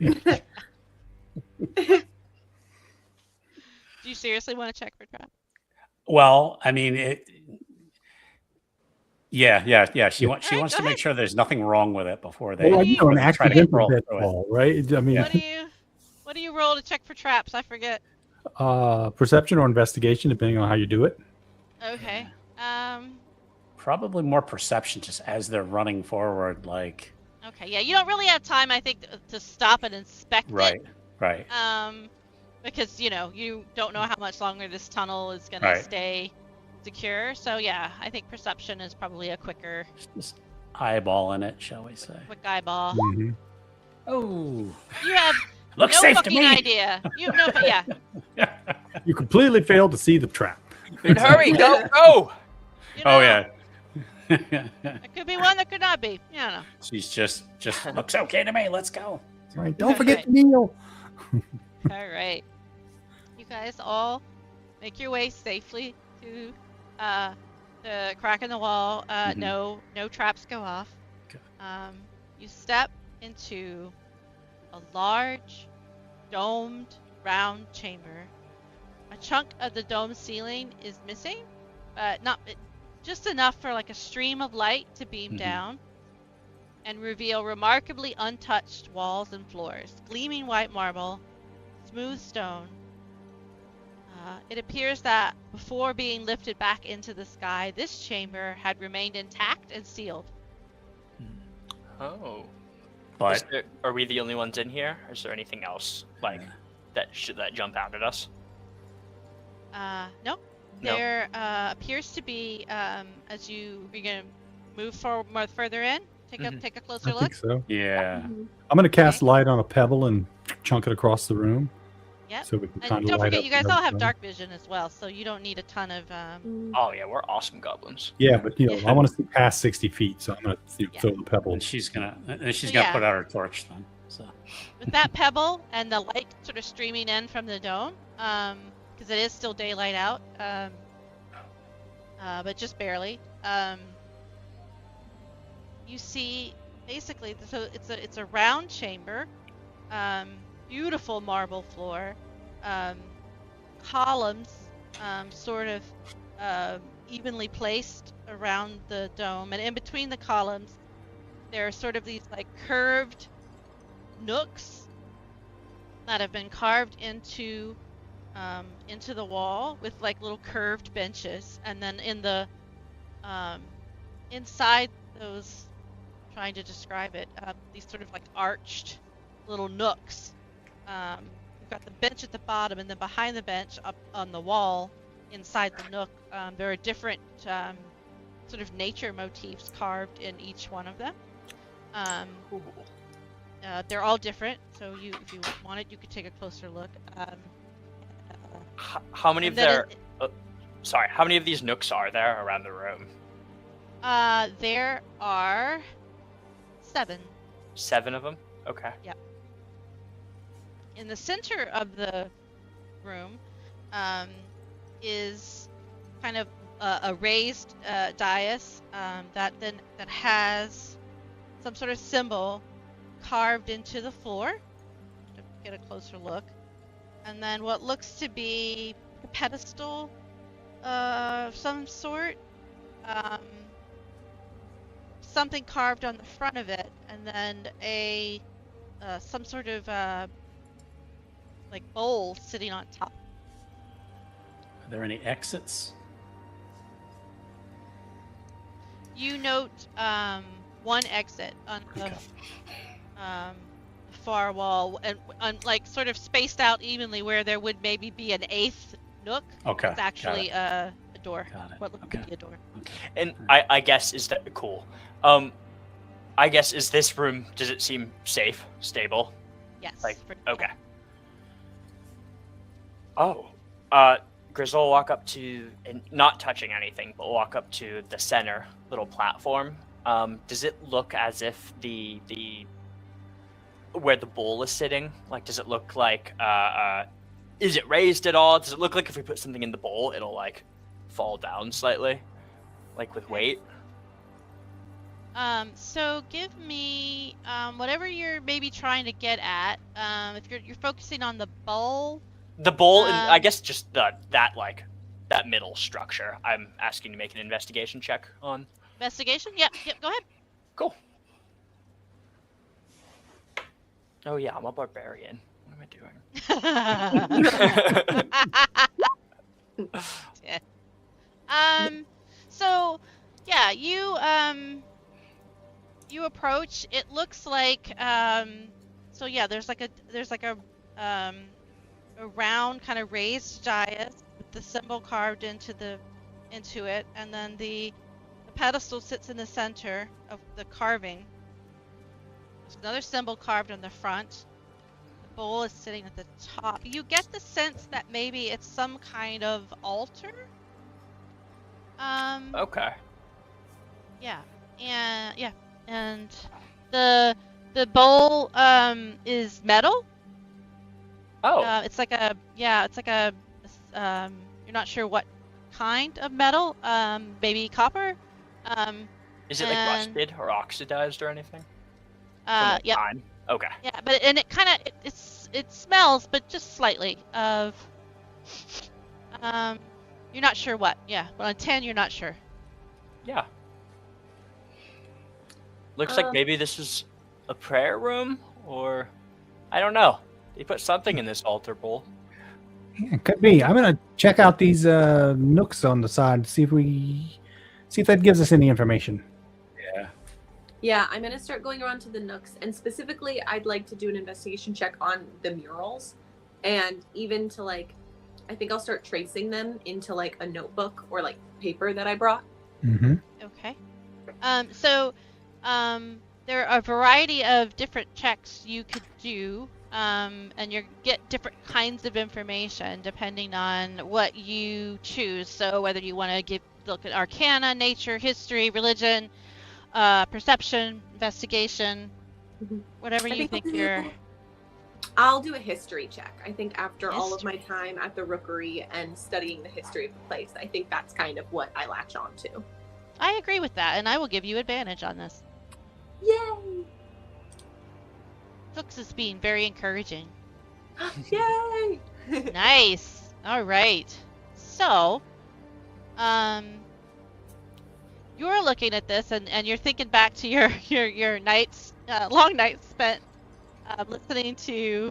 you seriously want to check for traps? Well, I mean, yeah. She wants Alright, to go make ahead. sure there's nothing wrong with it before they. Well, do you- an try to accidental crawl dead through it. ball, right? I mean, What do you roll to check for traps? I forget. perception or investigation, depending on how you do it. Okay. Probably more perception, just as they're running forward, like. Okay. Yeah, you don't really have time, I think, to stop and inspect Right. it. Because you don't know how much longer this tunnel is gonna Right. stay secure. So yeah, I think perception is probably a quicker, Just eyeballing it, shall we say? quick eyeball. Mhm. Oh, You have looks no safe to fucking me. idea. You know, yeah. You completely failed to see the trap. And hurry, go! You Oh know, yeah. It could be one, that could not be. You don't know. She's just looks okay to me. Let's go. Right. Don't forget to kneel. All right. You guys all make your way safely to the crack in the wall. No traps go off. Okay. You step into a large, domed, round chamber. A chunk of the dome ceiling is missing, but just enough for like a stream of light to beam down and reveal remarkably untouched walls and floors, gleaming white marble, smooth stone. It appears that before being lifted back into the sky, this chamber had remained intact and sealed. Oh. But Are we the only ones in here? Or is there anything else that jump out at us? Nope. Nope. There appears to be, as you're gonna move further in, take a closer I look. think so. yeah, I'm going to cast Okay. light on a pebble and chunk it across the room. Yep. So we can And kind of don't light forget, up you guys the all have room. dark vision as well, so you don't need a ton of. Oh yeah, we're awesome goblins. Yeah, but Yeah. I want to see past 60 feet, so I'm going to Yeah. throw the pebble. and she's gonna Yeah. put out her torch then. So With that pebble and the light sort of streaming in from the dome, because it is still daylight out, but just barely. You see, basically, so it's a round chamber, beautiful marble floor, columns, sort of evenly placed around the dome, and in between the columns, there are sort of these like curved nooks that have been carved into the wall with like little curved benches, and then in the inside those, trying to describe it, these sort of like arched little nooks. You've got the bench at the bottom, and then behind the bench, up on the wall, inside the nook, there are different sort of nature motifs carved in each one of them. Cool. They're all different, so if you wanted, you could take a closer look. How many of And then how many of these nooks are there around the room? There are 7. 7 of them? Okay. In the center of the room is kind of a raised dais that has some sort of symbol carved into the floor. To get a closer look, and then what looks to be a pedestal of some sort. Something carved on the front of it, and then a some sort of like bowl sitting on top. are there any exits? You note one exit on the Okay. far wall, and like sort of spaced out evenly, where there would maybe be an 8th nook. Okay. It's actually a A door. Got it. What looks Okay. to be a door. And I guess is that cool? I guess is this room? Does it seem safe, stable? Yes. Like yeah. okay. Oh, Grizzle will walk up to, and not touching anything, but walk up to the center little platform. Does it look as if the where the bowl is sitting? Like, does it look like is it raised at all? Does it look like if we put something in the bowl, it'll like fall down slightly, like with weight? So give me whatever you're maybe trying to get at. If you're focusing on the bowl. The bowl, and I guess just that middle structure. I'm asking to make an investigation check on. Investigation? Yep, go ahead. Cool. Oh yeah, I'm a barbarian. What am I doing? Yeah. So yeah, you approach. It looks like so yeah, there's like a round kind of raised dais with the symbol carved into it, and then the pedestal sits in the center of the carving. There's another symbol carved on the front. The bowl is sitting at the top. You get the sense that maybe it's some kind of altar. Okay. Yeah, and the bowl is metal. Oh. It's like a you're not sure what kind of metal. Maybe copper. Is it like and- rusted or oxidized or anything? From the Yeah. time? Okay. Yeah, but and it kind of it smells, but just slightly of. You're not sure what. Yeah, well, on 10, you're not sure. Yeah. Looks like maybe this is a prayer room, or I don't know. They put something in this altar bowl. Yeah, could be. I'm gonna check out these nooks on the side, see if that gives us any information. Yeah. Yeah, I'm gonna start going around to the nooks, and specifically, I'd like to do an investigation check on the murals, and even to like, I think I'll start tracing them into like a notebook or like paper that I brought. Mm-hmm. Okay. There are a variety of different checks you could do, and you get different kinds of information depending on what you choose. So whether you want to look at Arcana, Nature, History, Religion, Perception, Investigation, Mhm. whatever you think you're. I'll do a history check. I think after all of my time at the Rookery and studying the history of the place, I think that's kind of what I latch on to. I agree with that, and I will give you advantage on this. Yay! Looks as being very encouraging. Yay! Nice. All right. So, you're looking at this, and you're thinking back to your nights, long nights spent listening to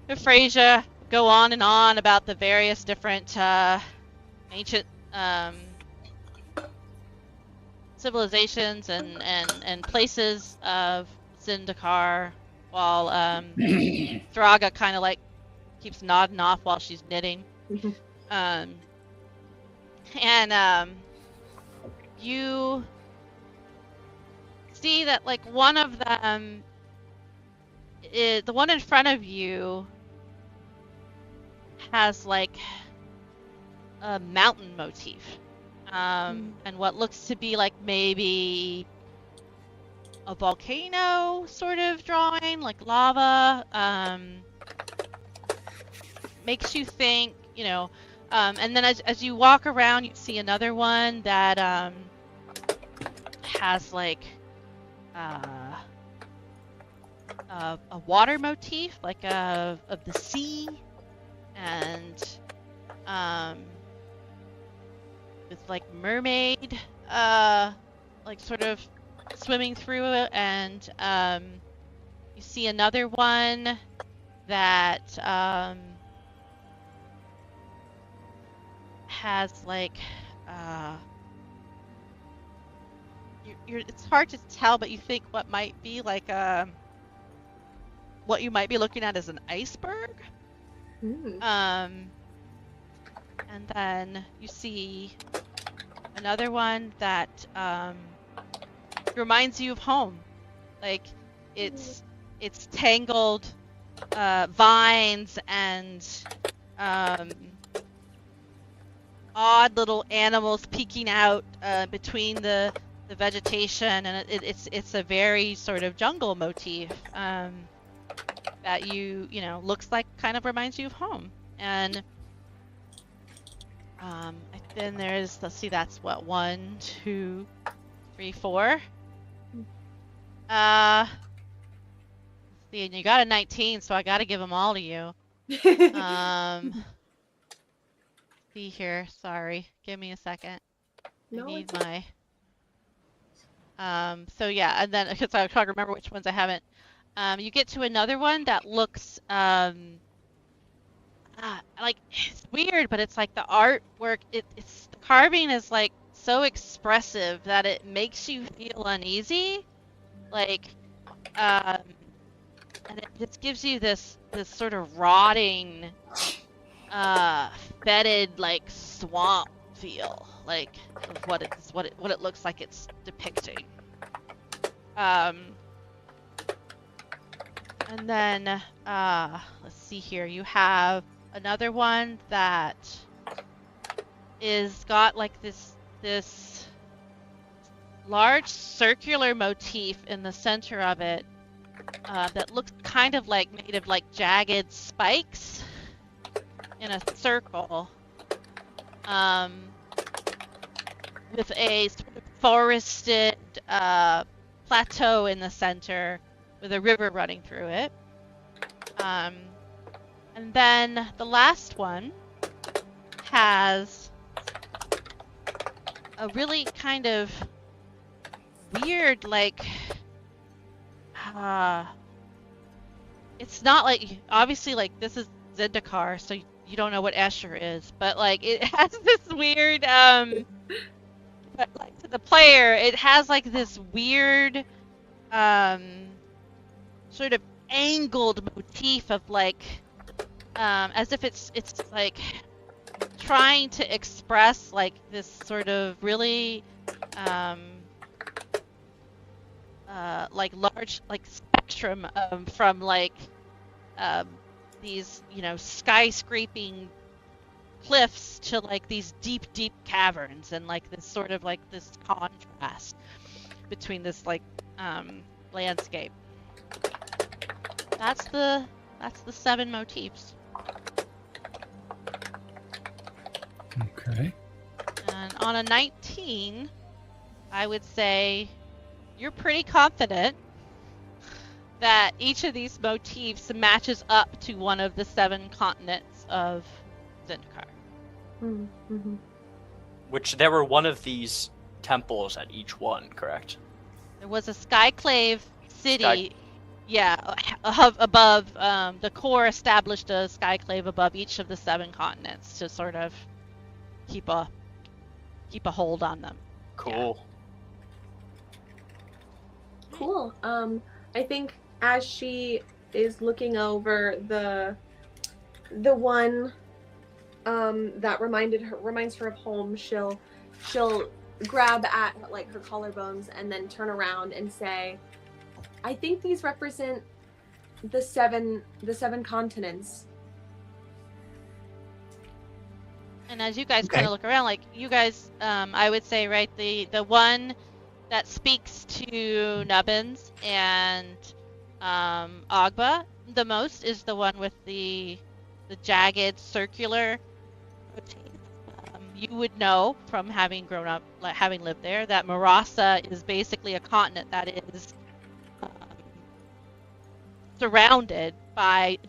Euphrasia go on and on about the various different ancient civilizations and places of Zendikar, while Thraga kind of like keeps nodding off while she's knitting. You see that like one of them, the one in front of you, has like a mountain motif, and what looks to be like maybe a volcano sort of drawing, like lava. Makes you think, and then as you walk around, you see another one that has like a water motif, like of the sea, and with like mermaid, like sort of swimming through it, and you see another one that has like it's hard to tell, but you think what might be like what you might be looking at as an iceberg. And then you see another one that reminds you of home. Like it's tangled vines and odd little animals peeking out between the vegetation, and it's a very sort of jungle motif that you know looks like kind of reminds you of home. And then there's, let's see, that's what, 1, 2, 3, 4. See, and you got a 19, so I got to give them all to you. See here, sorry, give me a second. No, I need it's my. So yeah, and then because I'm trying to remember which ones I haven't. You get to another one that looks like it's weird, but it's like the artwork. It's the carving is like so expressive that it makes you feel uneasy, like, and it just gives you this sort of rotting, fetid like swamp feel, like of what it looks like it's depicting. And then let's see here. You have another one that is got like this large circular motif in the center of it that looks kind of like made of like jagged spikes in a circle, with a sort of forested plateau in the center with a river running through it. And then the last one has a really kind of weird, like, it's not like, obviously, like, this is Zendikar, so you don't know what Escher is, but, like, it has this weird, but, like, to the player, it has, like, this weird, sort of angled motif of, like, as if it's like trying to express like this sort of really like large like spectrum from like these, you know, skyscraping cliffs to like these deep caverns, and like this sort of like this contrast between this like landscape. That's the 7 motifs. Okay. And on a 19, I would say you're pretty confident that each of these motifs matches up to one of the 7 continents of Zendikar. Mm-hmm. Which there were one of these temples at each one, correct? There was a Skyclave city, yeah, above, the core established a Skyclave above each of the 7 continents to sort of keep a hold on them. Cool. Yeah. Cool. I think as she is looking over the one that reminds her of home, she'll grab at like her collarbones and then turn around and say, I think these represent the seven continents. And as you guys Okay. kind of look around, like you guys, I would say, right, the one that speaks to Nubbins and Agba the most is the one with the jagged circular motif. You would know from having grown up, like having lived there, that Marasa is basically a continent that is surrounded by a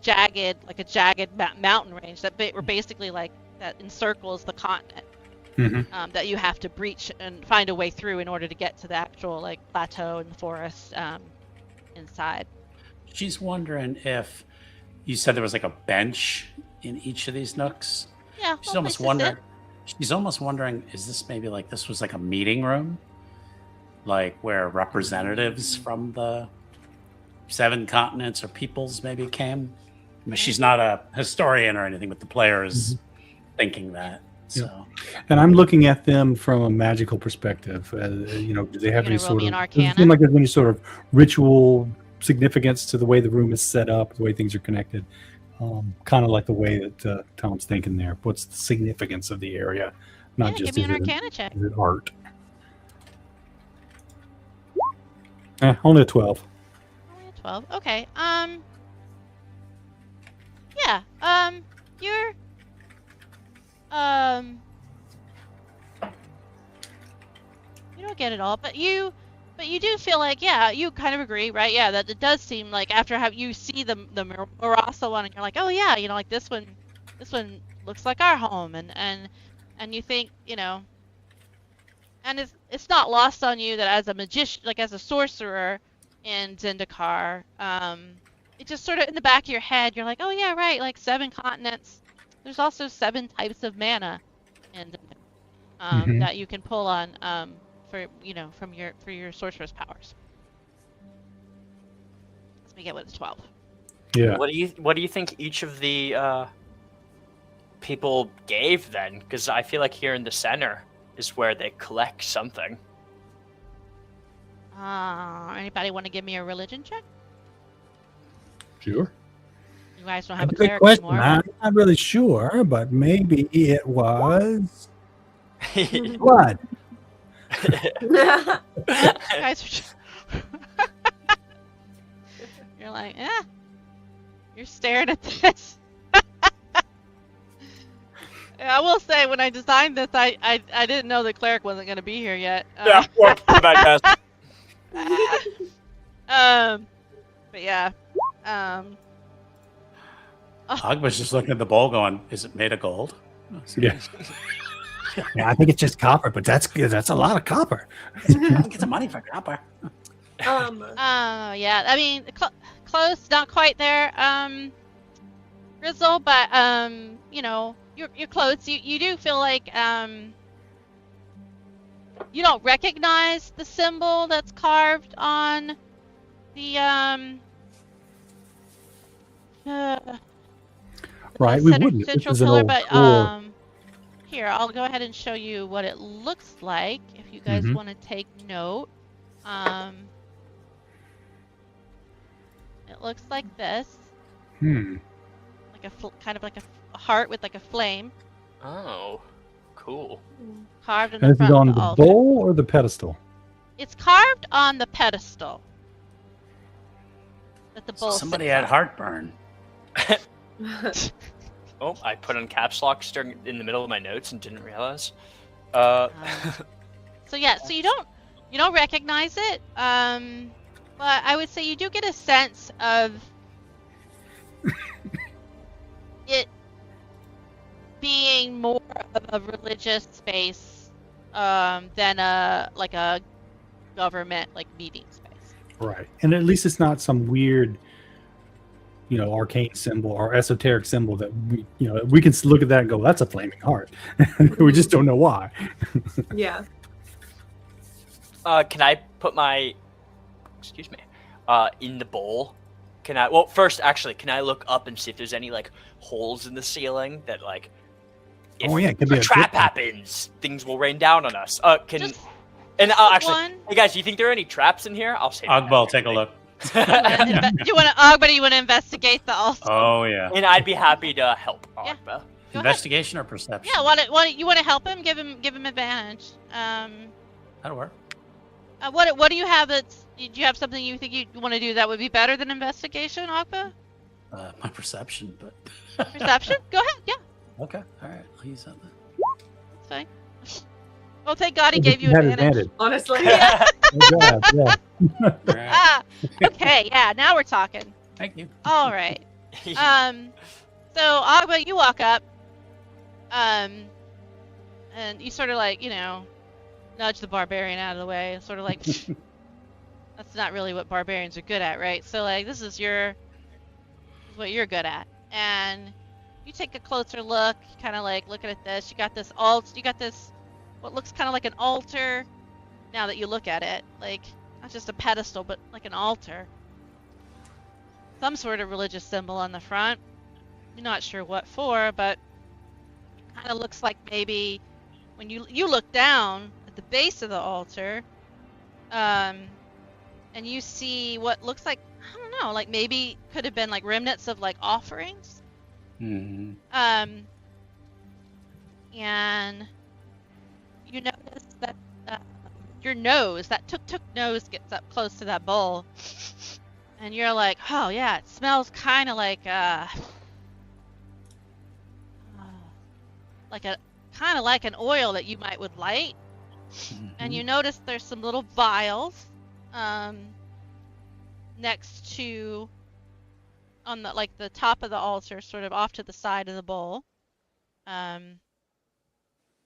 jagged mountain range that were basically like that encircles the continent. Mm-hmm. That you have to breach and find a way through in order to get to the actual like plateau and forest inside. She's wondering if you said there was like a bench in each of these nooks. Yeah, She's well, almost places wondering. sit. She's almost wondering, is this maybe like this was like a meeting room, like where representatives from the 7 continents or peoples maybe came? I mean, she's not a historian or anything, but the player is thinking that. So And I'm looking at them from a magical perspective. Do they have You're any gonna roll sort me of? an Does it Arcana? seem like there's any sort of ritual significance to the way the room is set up, the way things are connected? Kind of like the way that Tom's thinking there. What's the significance of the area? Not Yeah, just give me an is it- Arcana check. is it art? Only a 12. Only a 12. Okay. Yeah. You're. You don't get it all, but you do feel like, yeah, you kind of agree, right? Yeah, that it does seem like after you see the Marasa one, and you're like, oh yeah, like this one looks like our home, and you think, and it's not lost on you that as a magician, like as a sorcerer in Zendikar, it just sort of in the back of your head, you're like, oh yeah, right, like 7 continents. There's also 7 types of mana, and that you can pull on for for your sorcerer's powers. Let me get with the 12. Yeah. What do you think each of the people gave then? Because I feel like here in the center is where they collect something. Anybody want to give me a religion check? Sure. You guys don't have a Good cleric question. anymore. I'm not really sure, but maybe it was blood. You guys are just... You're like, you're staring at this. Yeah, I will say, when I designed this, I didn't know the cleric wasn't going to be here yet. Yeah, work for that, guys. But yeah. Agba's just looking at the bowl going, is it made of gold? Yeah. Yeah, I think it's just copper, but that's a lot of copper. Get some money for copper. Yeah. I mean, close, not quite there. Grizzle, but you're close. You do feel like you don't recognize the symbol that's carved on the Right, we center, wouldn't. This central is an pillar, old but door. here, I'll go ahead and show you what it looks like if you guys Mhm. want to take note. It looks like this, like kind of like a heart with like a flame Oh, cool. carved in And the this is front on of the the altar. bowl or the pedestal? It's carved on the pedestal that the bowl Somebody sits had on. heartburn. Oh, I put on caps lock in the middle of my notes and didn't realize. So yeah, so you don't recognize it, but I would say you do get a sense of it being more of a religious space than a government meeting space. Right. And at least it's not some weird, arcane symbol or esoteric symbol that we can look at that and go, that's a flaming heart. We just don't know why. Yeah. Can I put my, excuse me, in the bowl? First, actually, can I look up and see if there's any holes in the ceiling that if It could be a a trap drip. happens, things will rain down on us. Just Actually, one. hey guys, do you think there are any traps in here? I'll say. Agba will take a look. Do you want to investigate the altar? Oh, yeah. And I'd be happy to help Yeah. Agba. Go ahead. Investigation or perception? Yeah, you want to help him? Give him advantage. That'll work. What do you have do you have something you think you want to do that would be better than investigation, Akba? My perception, but... Perception? Go ahead, yeah, Okay, all right. I'll use that then. that's fine. Well, thank God he Well, gave you had advantage. Honestly. Yeah. Yeah, yeah. All right. Ah, okay, yeah, now we're talking. Thank you. All right. So Agba, you walk up, and you sort of nudge the barbarian out of the way, and sort of that's not really what barbarians are good at, right? So this is what you're good at, and you take a closer look, kind of looking at this. You got this what looks kind of like an altar. Now that you look at it, not just a pedestal, but like an altar. Some sort of religious symbol on the front. You're not sure what for, but kind of looks like maybe when you look down at the base of the altar, and you see what looks like, I don't know, like maybe could have been like remnants of like offerings. Mm-hmm. And you notice that your nose, that tuk nose, gets up close to that bowl, and you're like, oh yeah, it smells kind of like an oil that you would light. Mm-hmm. And you notice there's some little vials next to on the top of the altar, sort of off to the side of the bowl. And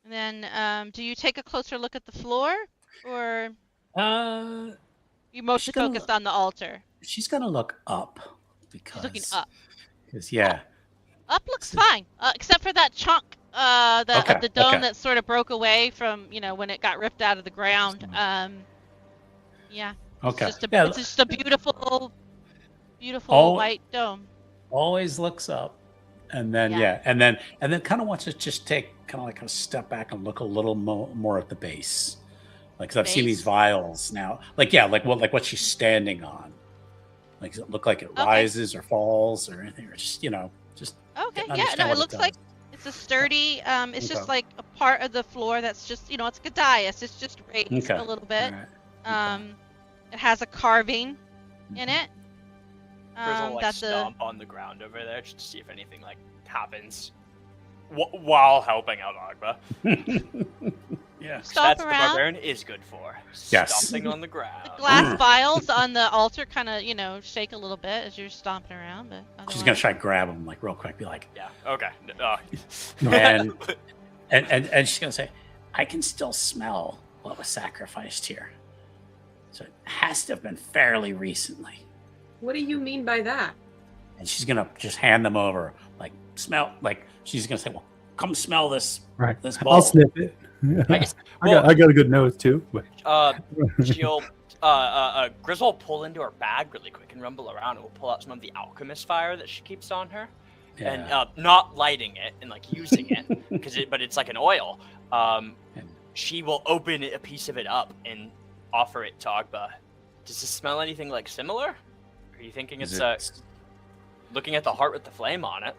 then do you take a closer look at the floor, or you mostly focused on the altar? She's gonna look up because She's looking up. Because yeah, Up looks fine, except for that chunk of the dome okay. that sort of broke away from when it got ripped out of the ground. Yeah. okay. It's just a beautiful white dome. Always looks up, and then and then kind of wants to just take kind of like a step back and look a little more at the base, like 'cause I've seen these vials now. Like what she's standing on. Like does it look like it rises or falls or anything, or just just okay. Yeah, no, it looks like it's a sturdy. It's just like a part of the floor that's just it's like a dais. It's just raised a little bit. Right. It has a carving in it. Grizzle That's stomp on the ground over there just to see if anything like happens while helping out Agba. Yeah, stomp that's around. the barbarian is good for. Yes. Stomping on the ground. The glass vials on the altar kind of shake a little bit as you're stomping around, but She's gonna try to grab him like real quick, be like, Yeah. Okay. and she's gonna say, I can still smell what was sacrificed here. So it has to have been fairly recently. What do you mean by that? And she's gonna just hand them over, like smell. Like she's gonna say, "Well, come smell this. Right. This bowl." I'll sniff it. I got a good nose too. But She'll Grizzle will pull into her bag really quick and rumble around, and will pull out some of the alchemist fire that she keeps on her, and not lighting it and like using it but it's like an oil. She will open a piece of it up and offer it to Agba. Does this smell anything like similar? Are you thinking it's looking at the heart with the flame on it?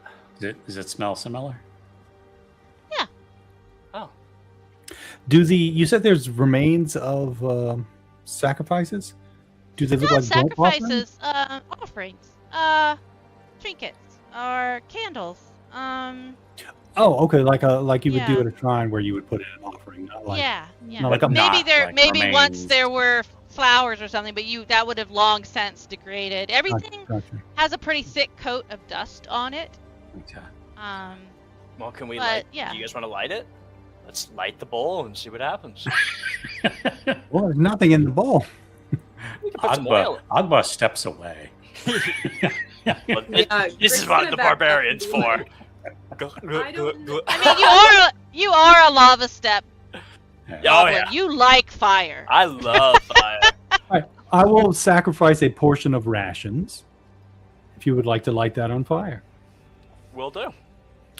Does it smell similar? Yeah. Oh. You said there's remains of sacrifices? Do they look like sacrifices? Offerings, trinkets, or candles. Oh, okay, like you would do at a shrine where you would put in an offering, not like not like a maybe once there were flowers or something, but that would have long since degraded. Everything has a pretty thick coat of dust on it. Okay. Well, can we light? Yeah. Do you guys want to light it? Let's light the bowl and see what happens. Well, there's nothing in the bowl. We can put some oil. Agba steps away. This is what the barbarian's for. I don't know. I mean, you are a lava step. Oh Goblin. yeah. You like fire. I love fire. Right. I will sacrifice a portion of rations if you would like to light that on fire. Will do.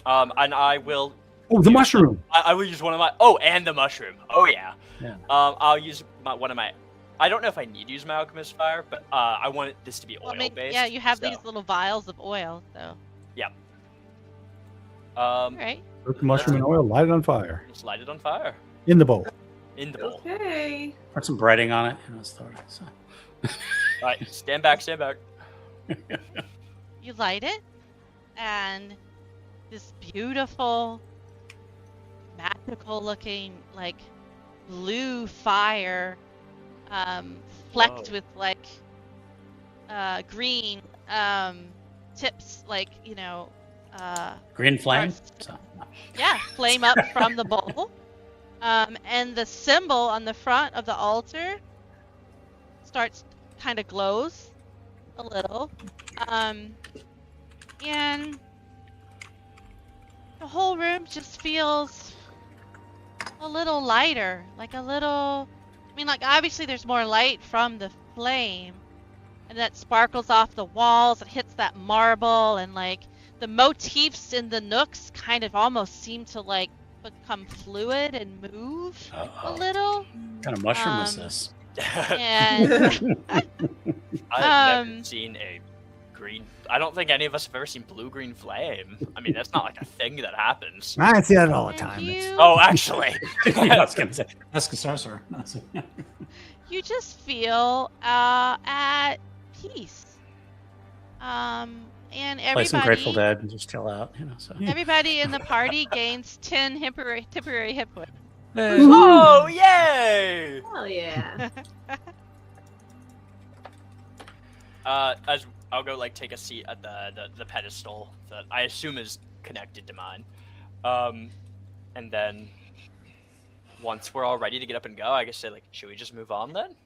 And I will. Oh, the mushroom. I will use one of my. Oh, and the mushroom. Oh yeah. I'll use one of my. I don't know if I need to use my alchemist fire, but I want this to be oil based. Yeah, you have these little vials of oil, so. Yep. Right. Put the mushroom and oil, light it on fire. Just light it on fire. In the bowl. In the bowl. Okay. Put some breading on it. Let's throw it. So. All right, stand back, stand back. You light it, and this beautiful, magical-looking, like blue fire, flecked with like green tips, like Green flame. yeah, flame up from the bowl, and the symbol on the front of the altar starts kind of glows a little, and the whole room just feels a little lighter, like a little. I mean, like obviously there's more light from the flame, and that sparkles off the walls. It hits that marble, and like the motifs in the nooks kind of almost seem to like become fluid and move a Uh-oh. little. What kind of mushroom was Um, this? And I've never seen a green. I don't think any of us have ever seen blue-green flame. I mean, that's not like a thing that happens. I see that all the and time. It's- you, Oh, actually. Yeah, I was gonna say that's the sorcerer. you just feel at peace. And Play some Grateful everybody, Dead and just chill out, you know. So. everybody in the party gains 10 temporary hit points. Oh, yay! Hell yeah. As I'll go like take a seat at the pedestal that I assume is connected to mine, and then once we're all ready to get up and go, I guess say like, should we just move on then?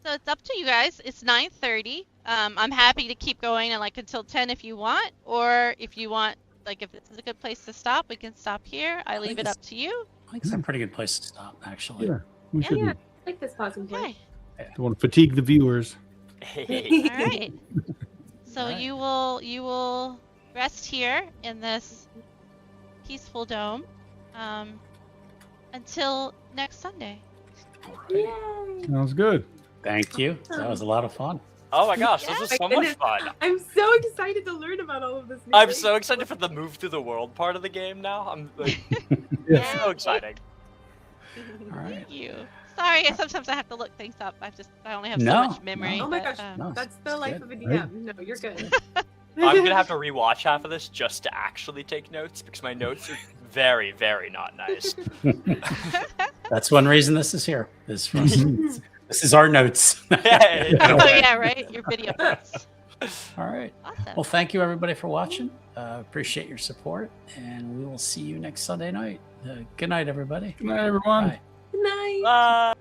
So it's up to you guys. It's 9:30. I'm happy to keep going and like until 10 if you want, or if you want, like if this is a good place to stop, we can stop here. I leave it up to you. I think it's a pretty good place to stop, actually. Yeah, we Yeah, shouldn't. yeah. I like this pausing point. Okay. Don't want to fatigue the viewers. All right. So All right. you will rest here in this peaceful dome until next Sunday. All right. Yay. Sounds good. Thank you. That was a lot of fun. Oh my gosh, Yeah. this was My so much goodness. fun. I'm so excited to learn about all of this. New I'm thing. so excited for the move through the world part of the game now. I'm like, Yeah. so exciting. All right. Thank you. Sorry, sometimes I have to look things up. I only have so No, much memory. no. Oh my but, gosh, No, that's the it's life good. of a DM. No, you're good. I'm gonna have to rewatch half of this just to actually take notes because my notes are very, very not nice. That's one reason this is here. This is our notes. Hey. oh yeah, right. Your video notes. All right. Awesome. Well, thank you everybody for watching. Appreciate your support, and we will see you next Sunday night. Good night, everybody. Good night, everyone. Bye. Good night. Bye.